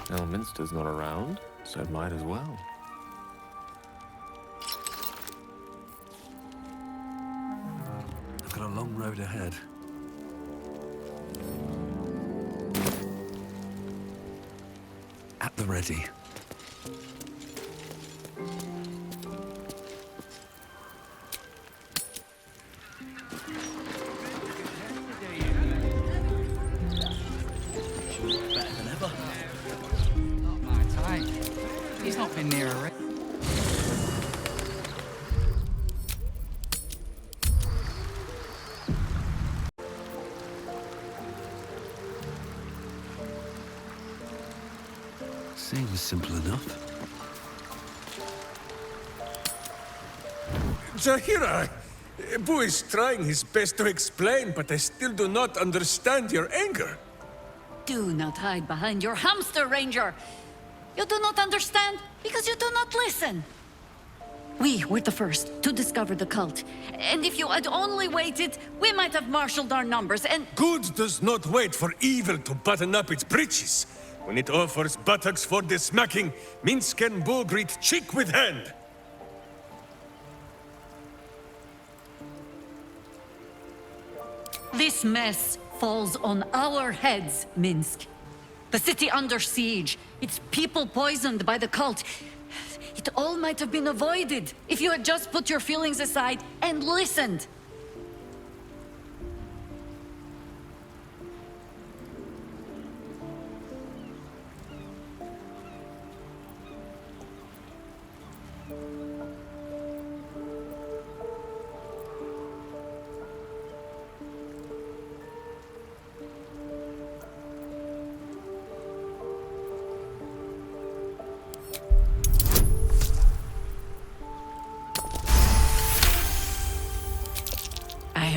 Elminster's not around, so it might as well. I've got a long road ahead. At the ready. He's not been near a ring. Seems simple enough. Zahira! Boo is trying his best to explain, but I still do not understand your anger. Do not hide behind your hamster, Ranger. You do not understand because you do not listen. We were the first to discover the cult. And if you had only waited, we might have marshaled our numbers and... Good does not wait for evil to button up its breeches. When it offers buttocks for the smacking, Minsc and Boo greet cheek with hand. This mess falls on our heads, Minsc. The city under siege, its people poisoned by the cult. It all might have been avoided if you had just put your feelings aside and listened.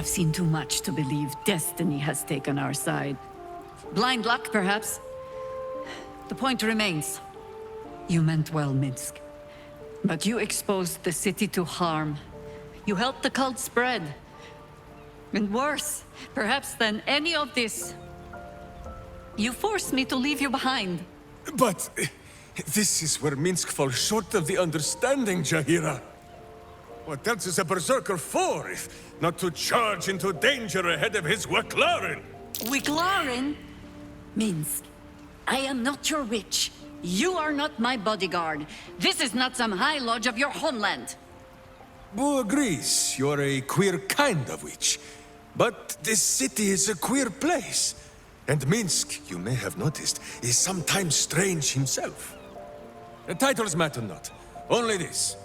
have seen too much to believe destiny has taken our side. Blind luck, perhaps. The point remains. You meant well, Minsc. But you exposed the city to harm. You helped the cult spread. And worse, perhaps than any of this, you forced me to leave you behind. But this is where Minsc falls short of the understanding, Jaheira. What else is a berserker for, if not to charge into danger ahead of his Waclaren? Waclaren? Minsc, I am not your witch. You are not my bodyguard. This is not some high lodge of your homeland. Boo agrees you're a queer kind of witch. But this city is a queer place. And Minsc, you may have noticed, is sometimes strange himself. The titles matter not. Only this.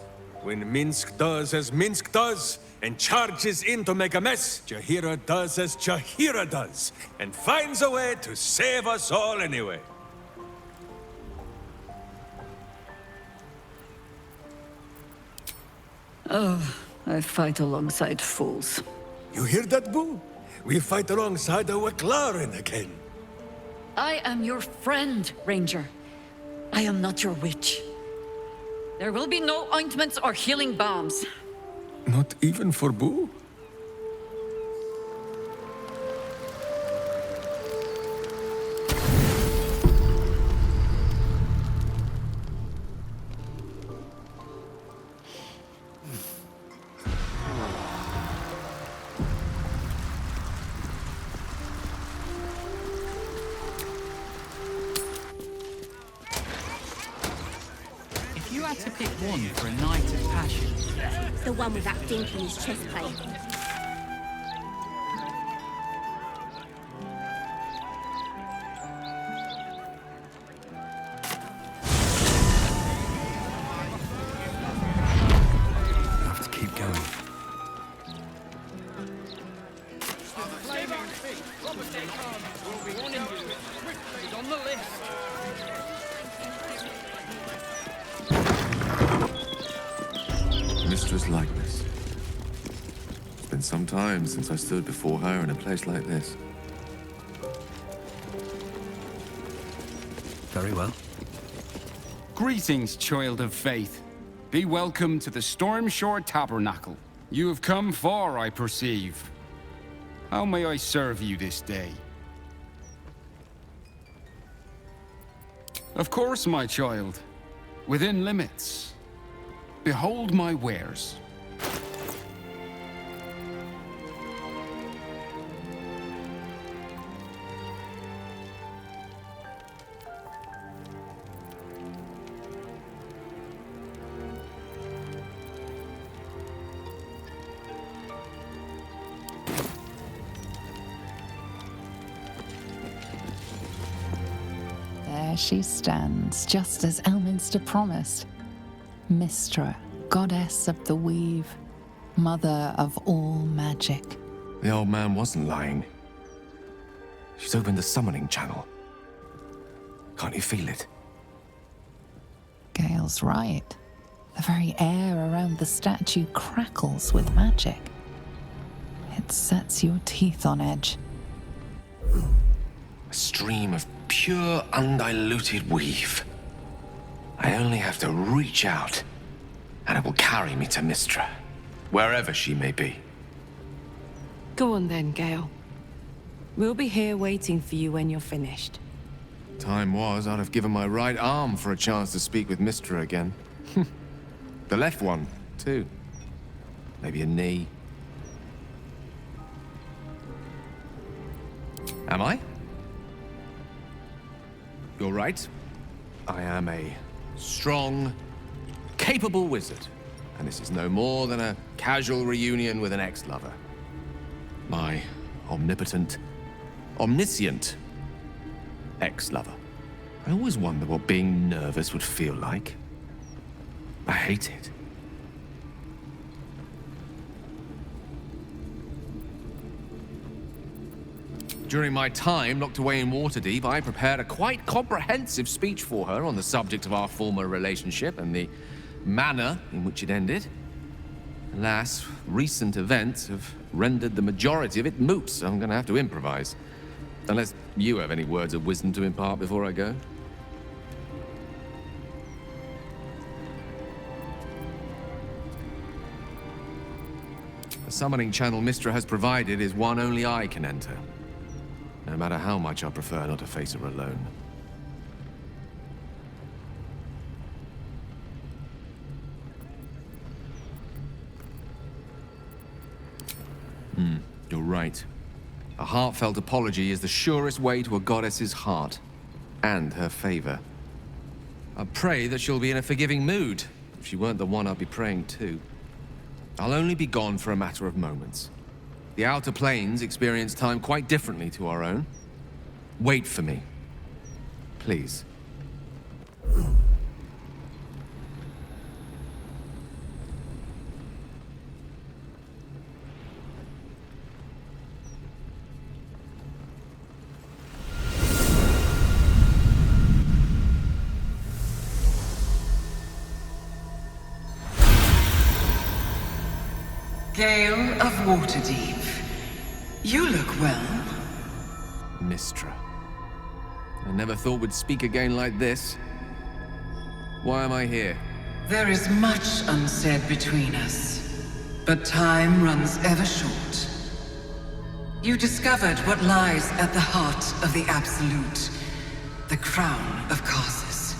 When Minsc does as Minsc does, and charges in to make a mess, Jaheira does as Jaheira does, and finds a way to save us all anyway. Oh, I fight alongside fools. You hear that, Boo? We fight alongside a Waclaren again. I am your friend, Ranger. I am not your witch. There will be no ointments or healing balms. Not even for Boo? If you had to pick one for a night of passion, The one with that dink in his chest plate. Have to keep going. On the list. Mistra's likeness. It's been some time since I stood before her in a place like this. Very well. Greetings, child of faith. Be welcome to the Stormshore Tabernacle. You have come far, I perceive. How may I serve you this day? Of course, my child. Within limits. Behold my wares. There she stands, just as Elminster promised. Mystra, goddess of the weave, mother of all magic. The old man wasn't lying. She's opened the summoning channel. Can't you feel it? Gale's right. The very air around the statue crackles with magic. It sets your teeth on edge. A stream of pure, undiluted weave. I only have to reach out, and it will carry me to Mystra, wherever she may be. Go on then, Gale. We'll be here waiting for you when you're finished. Time was, I'd have given my right arm for a chance to speak with Mystra again. The left one, too. Maybe a knee. Am I? You're right. I am a strong, capable wizard. And this is no more than a casual reunion with an ex-lover. My omnipotent, omniscient ex-lover. I always wonder what being nervous would feel like. I hate it. During my time locked away in Waterdeep, I prepared a quite comprehensive speech for her on the subject of our former relationship and the manner in which it ended. Alas, recent events have rendered the majority of it moot, so I'm gonna have to improvise. Unless you have any words of wisdom to impart before I go. The summoning channel Mystra has provided is one only I can enter. No matter how much I prefer not to face her alone. You're right. A heartfelt apology is the surest way to a goddess's heart. And her favor. I pray that she'll be in a forgiving mood. If she weren't the one I'd be praying to. I'll only be gone for a matter of moments. The Outer Planes experience time quite differently to our own. Wait for me. Please. Gale of Waterdeep. You look well. Mystra. I never thought we'd speak again like this. Why am I here? There is much unsaid between us, but time runs ever short. You discovered what lies at the heart of the Absolute, the crown of Causes.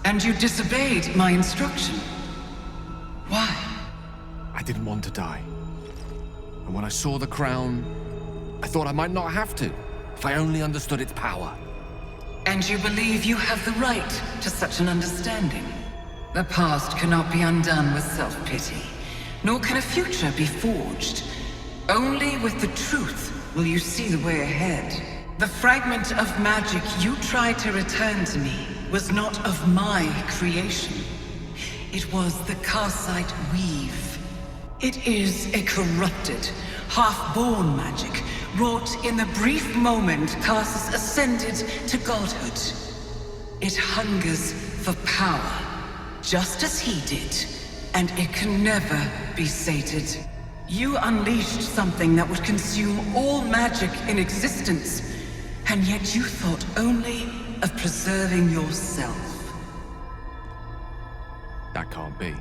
And you disobeyed my instruction. Why? I didn't want to die. And when I saw the crown, I thought I might not have to, if I only understood its power. And you believe you have the right to such an understanding? The past cannot be undone with self-pity, nor can a future be forged. Only with the truth will you see the way ahead. The fragment of magic you tried to return to me was not of my creation. It was the Karsite Weave. It is a corrupted, half-born magic, wrought in the brief moment Karsus ascended to godhood. It hungers for power, just as he did, and it can never be sated. You unleashed something that would consume all magic in existence, and yet you thought only of preserving yourself. That can't be.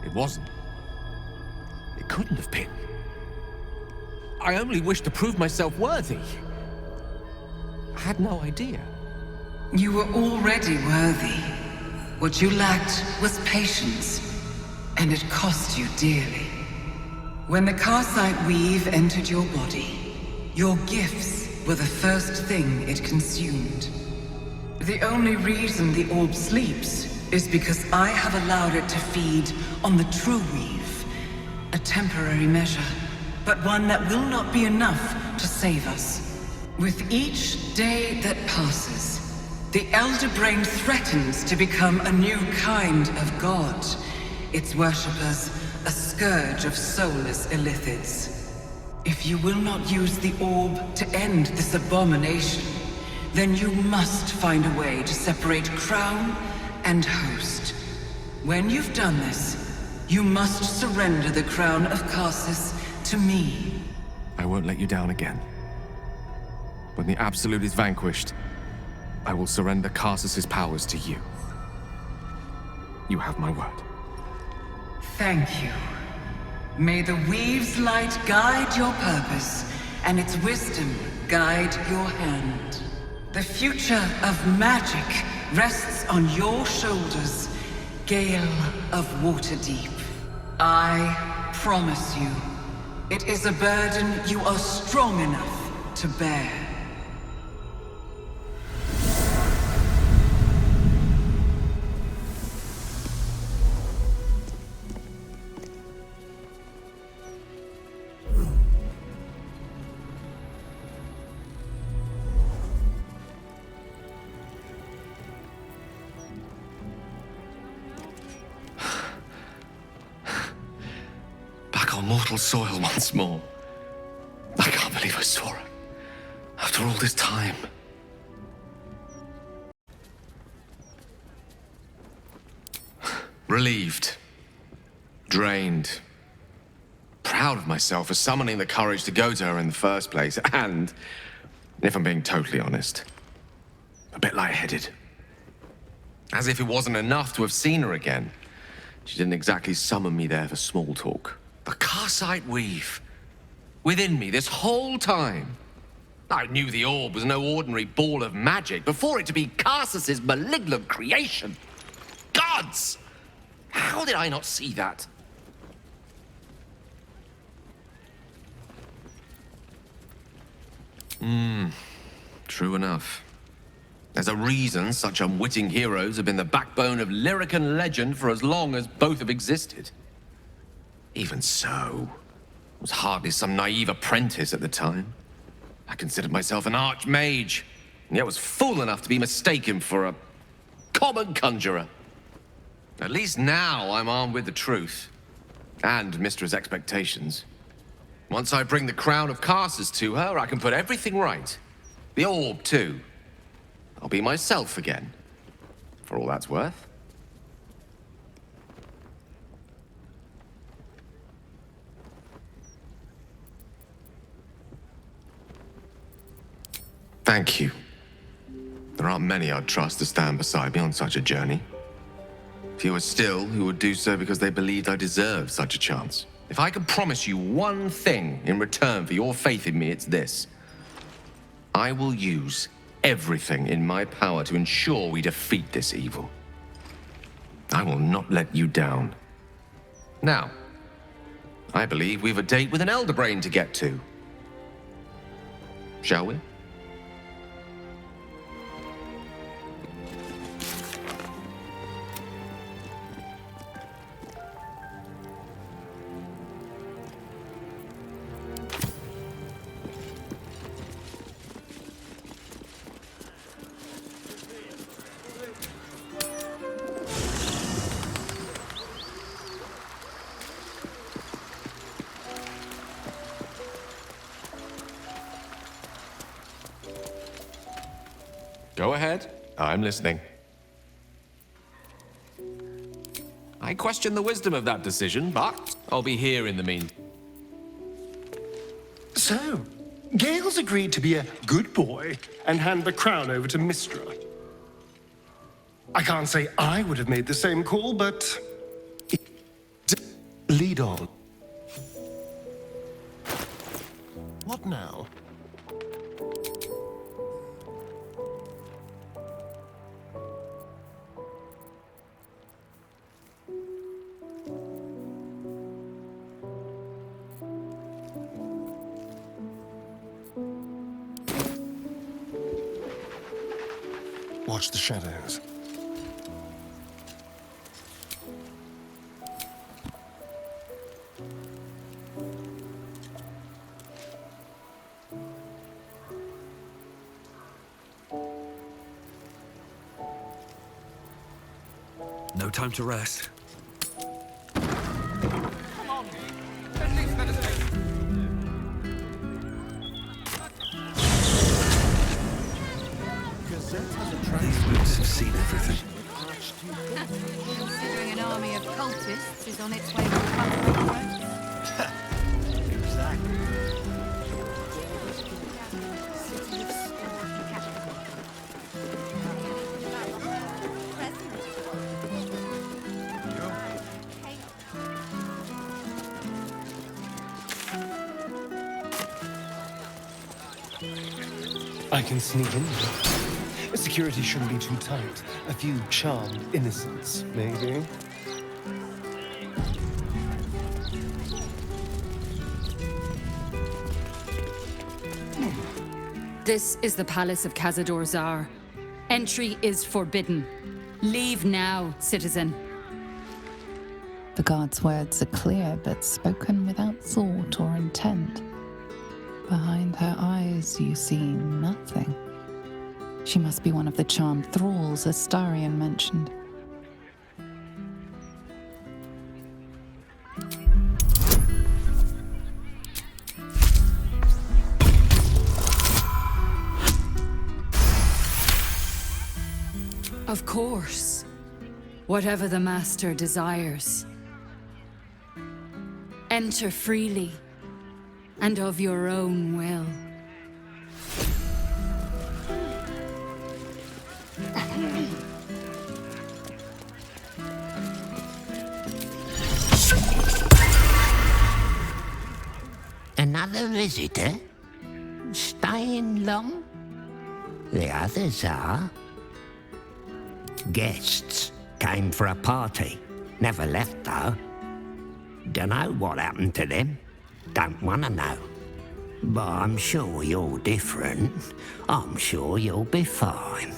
It wasn't. It couldn't have been. I only wished to prove myself worthy. I had no idea. You were already worthy. What you lacked was patience, and it cost you dearly. When the Karsite Weave entered your body, your gifts were the first thing it consumed. The only reason the orb sleeps is because I have allowed it to feed on the true weave. A temporary measure, but one that will not be enough to save us. With each day that passes, the Elder Brain threatens to become a new kind of god. Its worshippers, a scourge of soulless illithids. If you will not use the orb to end this abomination, then you must find a way to separate crown and host. When you've done this, you must surrender the crown of Karsus to me. I won't let you down again. When the Absolute is vanquished, I will surrender Karsus's powers to you. You have my word. Thank you. May the Weave's light guide your purpose, and its wisdom guide your hand. The future of magic rests on your shoulders, Gale of Waterdeep. I promise you, it is a burden you are strong enough to bear. Mortal soil once more. I can't believe I saw her. After all this time. Relieved. drained. Proud of myself for summoning the courage to go to her in the first place, and, if I'm being totally honest, a bit lightheaded. As if it wasn't enough to have seen her again. She didn't exactly summon me there for small talk. The Karsite weave. Within me this whole time. I knew the orb was no ordinary ball of magic before it to be Karsus's malignant creation. Gods! How did I not see that? True enough. There's a reason such unwitting heroes have been the backbone of lyric and legend for as long as both have existed. Even so, I was hardly some naive apprentice at the time. I considered myself an archmage, and yet was fool enough to be mistaken for a common conjurer. At least now I'm armed with the truth, and Mystra's expectations. Once I bring the crown of Karsus to her, I can put everything right. The orb, too. I'll be myself again, for all that's worth. Thank you. There aren't many I'd trust to stand beside me on such a journey. Fewer still who would do so because they believed I deserved such a chance. If I could promise you one thing in return for your faith in me, it's this. I will use everything in my power to ensure we defeat this evil. I will not let you down. Now, I believe we've a date with an Elder Brain to get to. Shall we? Go ahead. I'm listening. I question the wisdom of that decision, but I'll be here in the meantime. So, Gale's agreed to be a good boy and hand the crown over to Mystra. I can't say I would have made the same call, but... lead on. What now? Watch the shadows. No time to rest. These boots have seen everything. Considering an army of cultists is on its way to the Exactly. I can sneak in. Security shouldn't be too tight. A few charmed innocents, maybe. This is the palace of Cazador Zar. Entry is forbidden. Leave now, citizen. The guard's words are clear, but spoken without thought or intent. Behind her eyes, you see nothing. She must be one of the charmed thralls Astarion mentioned. Of course. Whatever the master desires. Enter freely, and of your own will. Another visitor? Staying long? The others are. Guests came for a party. Never left though. Dunno what happened to them. Don't want to know. But I'm sure you're different. I'm sure you'll be fine.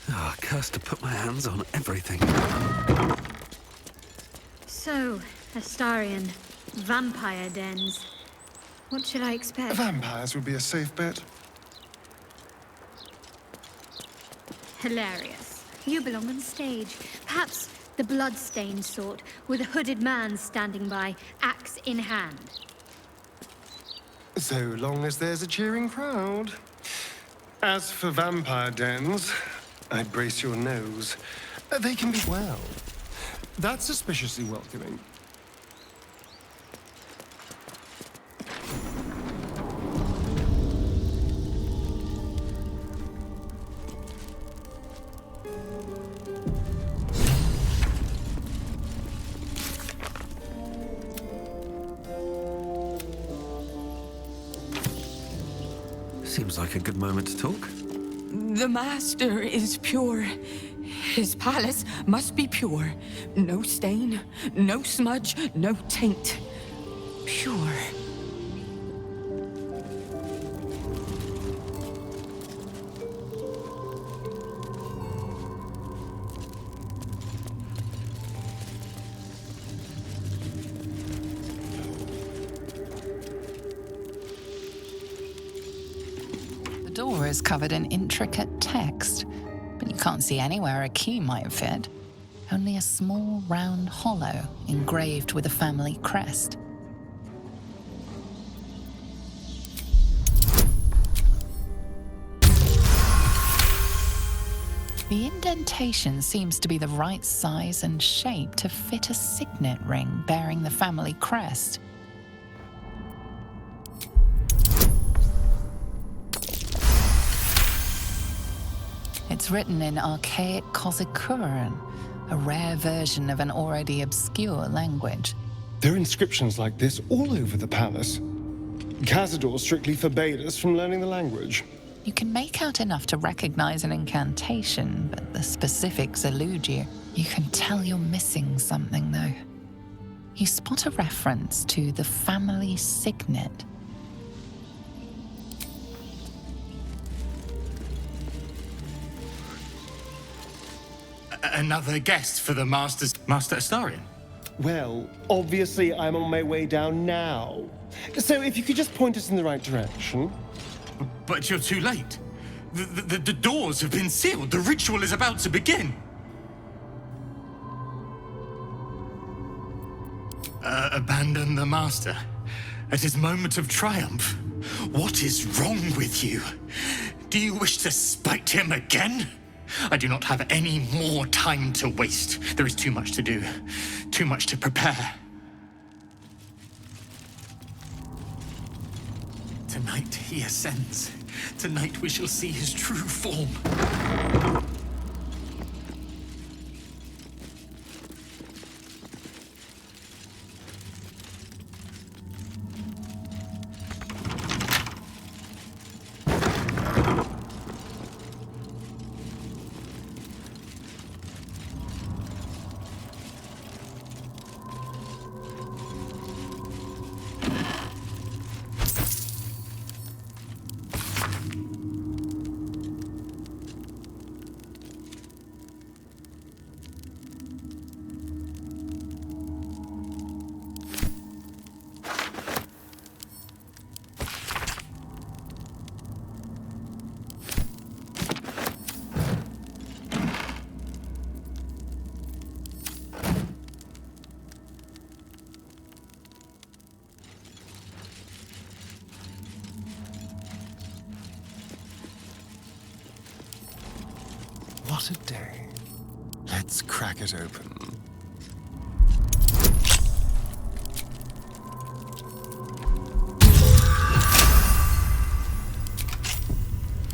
Oh, cursed to put my hands on everything. So, Astarion, vampire dens. What should I expect? Vampires would be a safe bet. Hilarious. You belong on stage. Perhaps the blood-stained sort, with a hooded man standing by, axe in hand. So long as there's a cheering crowd. As for vampire dens, I'd brace your nose. They can be, well, that's suspiciously welcoming. Seems like a good moment to talk. The Master is pure. His palace must be pure. No stain, no smudge, no taint. Pure. The door is covered in intricate text, but you can't see anywhere a key might fit. Only a small round hollow engraved with a family crest. The indentation seems to be the right size and shape to fit a signet ring bearing the family crest. It's written in archaic Cazador, a rare version of an already obscure language. There are inscriptions like this all over the palace. Cazador strictly forbade us from learning the language. You can make out enough to recognize an incantation, but the specifics elude you. You can tell you're missing something, though. You spot a reference to the family signet. Another guest for the Master Astarion? Well, obviously I'm on my way down now. So if you could just point us in the right direction. But you're too late. The doors have been sealed. The ritual is about to begin. Abandon the Master at his moment of triumph. What is wrong with you? Do you wish to spite him again? I do not have any more time to waste. There is too much to do, too much to prepare. Tonight he ascends. Tonight we shall see his true form. What a day. Let's crack it open.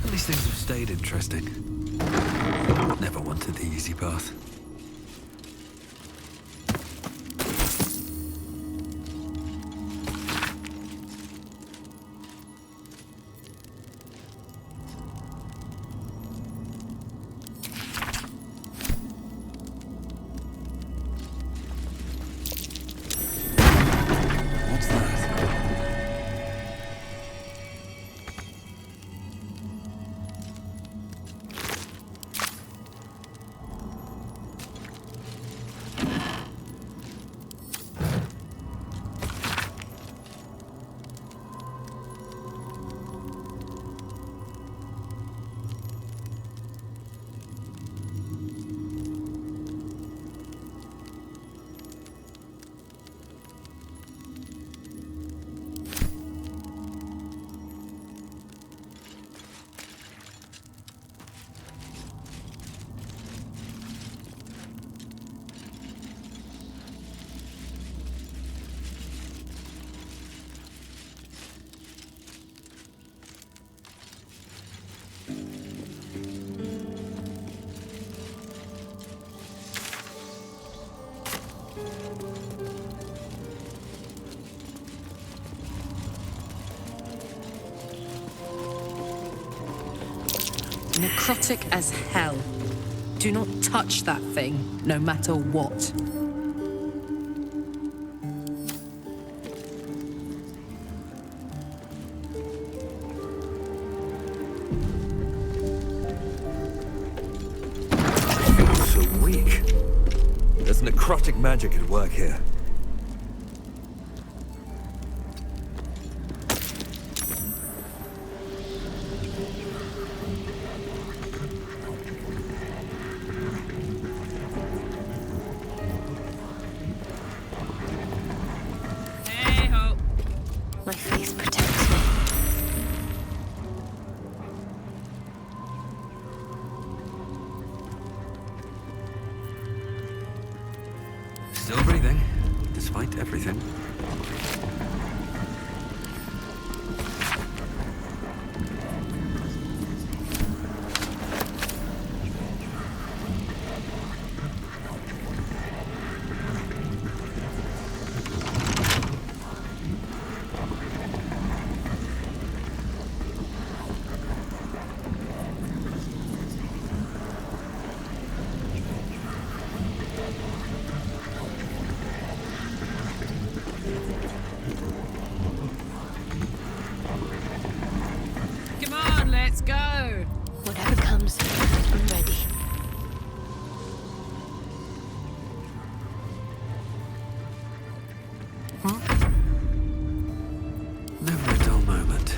At least things have stayed interesting. Never wanted the easy path. Necrotic as hell. Do not touch that thing, no matter what. I feel so weak. There's necrotic magic at work here. My faith protects me. Still breathing, despite everything. Let's go! Whatever comes, I'm ready. Never a dull moment.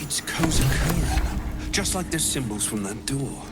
It's Cazador, just like the symbols from that door.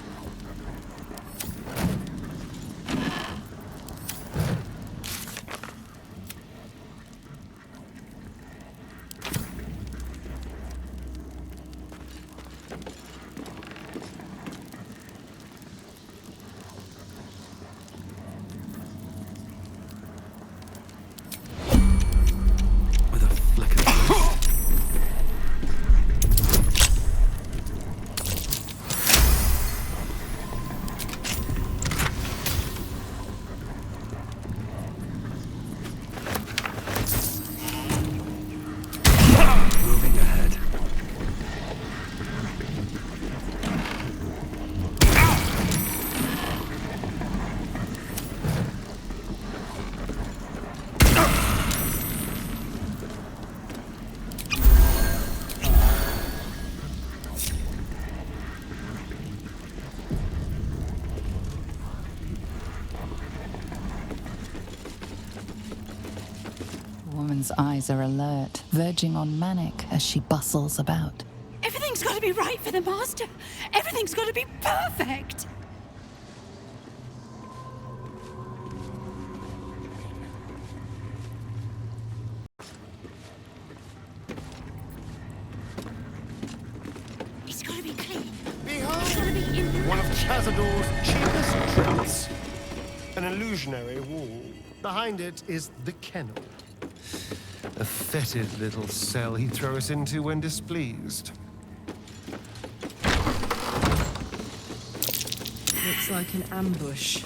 woman's eyes are alert, verging on manic as she bustles about. Everything's got to be right for the Master. Everything's got to be perfect. It's got to be clean. Behold, one of Cazador's cheapest tricks. An illusionary wall. Behind it is the kennel. A fetid little cell he throws into when displeased. Looks like an ambush.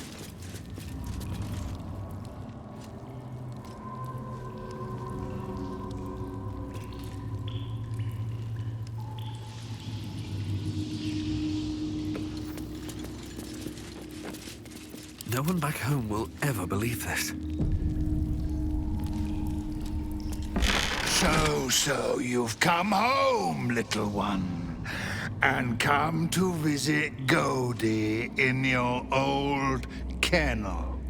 No one back home will ever believe this. So you've come home, little one, and come to visit Godi in your old kennel.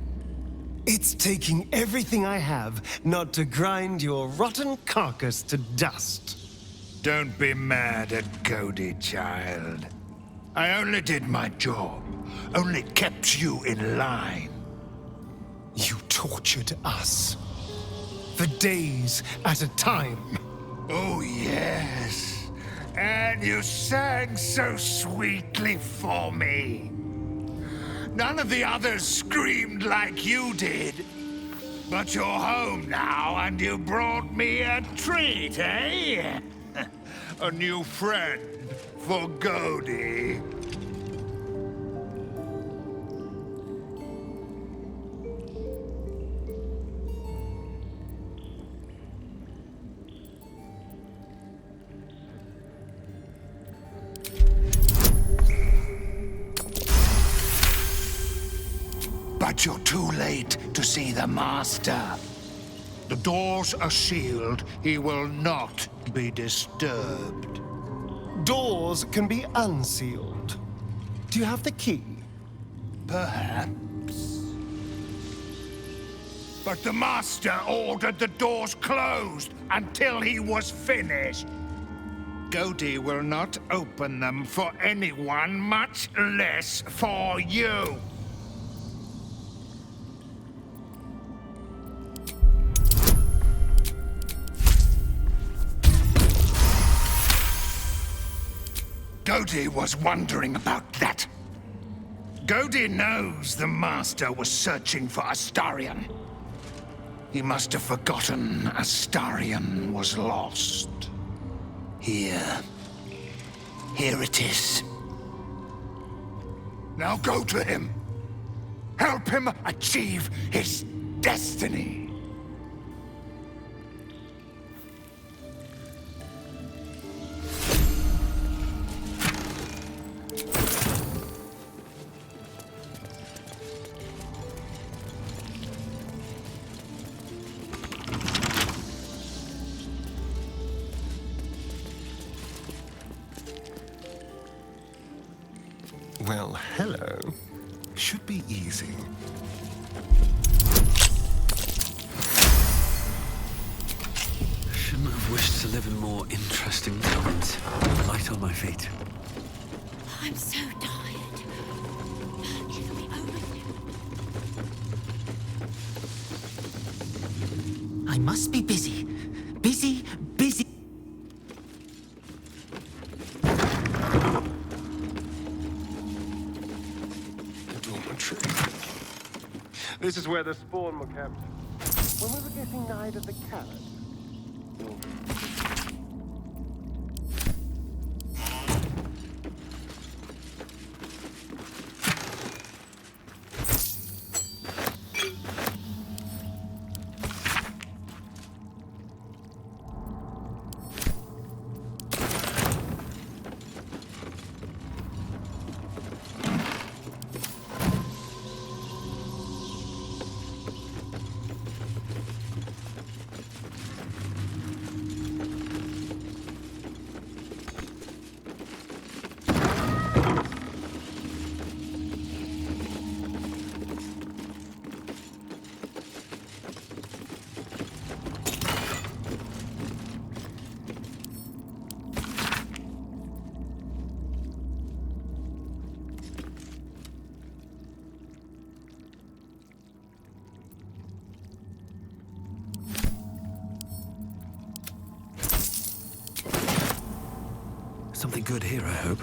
It's taking everything I have not to grind your rotten carcass to dust. Don't be mad at Godi, child. I only did my job, only kept you in line. You tortured us. For days at a time. Oh, yes. And you sang so sweetly for me. None of the others screamed like you did. But you're home now, and you brought me a treat, eh? A new friend for Godi. But you're too late to see the Master. The doors are sealed. He will not be disturbed. Doors can be unsealed. Do you have the key? Perhaps. But the Master ordered the doors closed until he was finished. Godi will not open them for anyone, much less for you. Godi was wondering about that. Godi knows the Master was searching for Astarion. He must have forgotten Astarion was lost. Here it is. Now go to him. Help him achieve his destiny. Well, hello. Should be easy. Shouldn't have wished to live in more interesting times. Light on my feet. I'm so tired. It'll be over soon. I must be busy. Busy. This is where the spawn were kept. When we were getting nigh to the carrot. Something good here, I hope.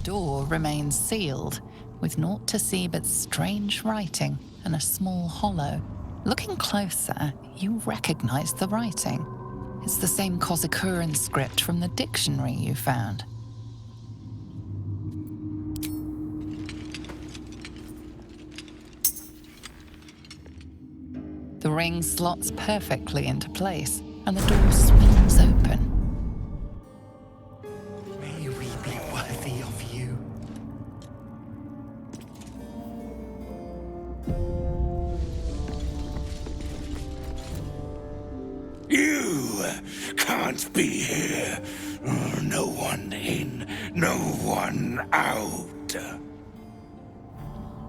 The door remains sealed, with naught to see but strange writing and a small hollow. Looking closer, you recognize the writing. It's the same Kozakuran script from the dictionary you found. The ring slots perfectly into place, and the door swings open. May we be worthy of you. You can't be here. No one in, no one out.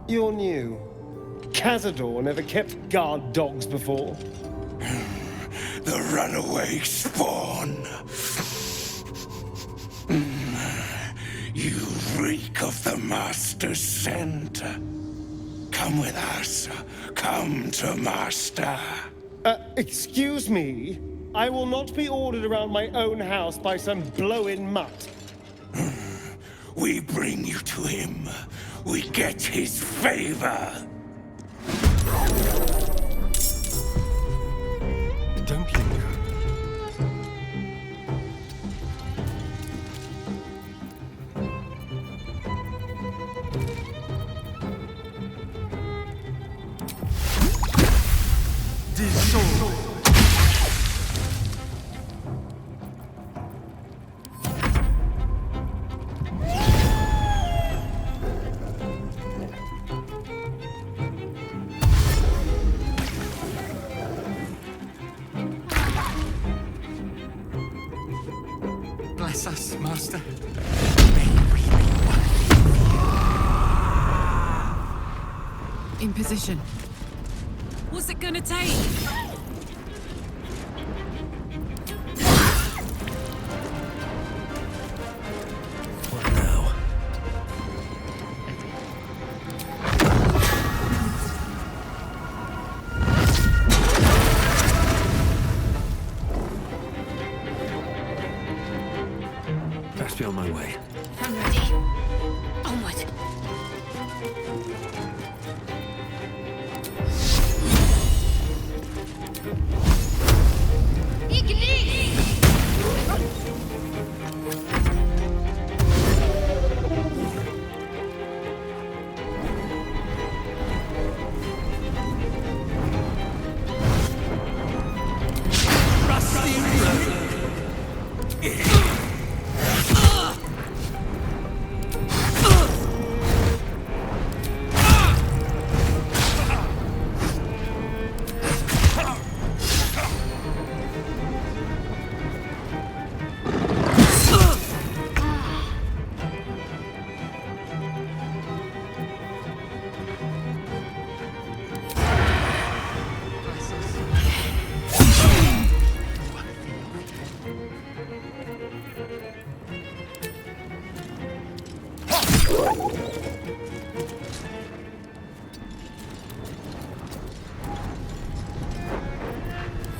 You're new. Cazador never kept guard dogs before. The runaway spawn. You reek of the Master's scent. Come with us. Come to Master. Excuse me? I will not be ordered around my own house by some blow-in mutt. We bring you to him. We get his favor. Don't linger. Bless us, Master. In position. What's it gonna take? What now? Best be on my way. I'm ready. Onward.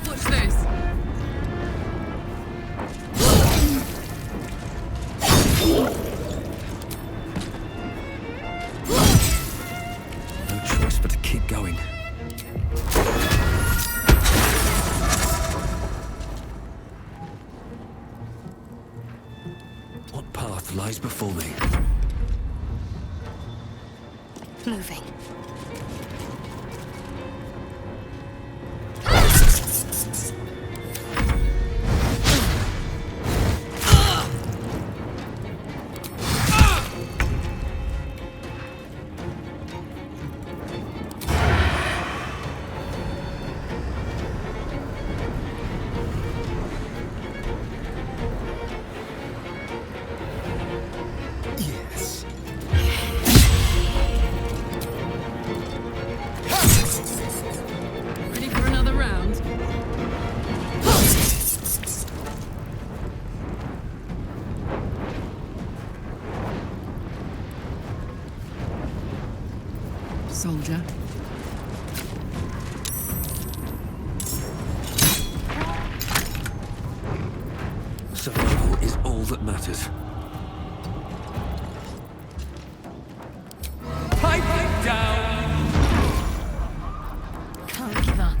Watch this. No choice but to keep going. What path lies before me? Moving. soldier. Survival is all that matters. Pipe it down! Can't give up.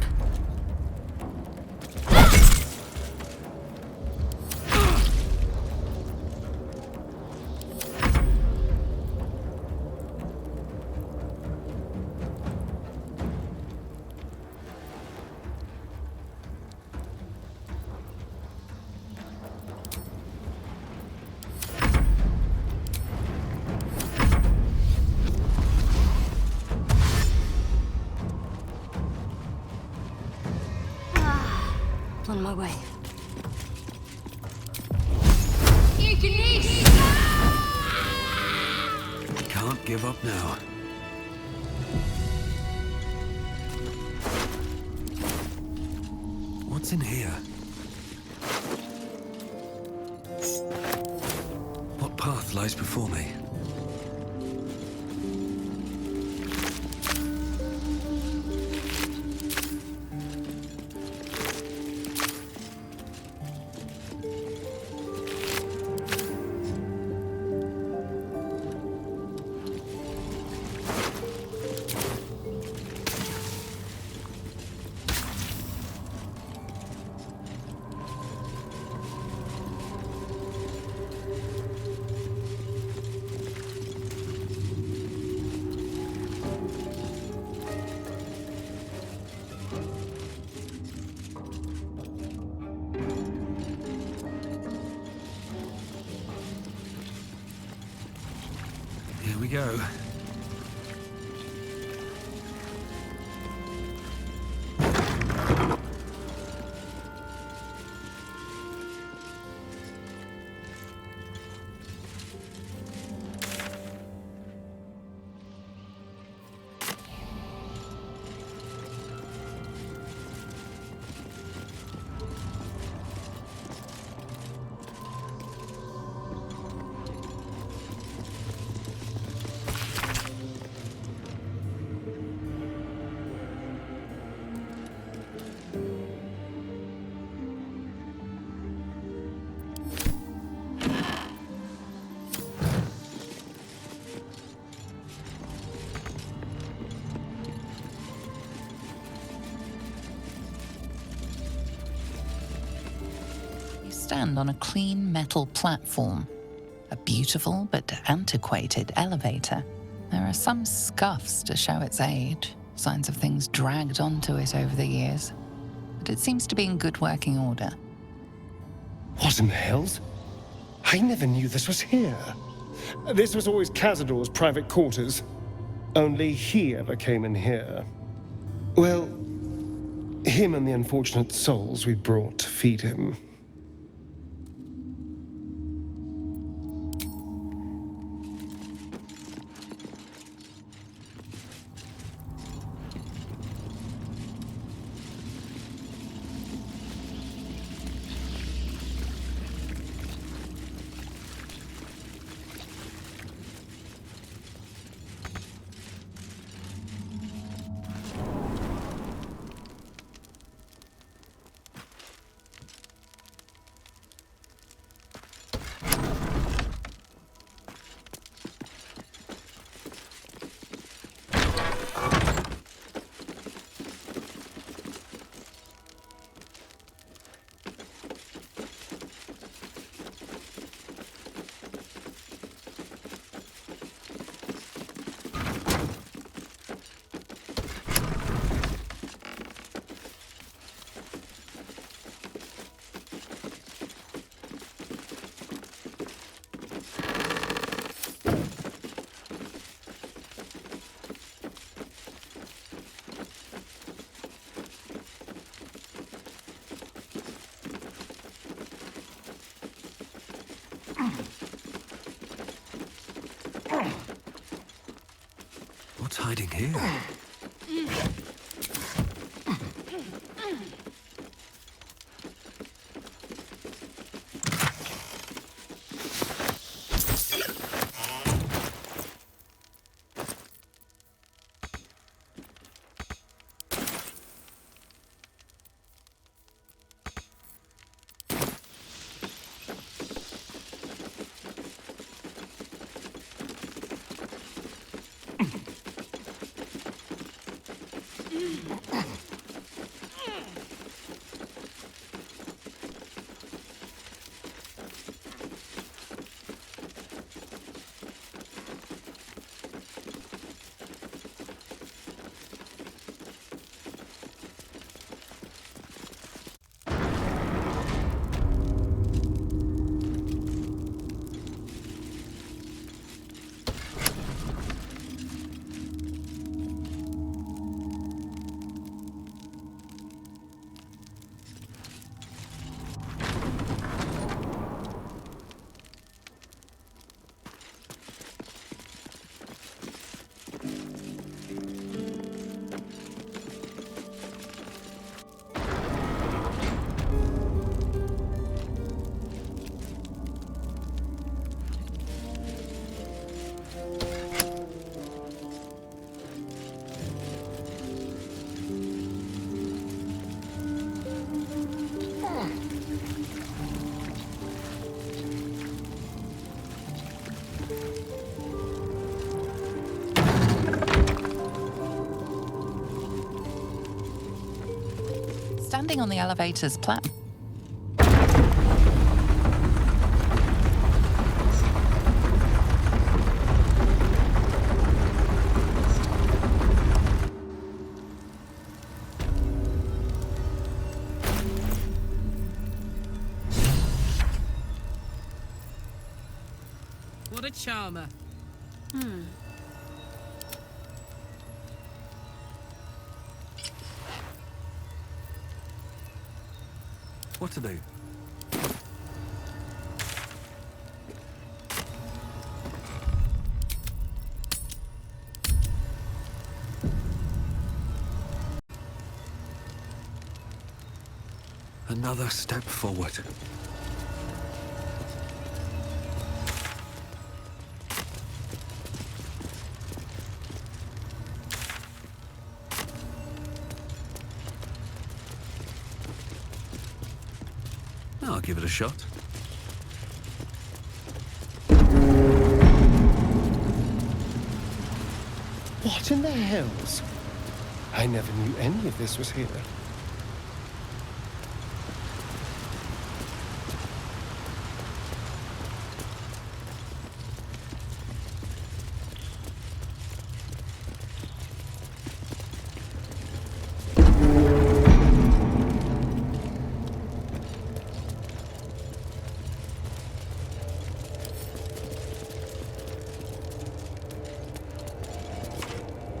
On my way. Can't give up now. What's in here? What path lies before me? Here we go. Stand on a clean metal platform. A beautiful but antiquated elevator. There are some scuffs to show its age, signs of things dragged onto it over the years. But it seems to be in good working order. What in the hells? I never knew this was here. This was always Cazador's private quarters. Only he ever came in here. Well, him and the unfortunate souls we brought to feed him. What's hiding here? Standing on the elevator's platform. What a charmer. What to do? Another step forward. I'll give it a shot. What in the hells? I never knew any of this was here.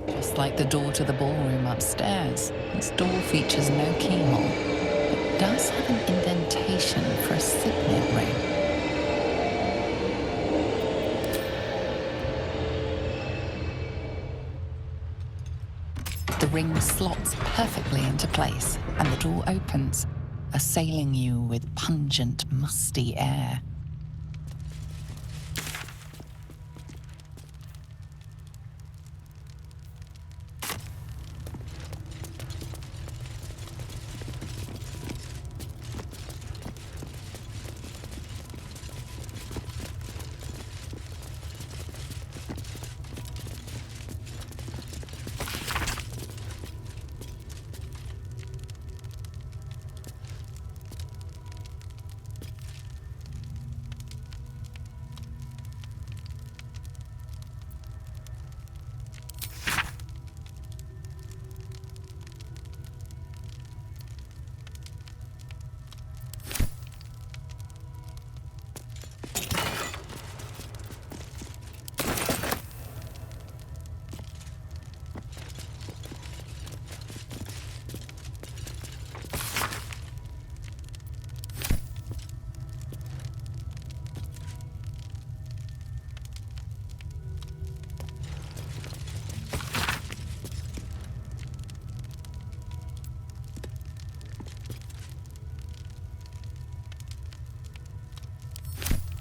Just like the door to the ballroom upstairs, this door features no keyhole, but does have an indentation for a signet ring. The ring slots perfectly into place, and the door opens, assailing you with pungent, musty air.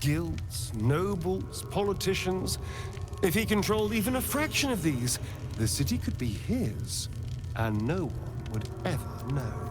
Guilds, nobles, politicians. If he controlled even a fraction of these, the city could be his, and no one would ever know.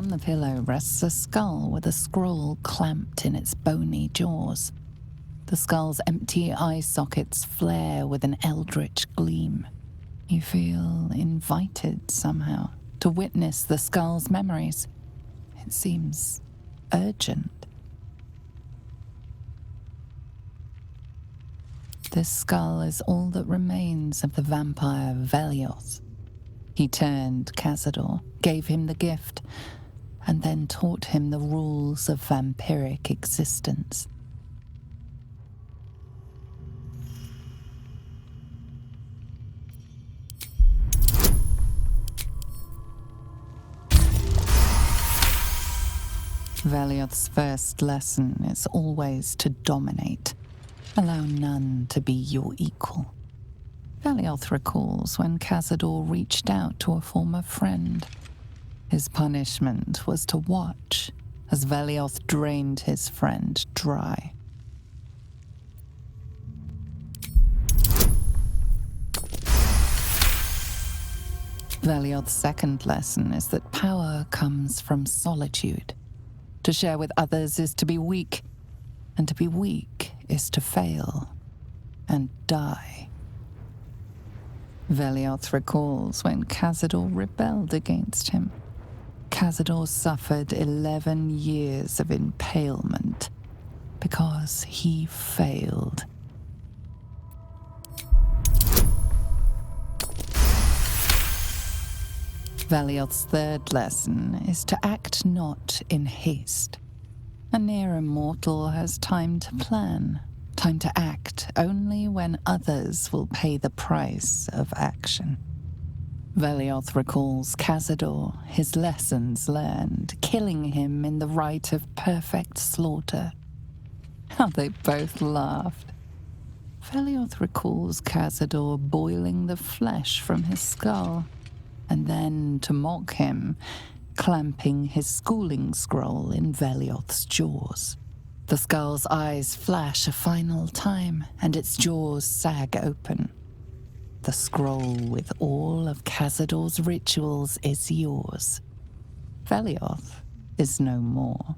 On the pillow rests a skull with a scroll clamped in its bony jaws. The skull's empty eye sockets flare with an eldritch gleam. You feel invited somehow to witness the skull's memories. It seems urgent. This skull is all that remains of the vampire Velioth. He turned Cazador, gave him the gift, and then taught him the rules of vampiric existence. Velioth's first lesson is always to dominate. Allow none to be your equal. Velioth recalls when Cazador reached out to a former friend. His punishment was to watch as Velioth drained his friend dry. Velioth's second lesson is that power comes from solitude. To share with others is to be weak, and to be weak is to fail and die. Velioth recalls when Cazador rebelled against him. Cazador suffered 11 years of impalement because he failed. Velioth's third lesson is to act not in haste. A near immortal has time to plan, time to act only when others will pay the price of action. Velioth recalls Cazador, his lessons learned, killing him in the rite of perfect slaughter. How they both laughed. Velioth recalls Cazador boiling the flesh from his skull, and then, to mock him, clamping his schooling scroll in Velioth's jaws. The skull's eyes flash a final time, and its jaws sag open. The scroll with all of Cazador's rituals is yours. Velioth is no more.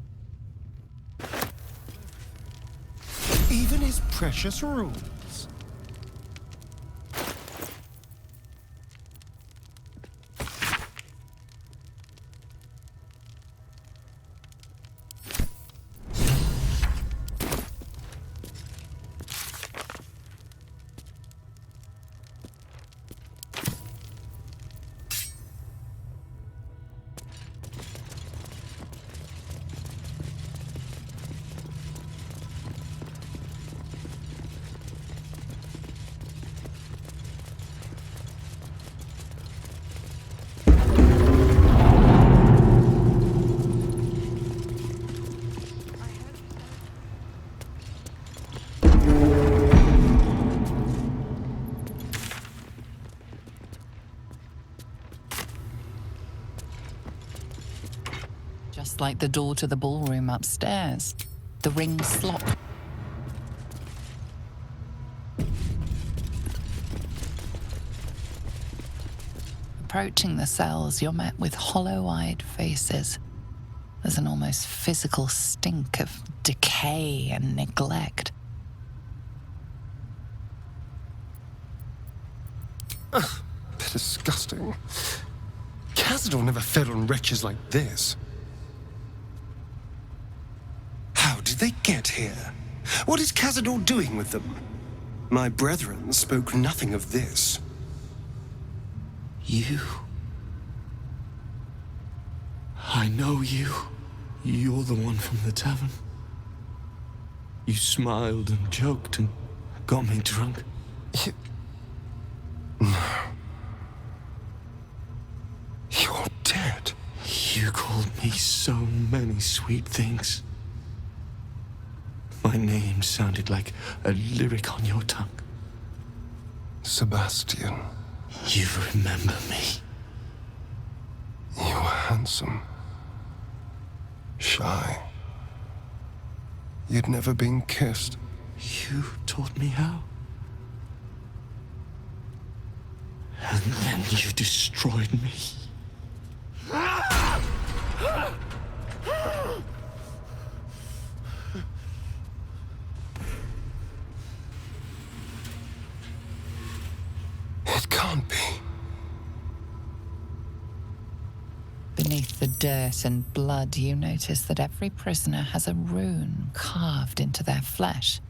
Even his precious rules. Just like the door to the ballroom upstairs, the ring slot. Approaching the cells, you're met with hollow-eyed faces. There's an almost physical stink of decay and neglect. Ugh, they're disgusting. Cazador never fed on wretches like this. How did they get here? What is Cazador doing with them? My brethren spoke nothing of this. You. I know you. You're the one from the tavern. You smiled and joked and got me drunk. No. You're dead. You called me so many sweet things. My name sounded like a lyric on your tongue. Sebastian. You remember me. You were handsome. Shy. You'd never been kissed. You taught me how. And then you destroyed me. It can't be. Beneath the dirt and blood, you notice that every prisoner has a rune carved into their flesh.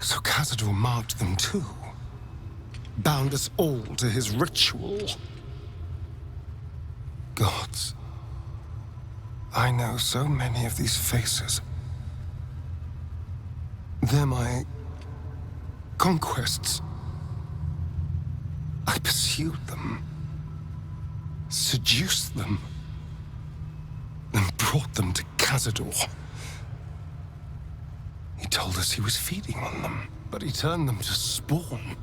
So Cazador marked them too. Bound us all to his ritual. Gods. I know so many of these faces. They're my conquests. I pursued them, seduced them, and brought them to Cazador. He told us he was feeding on them, but he turned them to spawn.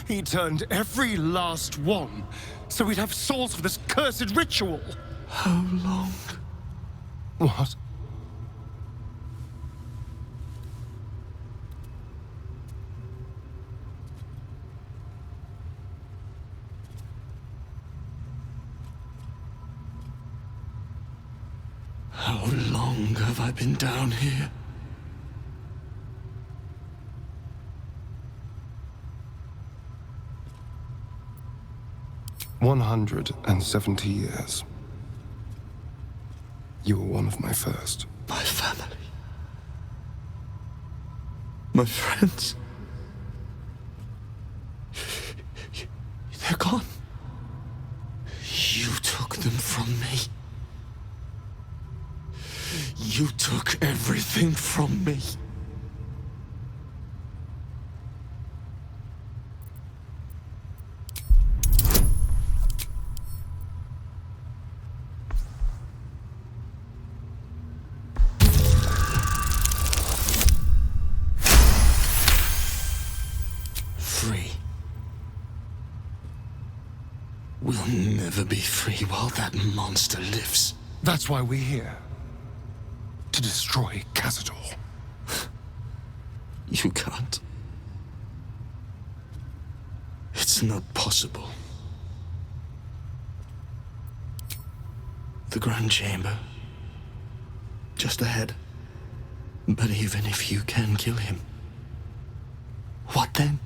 He turned every last one, so we'd have souls for this cursed ritual. How long? What? How long have I been down here? "170 years. You were one of my first. My family. My friends. They're gone. You took them from me. You took everything from me. Free. We'll never be free while that monster lives. That's why we're here. To destroy Cazador. You can't. It's not possible. The Grand Chamber. Just ahead. But even if you can kill him, what then?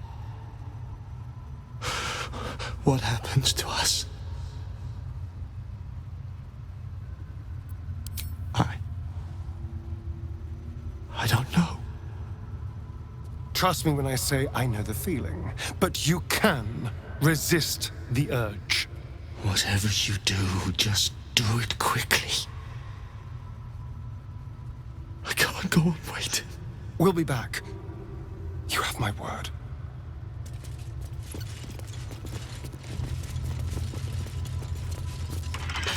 What happens to us? I don't know. Trust me when I say I know the feeling, but you can resist the urge. Whatever you do, just do it quickly. I can't go on waiting. We'll be back. You have my word.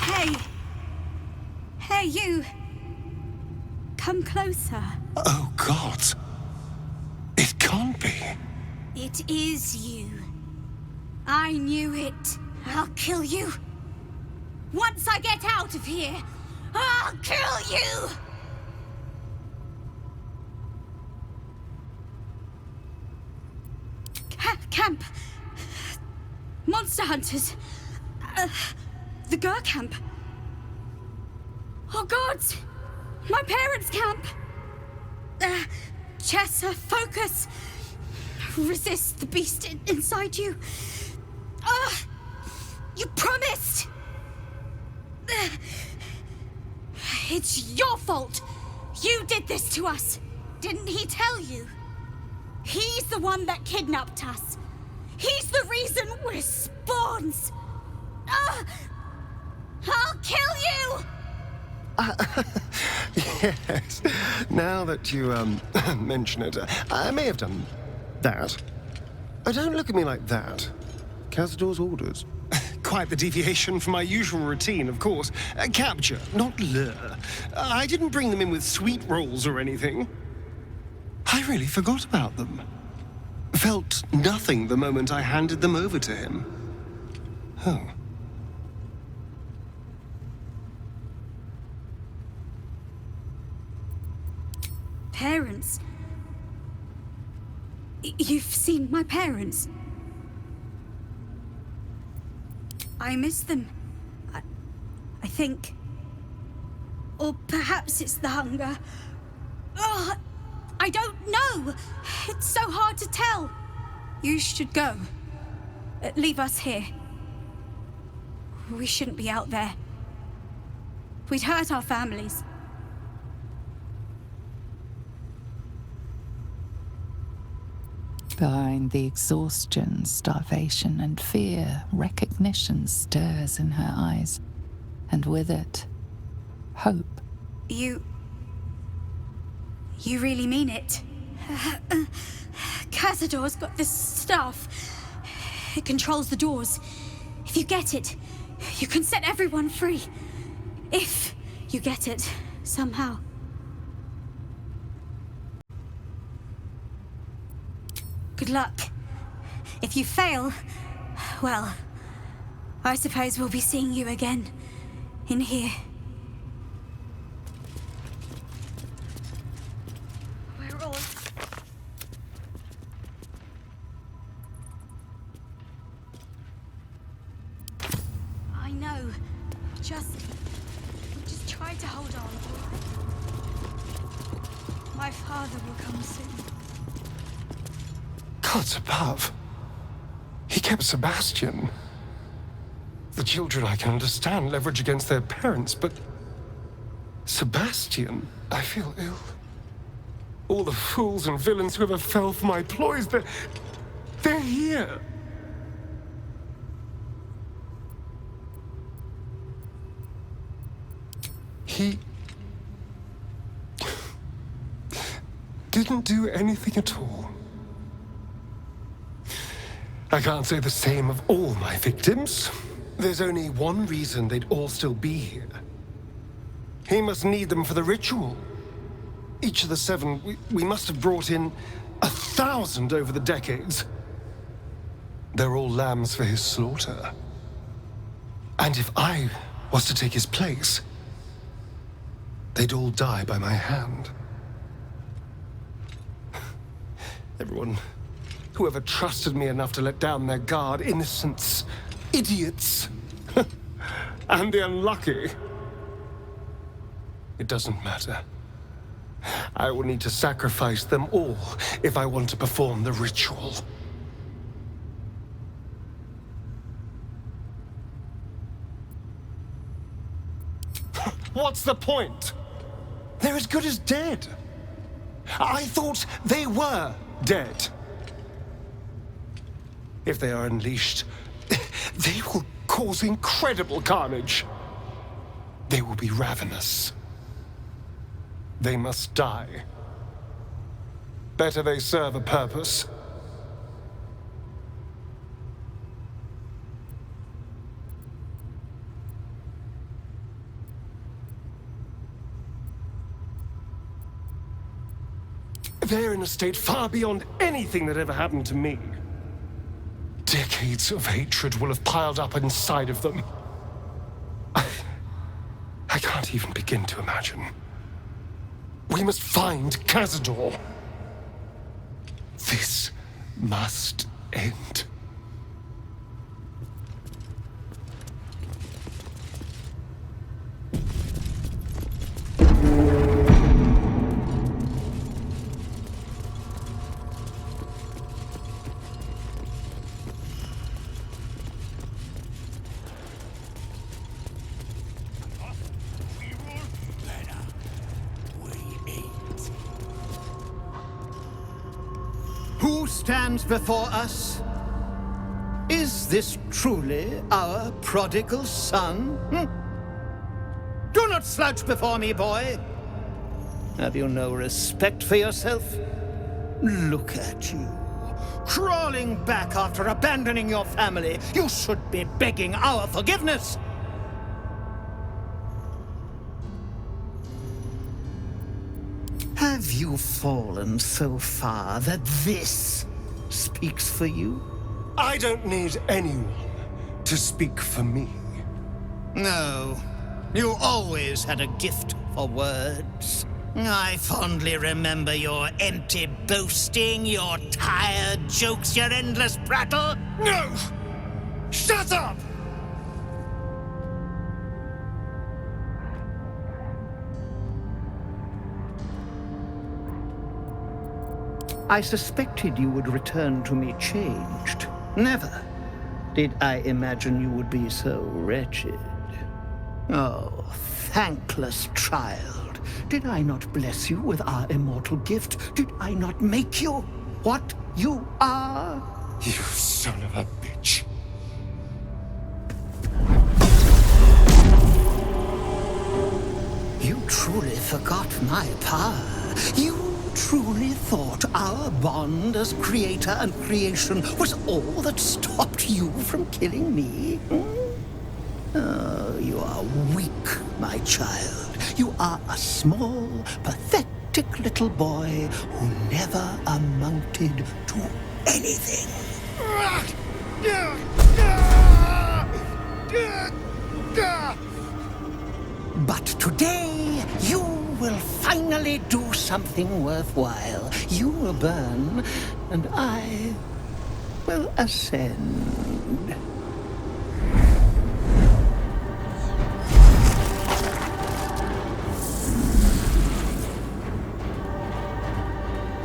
Hey! Hey, you! Come closer. Oh, God. It can't be. It is you. I knew it. I'll kill you. Once I get out of here, I'll kill you! Camp. Monster hunters. The Gur camp. Oh, gods! My parents' camp! Chessa, focus! Resist the beast inside you. You promised! It's your fault! You did this to us! Didn't he tell you? He's the one that kidnapped us. He's the reason we're spawns! I'll kill you! Yes. Now that you, mention it, I may have done that. Don't look at me like that. Cazador's orders. Quite the deviation from my usual routine, of course. Capture, not lure. I didn't bring them in with sweet rolls or anything. I really forgot about them. Felt nothing the moment I handed them over to him. Oh. Parents? You've seen my parents? I miss them. I think. Or perhaps it's the hunger. Oh, I don't know. It's so hard to tell. You should go. Leave us here. We shouldn't be out there. We'd hurt our families. Behind the exhaustion, starvation, and fear, recognition stirs in her eyes, and with it, hope. You really mean it? Cazador's got this stuff. It controls the doors. If you get it, you can set everyone free. If you get it, somehow. Good luck. If you fail, well, I suppose we'll be seeing you again in here. We're all... I know. Just try to hold on. My father will come soon. Gods above. He kept Sebastian. The children, I can understand, leverage against their parents, but... Sebastian, I feel ill. All the fools and villains who ever fell for my ploys, they're here. He... didn't do anything at all. I can't say the same of all my victims. There's only one reason they'd all still be here. He must need them for the ritual. Each of the 7, we must have brought in 1,000 over the decades. They're all lambs for his slaughter. And if I was to take his place, they'd all die by my hand. Everyone... whoever trusted me enough to let down their guard, innocents, idiots, and the unlucky. It doesn't matter. I will need to sacrifice them all if I want to perform the ritual. What's the point? They're as good as dead. I thought they were dead. If they are unleashed, they will cause incredible carnage. They will be ravenous. They must die. Better they serve a purpose. They're in a state far beyond anything that ever happened to me. Decades of hatred will have piled up inside of them. I can't even begin to imagine. We must find Cazador. This must end. Who stands before us? Is this truly our prodigal son? Do not slouch before me, boy. Have you no respect for yourself? Look at you, crawling back after abandoning your family. You should be begging our forgiveness. Have you fallen so far that this speaks for you? I don't need anyone to speak for me. No, you always had a gift for words. I fondly remember your empty boasting, your tired jokes, your endless prattle. No! Shut up! I suspected you would return to me changed. Never did I imagine you would be so wretched. Oh, thankless child. Did I not bless you with our immortal gift? Did I not make you what you are? You son of a bitch. You truly forgot my power. You truly thought our bond as creator and creation was all that stopped you from killing me? Oh, you are weak, my child. You are a small, pathetic little boy who never amounted to anything. But today, you will finally do something worthwhile. You will burn, and I will ascend.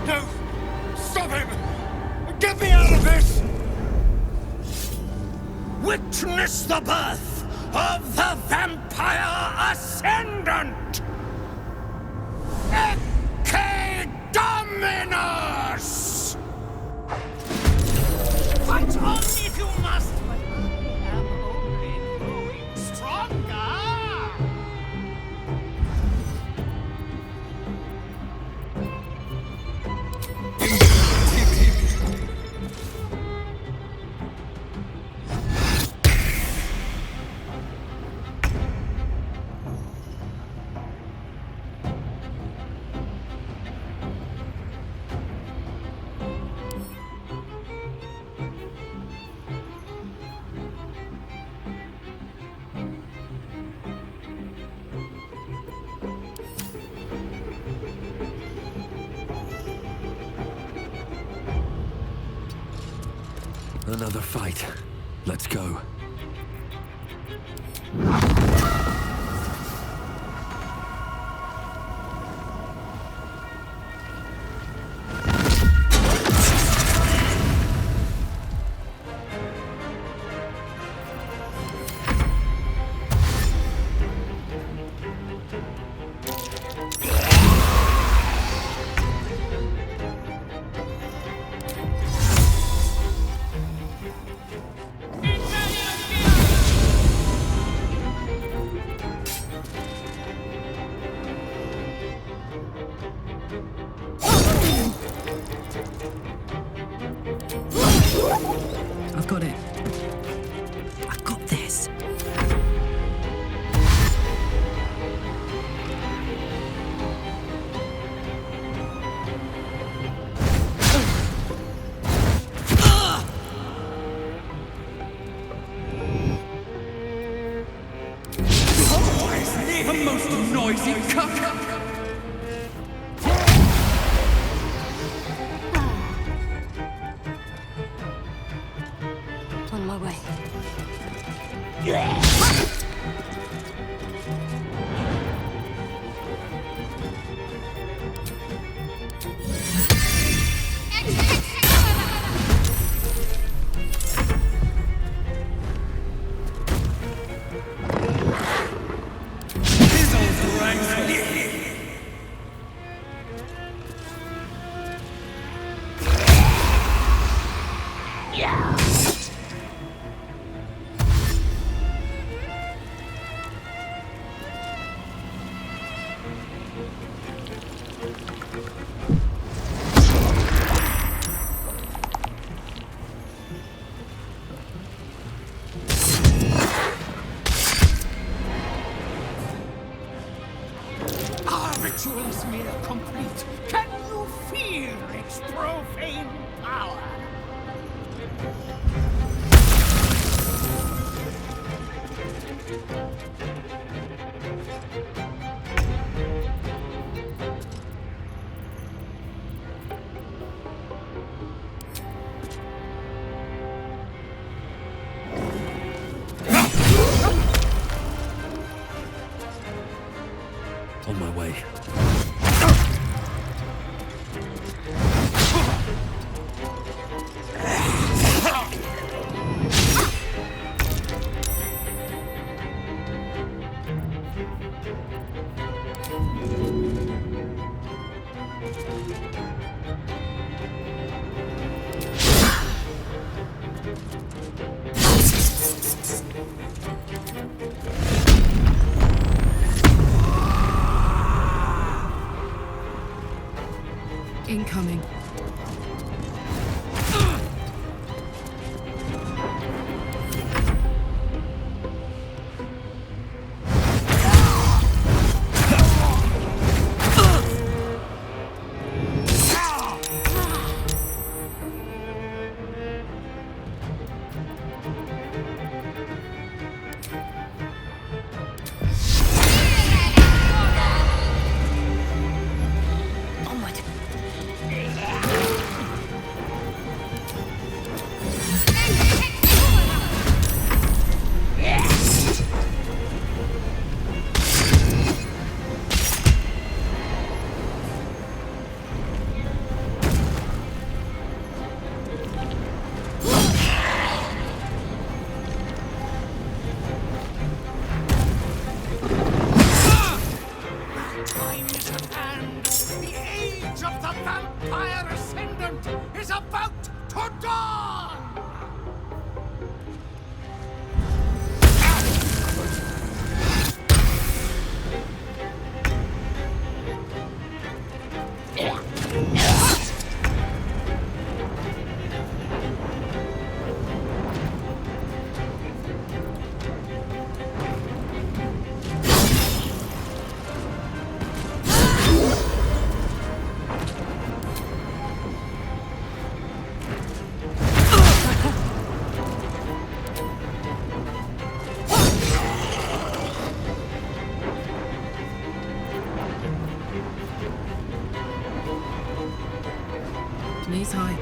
No! Stop him! Get me out of this! Witness the birth of the Vampire Ascendant! Ecce Dominus! Fight on if you must, but I am only growing stronger! Another fight. Let's go. I've got it. I've got this. The most noisy cuck! On my way. Our ritual is near complete. Can you feel its profane power? On my way. Incoming. Knees high.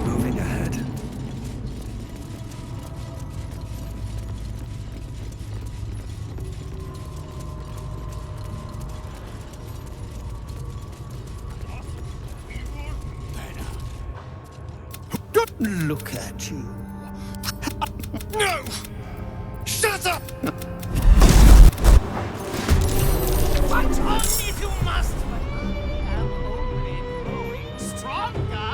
Moving ahead. Don't look at you. No! Shut up! Fight on if you must. I'm only growing stronger.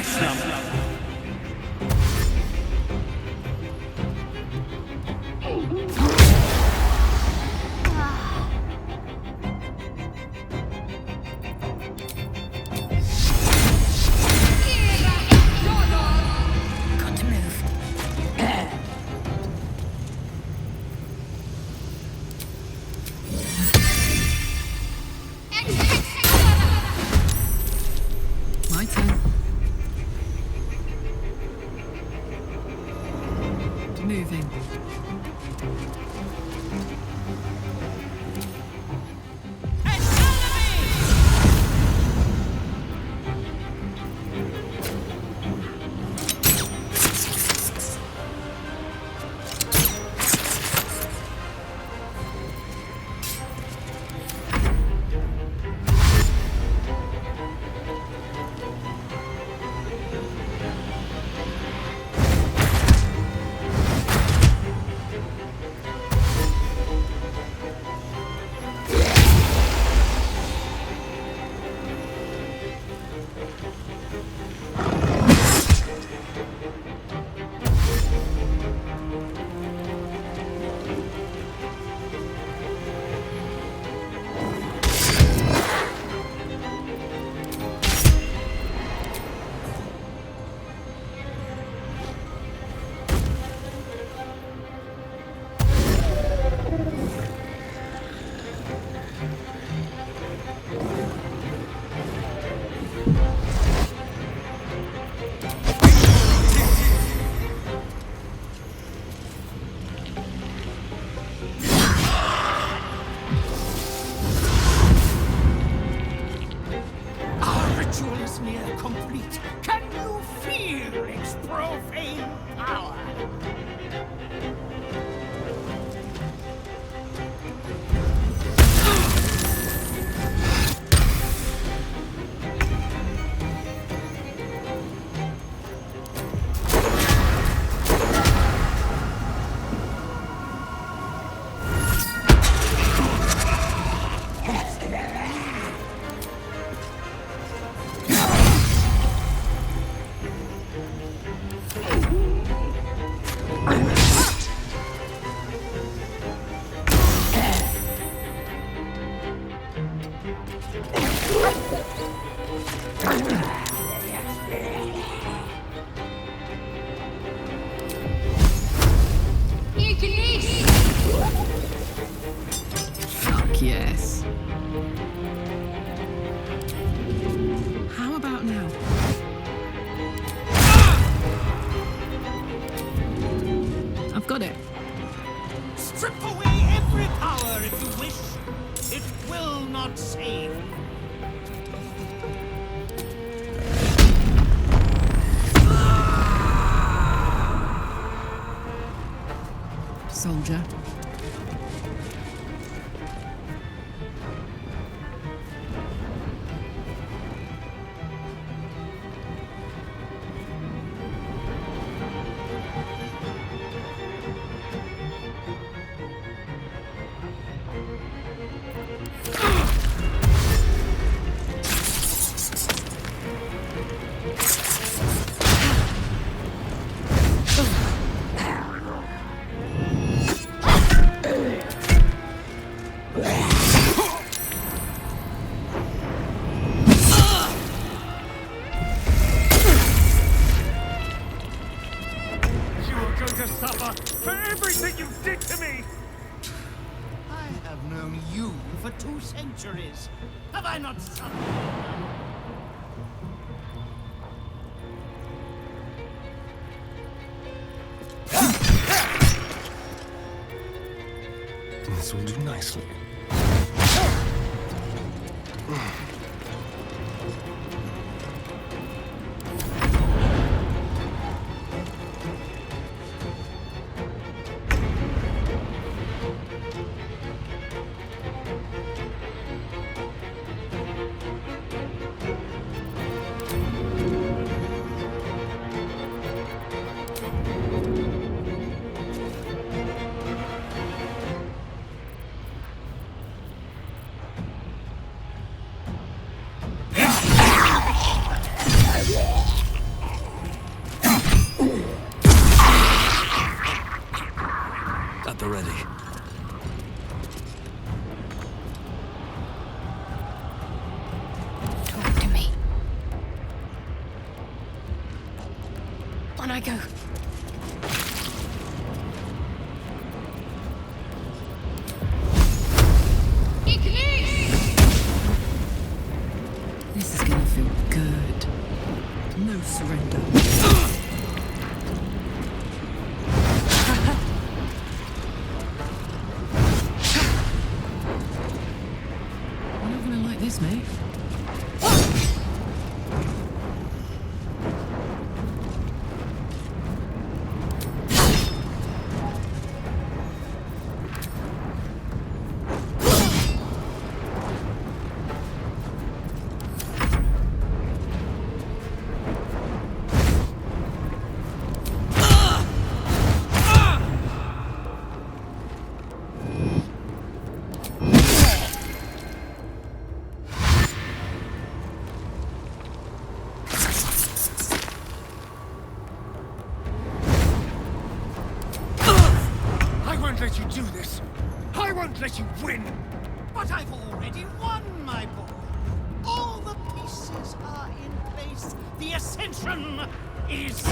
flesh lump. Got to move. My turn. Moving. Our ritual is near complete. Can you feel its profane power? Fuck yes. How about now? I've got it. Strip away every power if you wish. It will not save. Soldier. For 2 centuries. Have I not suffered? This will do nicely. At the ready. Talk to me. On I go. This is gonna feel good. No surrender. You're not gonna like this, mate. I won't let you do this. I won't let you win. But I've already won, my boy. All the pieces are in place. The ascension is...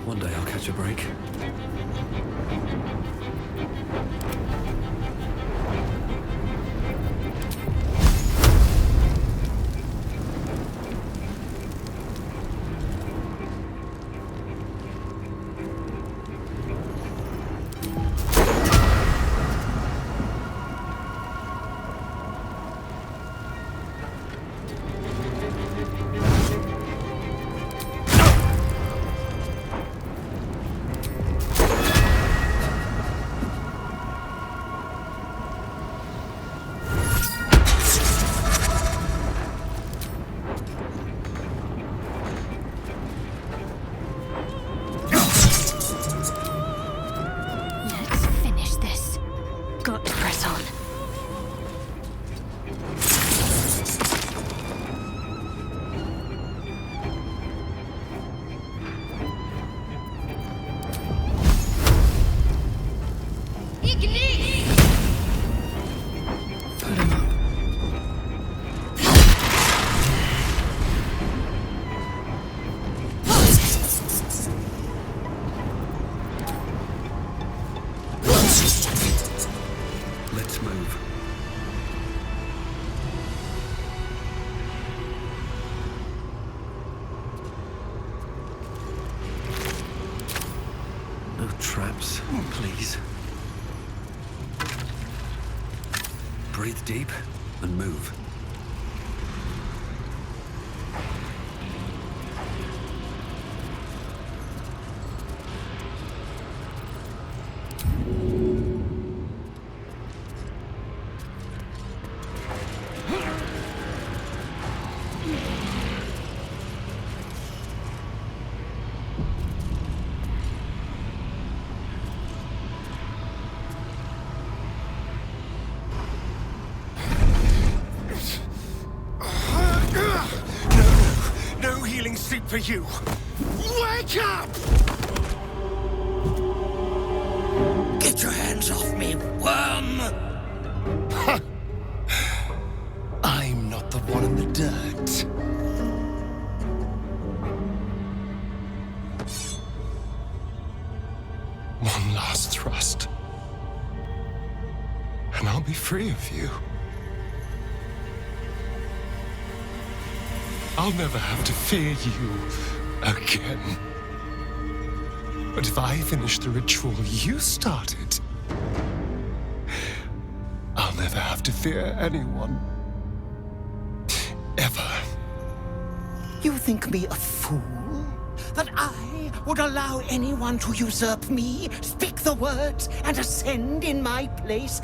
One day I'll catch a break. Let's finish this. Got to press on. Let's move. No traps, please. Breathe deep and move. No healing sleep for you. Wake up! Get your hands off me, worm! I'm not the one in the dirt. One last thrust. And I'll be free of you. I'll never have to fear you again. But if I finish the ritual you started, I'll never have to fear anyone. Ever. You think me a fool? That I would allow anyone to usurp me, speak the words, and ascend in my place?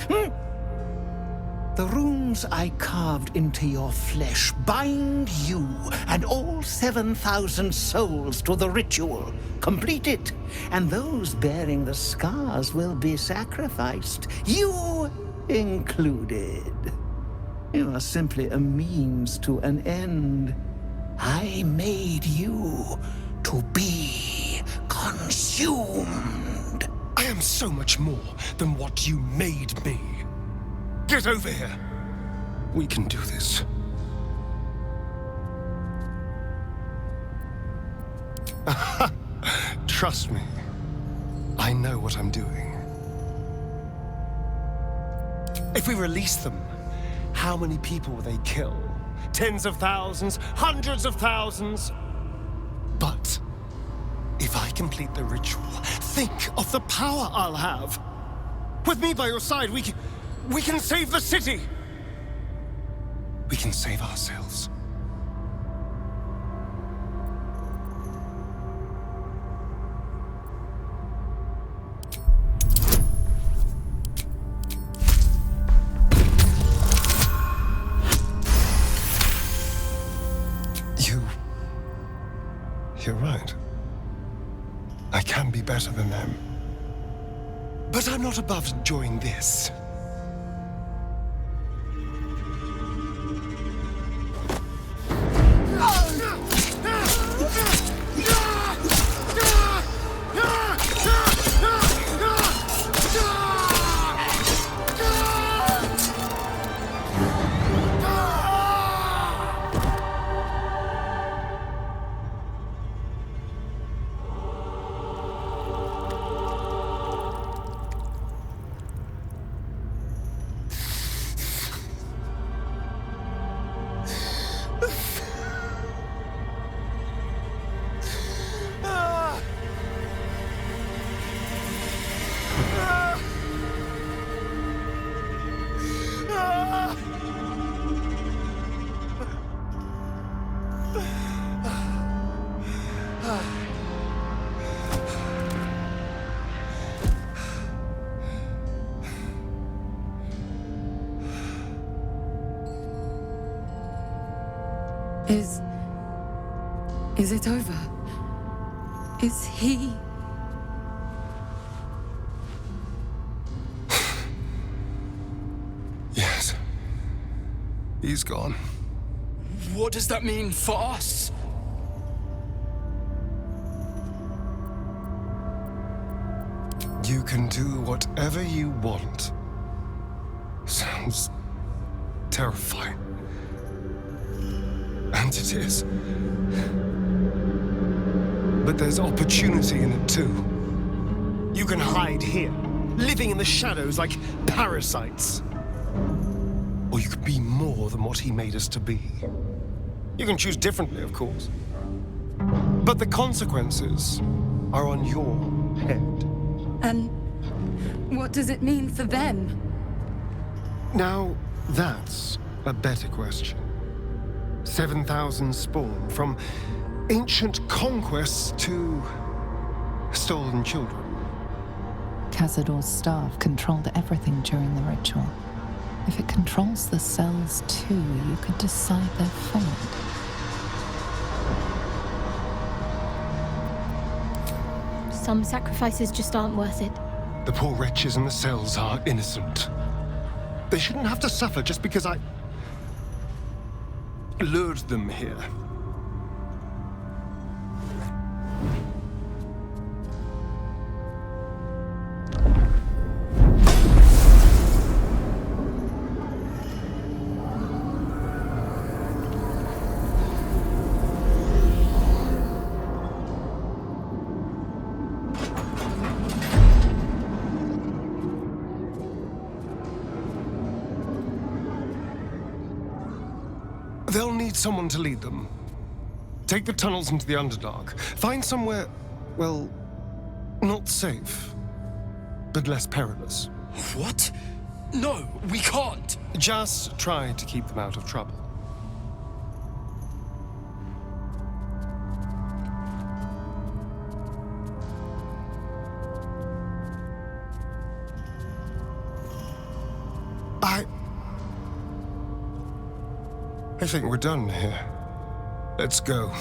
The runes I carved into your flesh bind you and all 7,000 souls to the ritual. Complete it, and those bearing the scars will be sacrificed, you included. You are simply a means to an end. I made you to be consumed. I am so much more than what you made me. Get over here. We can do this. Trust me. I know what I'm doing. If we release them, how many people will they kill? Tens of thousands, hundreds of thousands? But if I complete the ritual, think of the power I'll have. With me by your side, we can save the city. We can save ourselves. You're right. I can be better than them. But I'm not above enjoying this. Is it over? Is he... Yes. He's gone. What does that mean for us? You can do whatever you want. Sounds terrifying. And it is. But there's opportunity in it too. You can hide here, living in the shadows like parasites. Or you could be more than what he made us to be. You can choose differently, of course. But the consequences are on your head. And what does it mean for them? Now, that's a better question. 7,000 spawn, from ancient conquests to stolen children. Cazador's staff controlled everything during the ritual. If it controls the cells too, you could decide their fate. Some sacrifices just aren't worth it. The poor wretches in the cells are innocent. They shouldn't have to suffer just because I lured them here. They'll need someone to lead them. Take the tunnels into the Underdark. Find somewhere, well, Not safe, but less perilous. What? No, we can't. Just try to keep them out of trouble. I think we're done here. Let's go.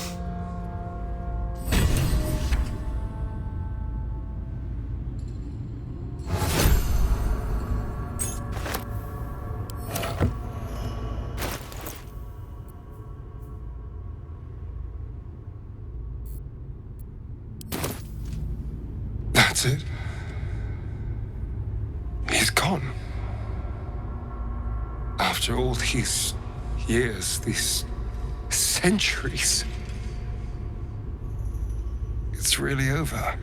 That's it. He's gone. After all these years, these centuries, it's really over.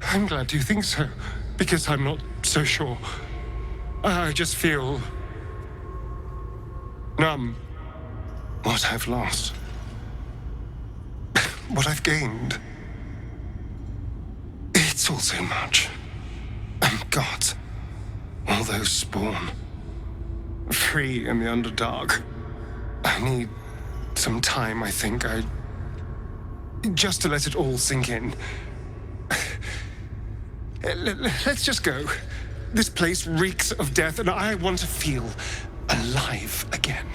I'm glad you think so, because I'm not so sure. I just feel numb. What I've lost, what I've gained, it's all so much. And God, all those spawn, free in the Underdark. I need some time, I think. Just to let it all sink in. Let's just go. This place reeks of death, and I want to feel alive again.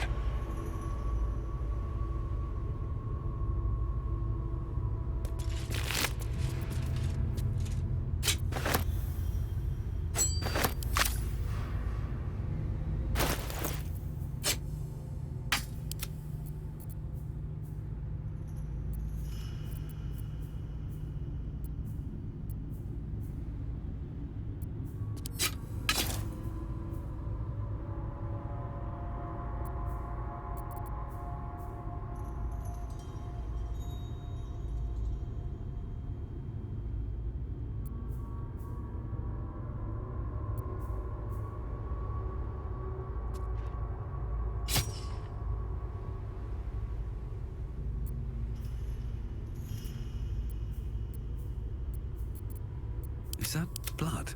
Is that blood?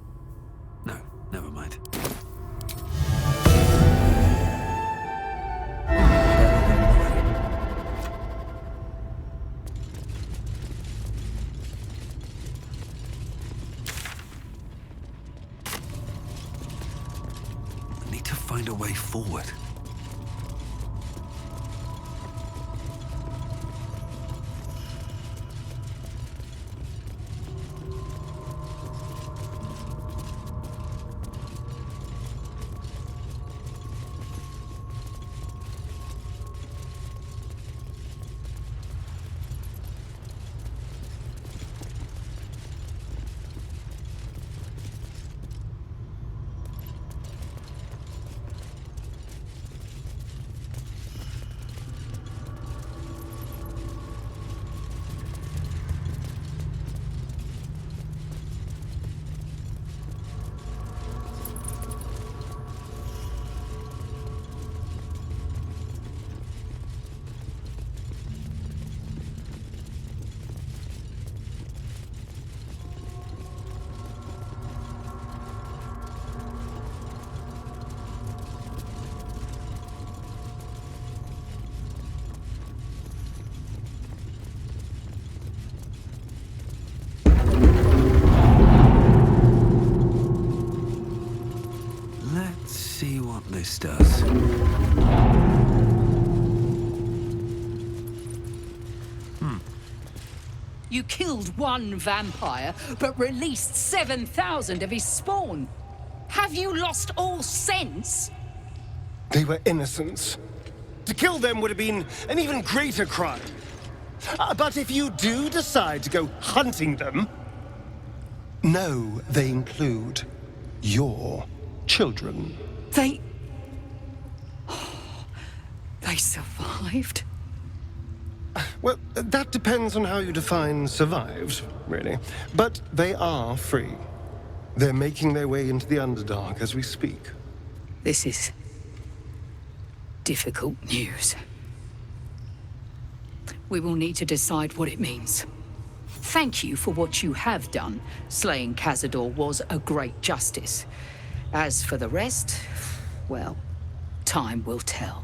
No, never mind. I need to find a way forward. This does. You killed one vampire, but released 7,000 of his spawn. Have you lost all sense? They were innocents. To kill them would have been an even greater crime. But if you do decide to go hunting them, know they include your children. They survived? Well, that depends on how you define survived, really. But they are free. They're making their way into the Underdark as we speak. This is difficult news. we will need to decide what it means. Thank you for what you have done. Slaying Cazador was a great justice. As for the rest, well, time will tell.